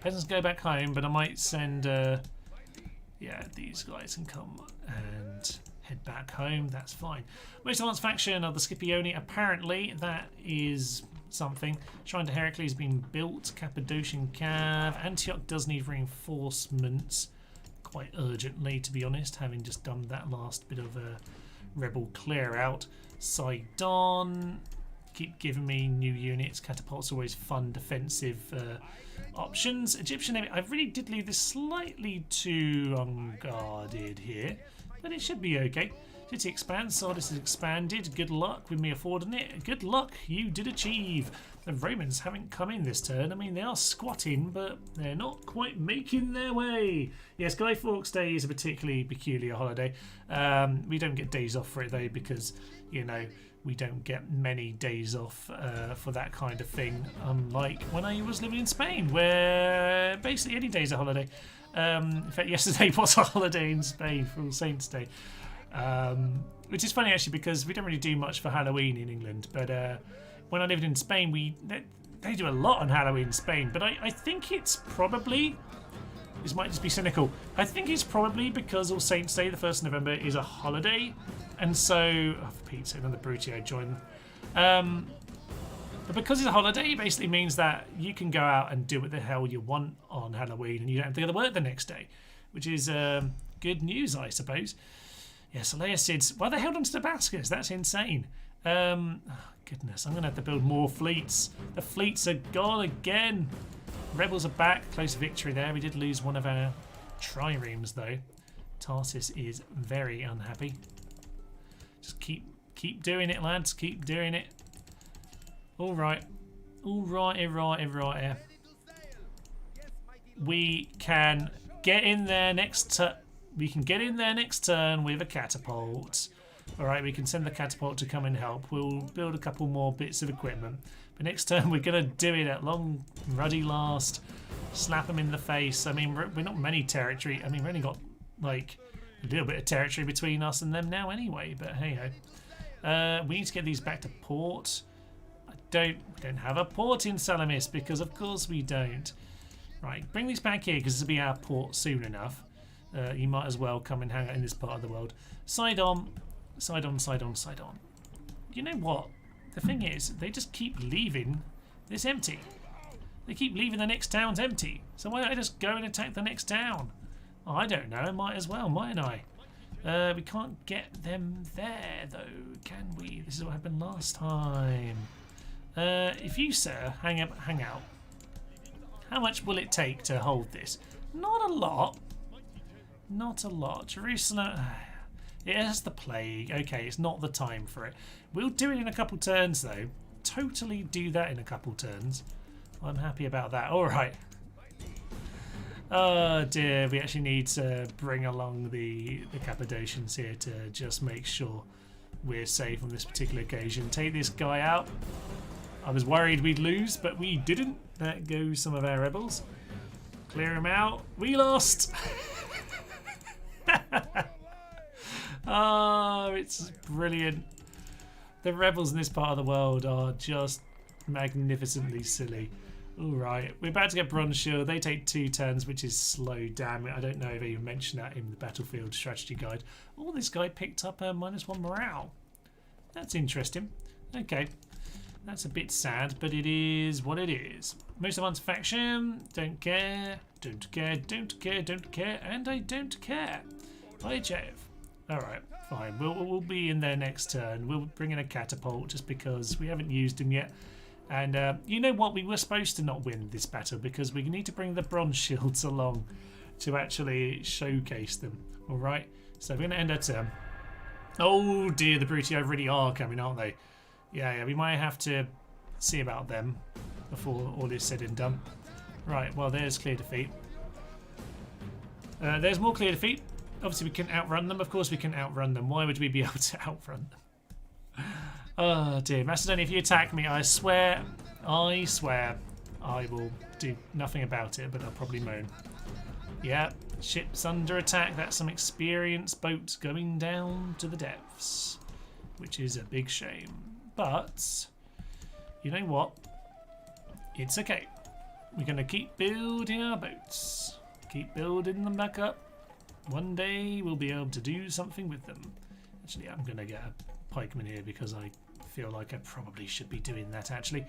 Peasants go back home, but I might send... yeah, these guys can come and head back home. That's fine. Most advanced faction of the Scipioni. Apparently, that is something. Shrine to Heracles being built. Cappadocian Cav. Antioch does need reinforcements quite urgently, to be honest, having just done that last bit of a rebel clear out. Sidon, keep giving me new units. Catapults always fun defensive options. Egyptian Navy, I really did leave this slightly too unguarded here, but it should be okay. City expands, Sardis is expanded. Good luck with me affording it. Good luck, you did achieve. The Romans haven't come in this turn. I mean, they are squatting, but they're not quite making their way. Yes, Guy Fawkes Day is a particularly peculiar holiday. We don't get days off for it, though, because, you know, we don't get many days off for that kind of thing, unlike when I was living in Spain, where basically any day's a holiday. In fact, yesterday was a holiday in Spain for All Saints' Day. Which is funny actually, because we don't really do much for Halloween in England, but when I lived in Spain, they do a lot on Halloween in Spain, but I think it's probably, this might just be cynical, I think it's probably because All Saints' Day, the 1st of November, is a holiday, and so, oh, for Pete's sake, another Brutii I joined. But because it's a holiday, it basically means that you can go out and do what the hell you want on Halloween, and you don't have to go to work the next day, which is good news, I suppose. Yes, Seleucids. Well, they held on to Damascus. That's insane. Oh, goodness, I'm going to have to build more fleets. The fleets are gone again. Rebels are back. Close victory there. We did lose one of our triremes, though. Tarsus is very unhappy. Just keep doing it, lads. Keep doing it. All right. All right. We can get in there next turn. We can get in there next turn with a catapult. Alright, we can send the catapult to come and help. We'll build a couple more bits of equipment. But next turn we're going to do it at long ruddy last. Slap them in the face. I mean, we're not many territory. I mean, we've only got like a little bit of territory between us and them now anyway. But hey ho. We need to get these back to port. We don't have a port in Salamis, because of course we don't. Right, bring these back here, because this will be our port soon enough. You might as well come and hang out in this part of the world. Sidon. You know what? The thing is, they just keep leaving this empty. They keep leaving the next towns empty. So why don't I just go and attack the next town? Oh, I don't know. I might as well, mightn't I? We can't get them there, though, can we? This is what happened last time. If you, sir, hang out. How much will it take to hold this? Not a lot. Not a lot. Jerusalem... It has the plague. Okay, it's not the time for it. We'll do it in a couple turns, though. Totally do that in a couple turns. I'm happy about that. All right. Oh dear, we actually need to bring along the Cappadocians here to just make sure we're safe on this particular occasion. Take this guy out. I was worried we'd lose, but we didn't. There goes some of our rebels. Clear him out. We lost. Oh, it's brilliant. The rebels in this part of the world are just magnificently silly. Alright, we're about to get Bronze Shield. They take 2 turns, which is slow. Damn it, I don't know if I even mentioned that in the Battlefield Strategy Guide. Oh, this guy picked up a -1 morale. That's interesting. Okay, that's a bit sad, but it is what it is. Most advanced faction, don't care, don't care, don't care, don't care, and I don't care. By Jove. Alright, fine. We'll be in there next turn. We'll bring in a catapult just because we haven't used him yet. And you know what? We were supposed to not win this battle because we need to bring the bronze shields along to actually showcase them. Alright, so we're going to end our turn. Oh dear, the Brutii really are coming, aren't they? Yeah, we might have to see about them before all is said and done. Right, well, there's clear defeat. There's more clear defeat. Obviously, we can outrun them. Of course, we can outrun them. Why would we be able to outrun them? Oh dear, Macedonia, if you attack me, I swear, I will do nothing about it, but I'll probably moan. Yeah, ship's under attack. That's some experienced boats going down to the depths, which is a big shame. But, you know what? It's okay. We're going to keep building our boats. Keep building them back up. One day we'll be able to do something with them. Actually, I'm going to get a pikeman here because I feel like I probably should be doing that actually.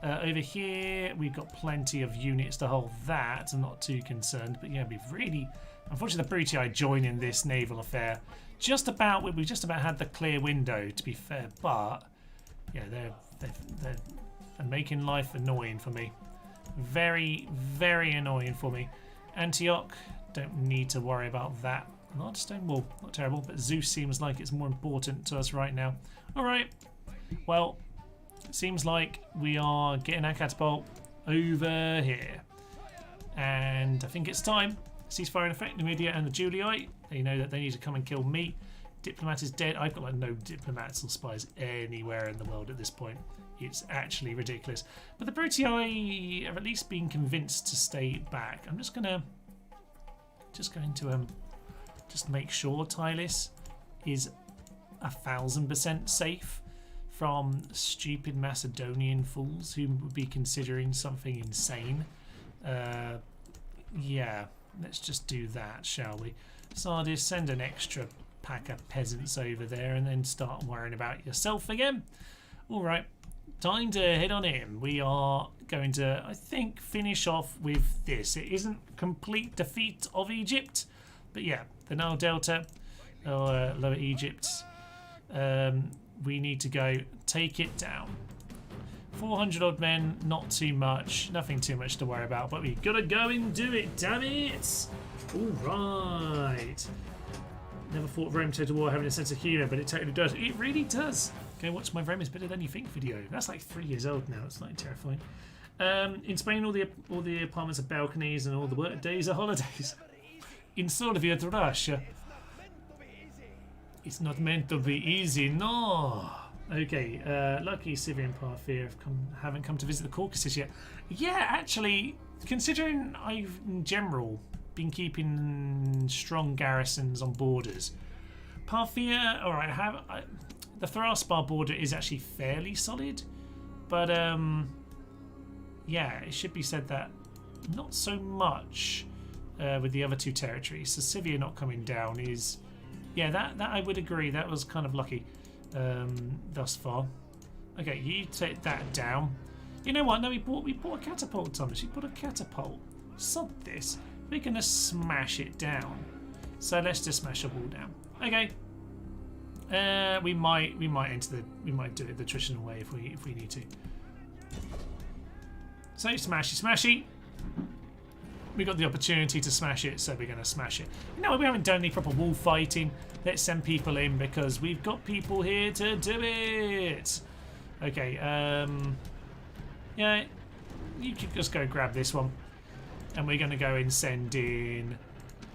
Over here we've got plenty of units to hold that. I'm not too concerned, but yeah, we've really, unfortunately the Brutii join in this naval affair. We just about had the clear window, to be fair, but yeah, they're making life annoying for me. Very, very annoying for me. Antioch, don't need to worry about that. Not stone wall, not terrible, but Zeus seems like it's more important to us right now. Alright, well, it seems like we are getting our catapult over here. And I think it's time. Ceasefire in effect, Numidia and the Julii. They know that they need to come and kill me. Diplomat is dead. I've got like no diplomats or spies anywhere in the world at this point. It's actually ridiculous. But the Brutii have at least been convinced to stay back. I'm just going to just make sure Tylis is 1000% safe from stupid Macedonian fools who would be considering something insane. Yeah, let's just do that, shall we? Sardis, send an extra pack of peasants over there and then start worrying about yourself again. Alright, time to head on in. We are going to, I think, finish off with this. It isn't complete defeat of Egypt, but yeah, the Nile Delta, or Lower Egypt, we need to go take it down. 400 odd men, not too much, nothing too much to worry about, but we gotta go and do it, damn it! Alright. Never thought Rome Total War having a sense of humour, but it totally does. It really does. Go watch my Rome is better than you think video. That's like 3 years old now. It's like terrifying. In Spain, all the apartments are balconies and all the work days are holidays. In Soviet Russia, it's not meant to be easy. No. Okay. Lucky Syrian Parthia haven't come to visit the Caucasus yet. Yeah, actually, considering I've in general been keeping strong garrisons on borders. Parthia, alright, the Thrace border is actually fairly solid, but yeah, it should be said that not so much with the other two territories. So Scythia not coming down is, yeah, that I would agree, that was kind of lucky thus far. Okay, you take that down. You know what, no, we bought a catapult, Thomas, you bought a catapult. Sod this. We're going to smash it down. So let's just smash a wall down. Okay. We might do it the traditional way if we need to. So smashy, smashy. We got the opportunity to smash it, so we're going to smash it. No, we haven't done any proper wall fighting. Let's send people in because we've got people here to do it. Okay. Yeah, you could just go grab this one, and we're going to go and send in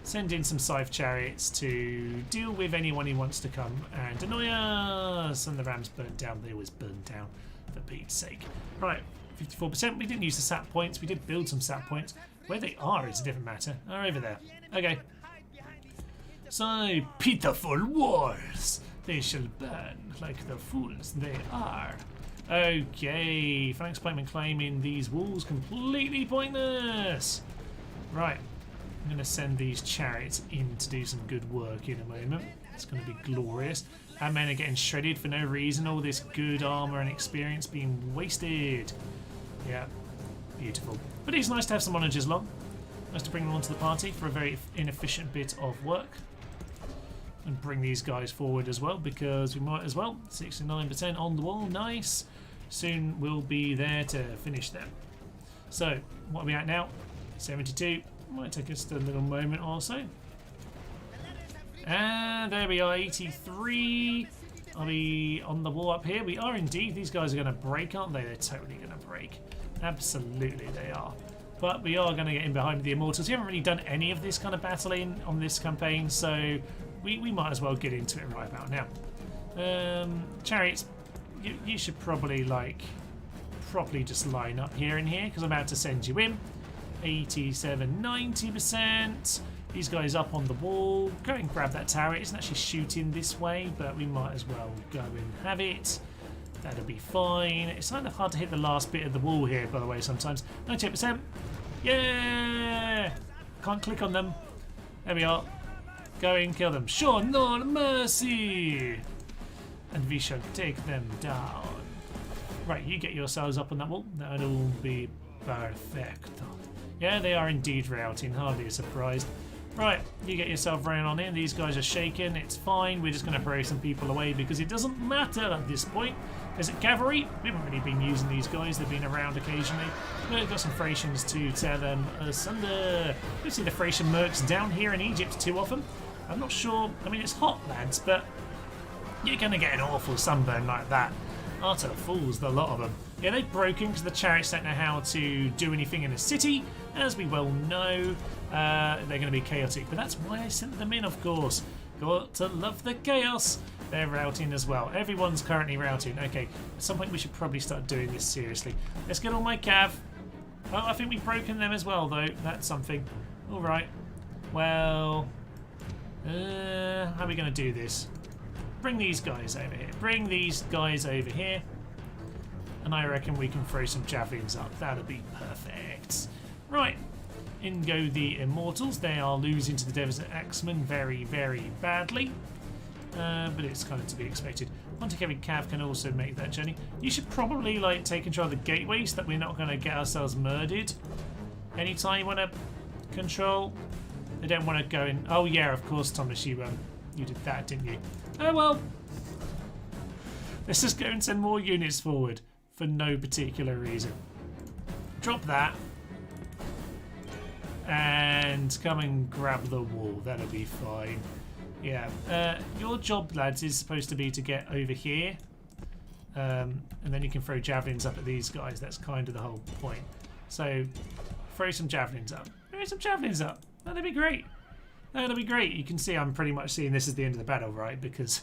some scythe chariots to deal with anyone who wants to come and annoy us. And the rams burnt down. They always burn down, for Pete's sake. Right, 54%. We didn't use the sap points. We did build some sap points. Where they are is a different matter. They're over there. Okay. So, pitiful walls. They shall burn like the fools they are. Okay. Phalanx pikemen claiming these walls completely pointless. Right. I'm going to send these chariots in to do some good work in a moment. It's going to be glorious. Our men are getting shredded for no reason. All this good armour and experience being wasted. Yeah. Beautiful. But it's nice to have some onagers along. Nice to bring them onto the party for a very inefficient bit of work. And bring these guys forward as well, because we might as well. 69% on the wall. Nice. Soon we'll be there to finish them. So, what are we at now? 72. Might take us a little moment or so. And there we are, 83. Are we on the wall up here? We are indeed. These guys are going to break, aren't they? They're totally going to break. Absolutely they are. But we are going to get in behind the Immortals. We haven't really done any of this kind of battling on this campaign, so we might as well get into it right about now. Chariots, you should probably properly just line up here and here, because I'm about to send you in. 87, 90%. These guys up on the wall. Go and grab that tower. It isn't actually shooting this way, but we might as well go and have it. That'll be fine. It's kind of hard to hit the last bit of the wall here, by the way, sometimes. 98%. Yeah! Can't click on them. There we are. Go and kill them. Show no mercy! And we shall take them down. Right, you get yourselves up on that wall. That'll be perfecto. Yeah, they are indeed routing. Hardly a surprise. Right, you get yourself running on in. These guys are shaking. It's fine. We're just going to throw some people away because it doesn't matter at this point. Is it cavalry? We haven't really been using these guys. They've been around occasionally. We've got some Thracians to tear them asunder. You don't see the Thracian mercs down here in Egypt too often. I'm not sure. I mean, it's hot, lads, but you're going to get an awful sunburn like that. Utter fools, the lot of them. Yeah, they've broken because the chariots don't know how to do anything in a city. As we well know, they're going to be chaotic. But that's why I sent them in, of course. Got to love the chaos. They're routing as well. Everyone's currently routing. Okay, at some point we should probably start doing this seriously. Let's get all my cav. Oh, I think we've broken them as well, though. That's something. All right. Well, how are we going to do this? Bring these guys over here. Bring these guys over here. And I reckon we can throw some javelins up. That'll be perfect. Right. In go the Immortals. They are losing to the Desert Axemen very, very badly. But it's kind of to be expected. Pontic every cav can also make that journey. You should probably take control of the gateway so that we're not going to get ourselves murdered. Anytime you want to control. They don't want to go in. Oh yeah, of course, Thomas, you did that, didn't you? Oh well. Let's just go and send more units forward for no particular reason. Drop that. And come and grab the wall. That'll be fine. Yeah. Your job, lads, is supposed to be to get over here. And then you can throw javelins up at these guys. That's kind of the whole point. So, throw some javelins up. Throw some javelins up. That'd be great. That'll be great. You can see I'm pretty much seeing this as the end of the battle, right? Because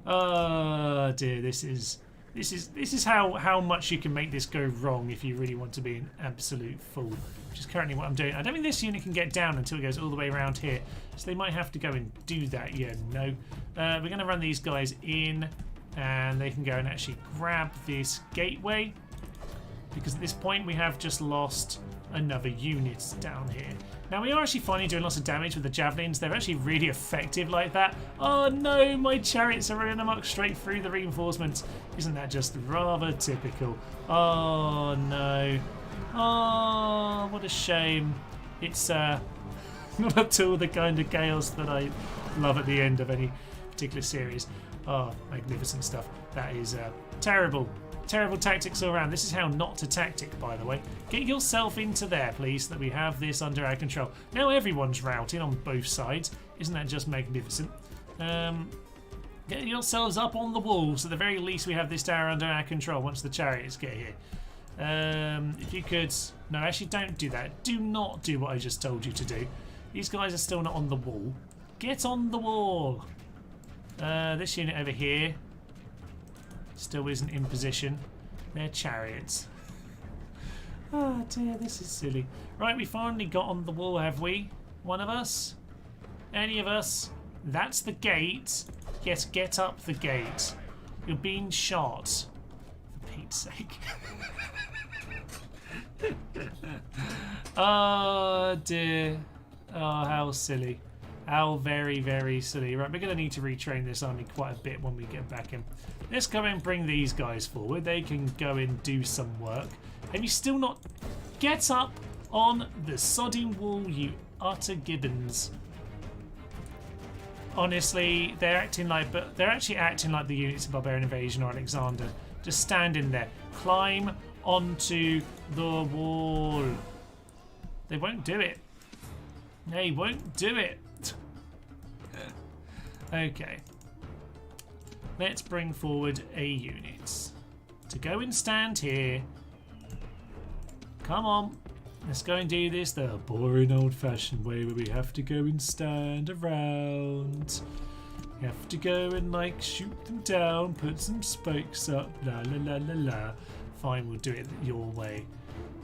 oh dear, this is how much you can make this go wrong if you really want to be an absolute fool. Which is currently what I'm doing. I don't think this unit can get down until it goes all the way around here, so they might have to go and do that. Yeah, no. We're going to run these guys in, and they can go and actually grab this gateway, because at this point we have just lost another unit down here. Now we are actually finally doing lots of damage with the javelins. They're actually really effective like that. Oh no, my chariots are running amok straight through the reinforcements. Isn't that just rather typical? Oh no. Oh, what a shame. It's not at all the kind of chaos that I love at the end of any particular series. Oh, magnificent stuff. That is terrible. Terrible tactics all around. This is how not to tactic, by the way. Get yourself into there, please, so that we have this under our control. Now everyone's routing on both sides. Isn't that just magnificent? Get yourselves up on the wall, so at the very least we have this tower under our control once the chariots get here. If you could... No, actually don't do that. Do not do what I just told you to do. These guys are still not on the wall. Get on the wall! This unit over here still isn't in position. They're chariots. Oh dear, this is silly. Right, we finally got on the wall, have we? One of us? Any of us? That's the gate. Yes, get up the gate. You're being shot. For Pete's sake. Oh dear. Oh, how silly. How very, very silly. Right, we're going to need to retrain this army quite a bit when we get back in. Let's go and bring these guys forward. They can go and do some work. Have you still not... Get up on the sodding wall, you utter gibbons. Honestly, they're acting like... But they're actually acting like the units of Barbarian Invasion or Alexander. Just stand in there. Climb onto the wall. They won't do it. They won't do it. Okay. Let's bring forward a unit to go and stand here. Come on. Let's go and do this the boring old-fashioned way where we have to go and stand around. You have to go and like shoot them down, put some spokes up, la la la la la. Fine, we'll do it your way.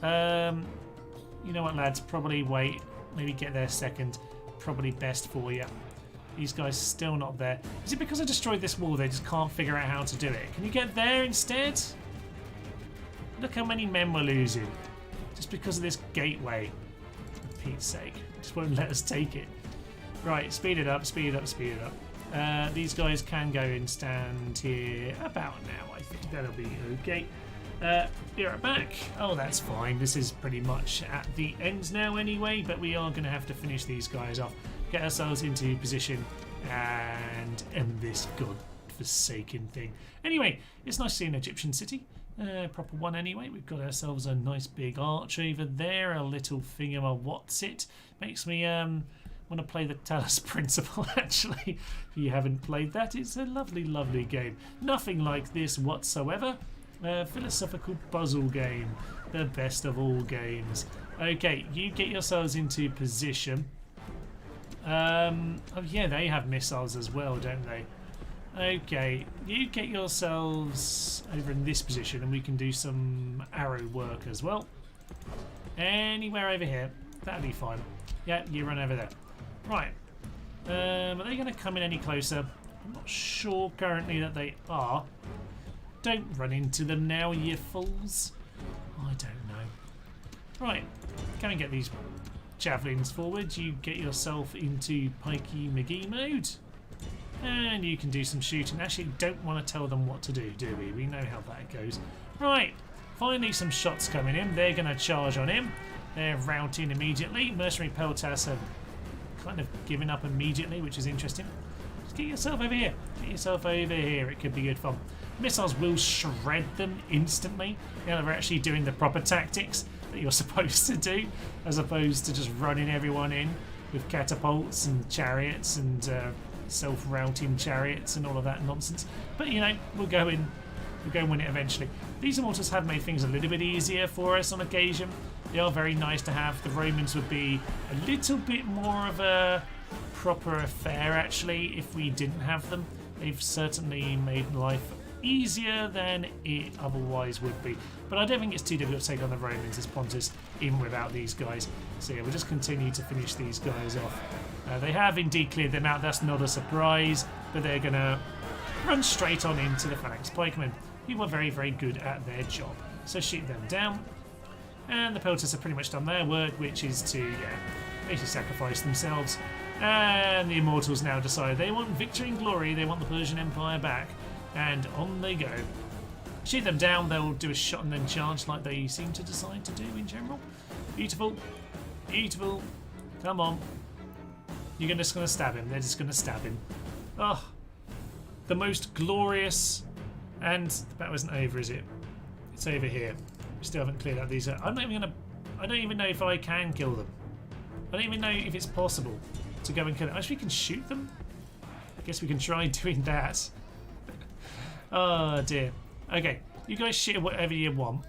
You know what, lads? Probably wait. Maybe get there second. Probably best for you. These guys still not there. Is it because I destroyed this wall they just can't figure out how to do it? Can you get there instead? Look how many men we're losing. Just because of this gateway. For Pete's sake. Just won't let us take it. Right, speed it up, speed it up, speed it up. These guys can go and stand here about now, I think. That'll be okay. Be right back. Oh, that's fine. This is pretty much at the end now anyway, but we are going to have to finish these guys off. Get ourselves into position and end this godforsaken thing. Anyway, it's nice to see an Egyptian city. Proper one anyway. We've got ourselves a nice big arch over there. A little thingamawhatsit. Makes me want to play the Talos Principle, actually. If you haven't played that, it's a lovely, lovely game. Nothing like this whatsoever. Philosophical puzzle game. The best of all games. Okay, you get yourselves into position. Oh yeah, they have missiles as well, don't they? Okay, you get yourselves over in this position and we can do some arrow work as well. Anywhere over here, that'll be fine. Yeah, you run over there. Right. Are they going to come in any closer? I'm not sure currently that they are. Don't run into them now, you fools. I don't know. Right, go and get these javelins forward. You get yourself into Pikey McGee mode. And you can do some shooting. Actually, don't want to tell them what to do, do we? We know how that goes. Right, finally some shots coming in. They're going to charge on him. They're routing immediately. Mercenary Peltas have kind of given up immediately, which is interesting. Just get yourself over here. Get yourself over here. It could be good fun. Missiles will shred them instantly. You know, they're actually doing the proper tactics that you're supposed to do, as opposed to just running everyone in with catapults and chariots and self-routing chariots and all of that nonsense. But you know, we'll go and win it eventually. These immortals have made things a little bit easier for us on occasion. They are very nice to have. The Romans would be a little bit more of a proper affair actually if we didn't have them. They've certainly made life easier than it otherwise would be. But I don't think it's too difficult to take on the Romans as Pontus even without these guys. So yeah, we'll just continue to finish these guys off. They have indeed cleared them out, that's not a surprise, but they're going to run straight on into the phalanx pikemen, who were very, very good at their job. So shoot them down. And the Peltas have pretty much done their work, which is to basically sacrifice themselves. And the Immortals now decide they want victory and glory, they want the Persian Empire back. And on they go. Shoot them down, they'll do a shot and then charge like they seem to decide to do in general. Beautiful. Beautiful. Come on. You're just going to stab him. They're just going to stab him. Oh, the most glorious. And the battle isn't over, is it? It's over here. We still haven't cleared out these. I'm not even going to. I don't even know if I can kill them. I don't even know if it's possible to go and kill them. Actually, we can shoot them. I guess we can try doing that. Oh dear. Okay, you guys shoot whatever you want.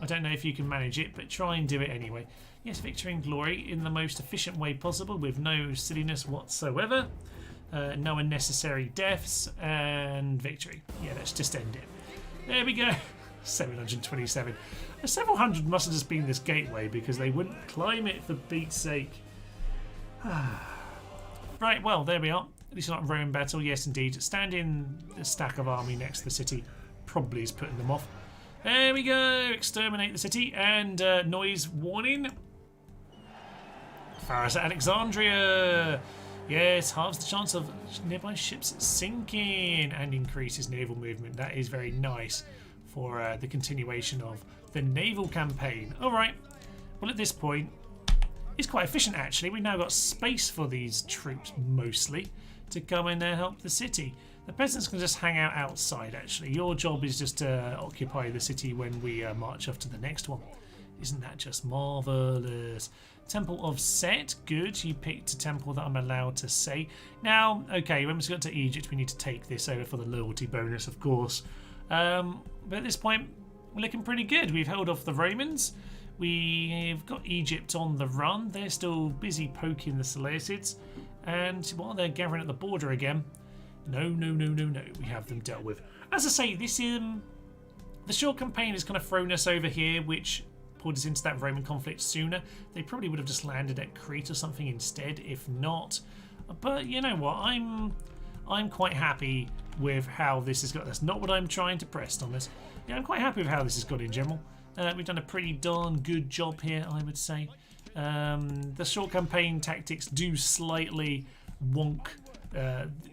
I don't know if you can manage it, but try and do it anyway. Yes, victory and glory in the most efficient way possible with no silliness whatsoever. No unnecessary deaths and victory. Yeah, let's just end it. There we go. 727. Several hundred must have just been this gateway because they wouldn't climb it for Pete's sake. Right, well, there we are. At least not a Roman battle. Yes, indeed. Standing a stack of army next to the city probably is putting them off. There we go. Exterminate the city and noise warning. Thrace at Alexandria. Yes, halves the chance of nearby ships sinking and increases naval movement. That is very nice for the continuation of the naval campaign. All right. Well, at this point, it's quite efficient actually. We've now got space for these troops mostly to come in and help the city. The peasants can just hang out outside actually. Your job is just to occupy the city when we march off to the next one. Isn't that just marvellous? Temple of Set, good. You picked a temple that I'm allowed to say. Now, okay, when we got to Egypt, we need to take this over for the loyalty bonus, of course. But at this point, we're looking pretty good. We've held off the Romans. We've got Egypt on the run. They're still busy poking the Seleucids. And while they're gathering at the border again, no, we have them dealt with. As I say, this the short campaign has kind of thrown us over here, which pulled us into that Roman conflict sooner. They probably would have just landed at Crete or something instead, if not. But you know what? I'm quite happy with how this has got. That's not what I'm trying to press on this. Yeah, I'm quite happy with how this has got in general. We've done a pretty darn good job here, I would say. The short campaign tactics do slightly wonk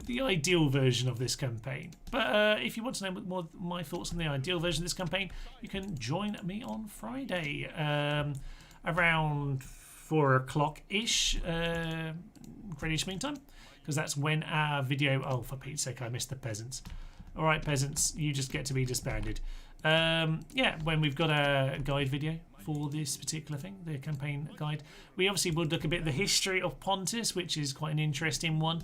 the ideal version of this campaign. But if you want to know more of my thoughts on the ideal version of this campaign, you can join me on Friday around 4 o'clock-ish Greenwich Mean Time, because that's when our video... Oh, for Pete's sake, I missed the peasants. All right, peasants, you just get to be disbanded. Yeah, when we've got a guide video for this particular thing, the campaign guide. We obviously will look a bit at the history of Pontus, which is quite an interesting one.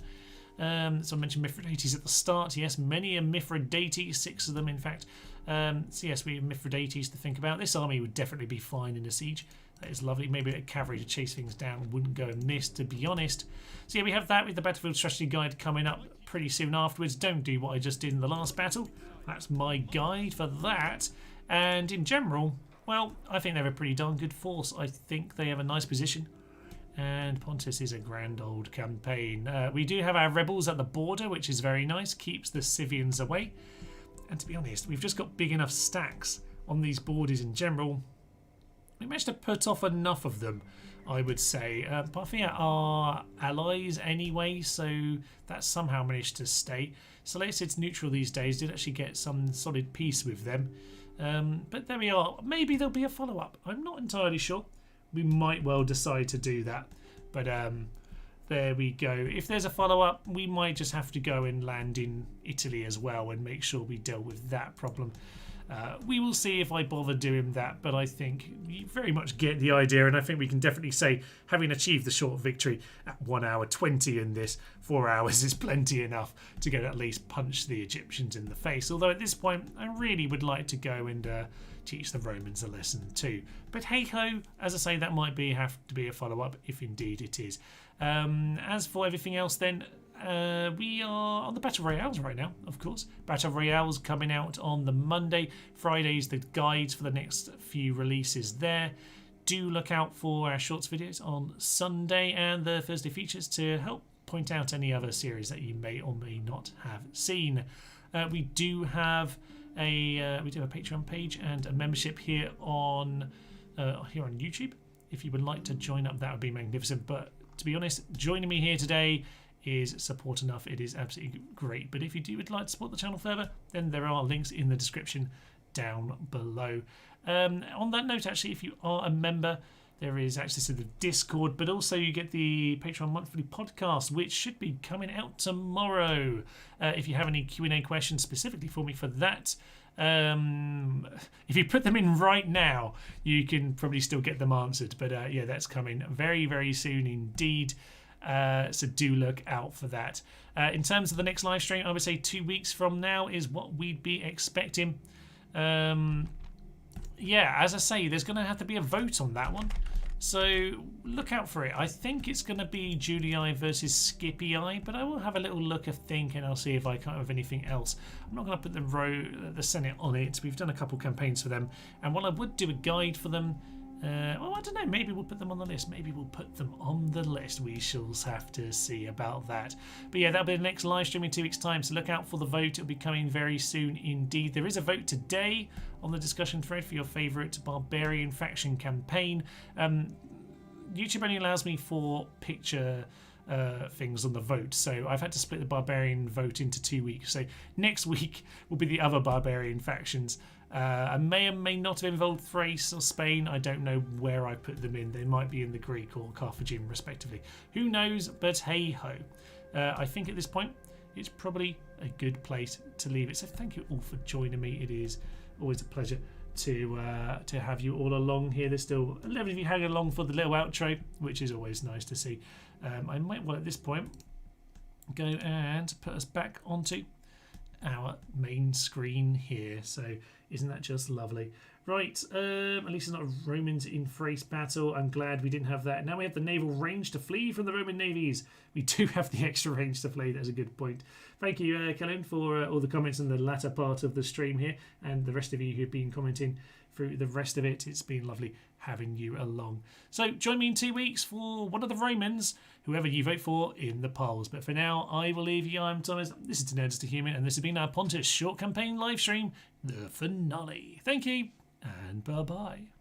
So I mentioned Mithridates at the start. Yes, many a Mithridates, 6 of them in fact. So yes, we have Mithridates to think about. This army would definitely be fine in a siege. That is lovely. Maybe a cavalry to chase things down wouldn't go amiss, to be honest. So yeah, we have that with the Battlefield Strategy Guide coming up pretty soon afterwards. Don't do what I just did in the last battle. That's my guide for that. And in general, well, I think they're a pretty darn good force. I think they have a nice position. And Pontus is a grand old campaign. We do have our rebels at the border, which is very nice. Keeps the Scythians away. And to be honest, we've just got big enough stacks on these borders in general. We managed to put off enough of them, I would say. But I think our allies anyway, so that somehow managed to stay. Seleucid's neutral these days. Did actually get some solid peace with them. But there we are. Maybe there'll be a follow-up. I'm not entirely sure. We might well decide to do that. But there we go. If there's a follow-up, we might just have to go and land in Italy as well and make sure we deal with that problem. We will see if I bother doing that, but I think you very much get the idea, and I think we can definitely say, having achieved the short victory at 1 hour 20 in this, 4 hours is plenty enough to go at least punch the Egyptians in the face. Although at this point, I really would like to go and teach the Romans a lesson too. But hey-ho, as I say, that might have to be a follow-up, if indeed it is. As for everything else then, we are on the Battle Royales right now, of course. Battle Royales coming out on the Monday. Friday's the guides for the next few releases there. Do look out for our shorts videos on Sunday and the Thursday features to help point out any other series that you may or may not have seen. We do have a Patreon page and a membership here on YouTube. If you would like to join up, that would be magnificent. But to be honest, joining me here today is support enough. It is absolutely great. But if you would like to support the channel further, then there are links in the description down below. On that note, actually, if you are a member, There is access to the Discord, but also you get the Patreon monthly podcast, which should be coming out tomorrow. If you have any Q&A questions specifically for me for that, if you put them in right now, you can probably still get them answered. But yeah, that's coming very, very soon indeed. So do look out for that. In terms of the next live stream, I would say 2 weeks from now is what we'd be expecting. Yeah, as I say, there's going to have to be a vote on that one. So look out for it. I think it's going to be Julii versus Scipii, but I will have a little look, I think, and I'll see if I come up with anything else. I'm not going to put the Senate on it. We've done a couple campaigns for them, and while I would do a guide for them, well, I don't know, maybe we'll put them on the list. Maybe we'll put them on the list. We shall have to see about that. But yeah, that'll be the next live stream in 2 weeks' time, so look out for the vote. It'll be coming very soon indeed. There is a vote today on the discussion thread for your favourite barbarian faction campaign. YouTube only allows me 4 picture things on the vote, so I've had to split the barbarian vote into 2 weeks. So next week will be the other barbarian factions. I may or may not have involved Thrace or Spain. I don't know where I put them in. They might be in the Greek or Carthaginian respectively. Who knows, but hey ho. I think at this point it's probably a good place to leave it. So thank you all for joining me. It is always a pleasure to have you all along here. There's still 11 of you hanging along for the little outro, which is always nice to see. I might well at this point go and put us back onto our main screen here. So isn't that just lovely? Right, at least there's not Romans in Thrace battle. I'm glad we didn't have that. Now we have the naval range to flee from the Roman navies. We do have the extra range to flee. That's a good point. Thank you, Kellen, for all the comments in the latter part of the stream here, and the rest of you who've been commenting through the rest of it. It's been lovely having you along. So join me in 2 weeks for one of the Romans, whoever you vote for in the polls. But for now, I will leave you. I'm Thomas. This is To Nerds to Human, and this has been our Pontus short campaign live stream, the finale. Thank you, and bye-bye.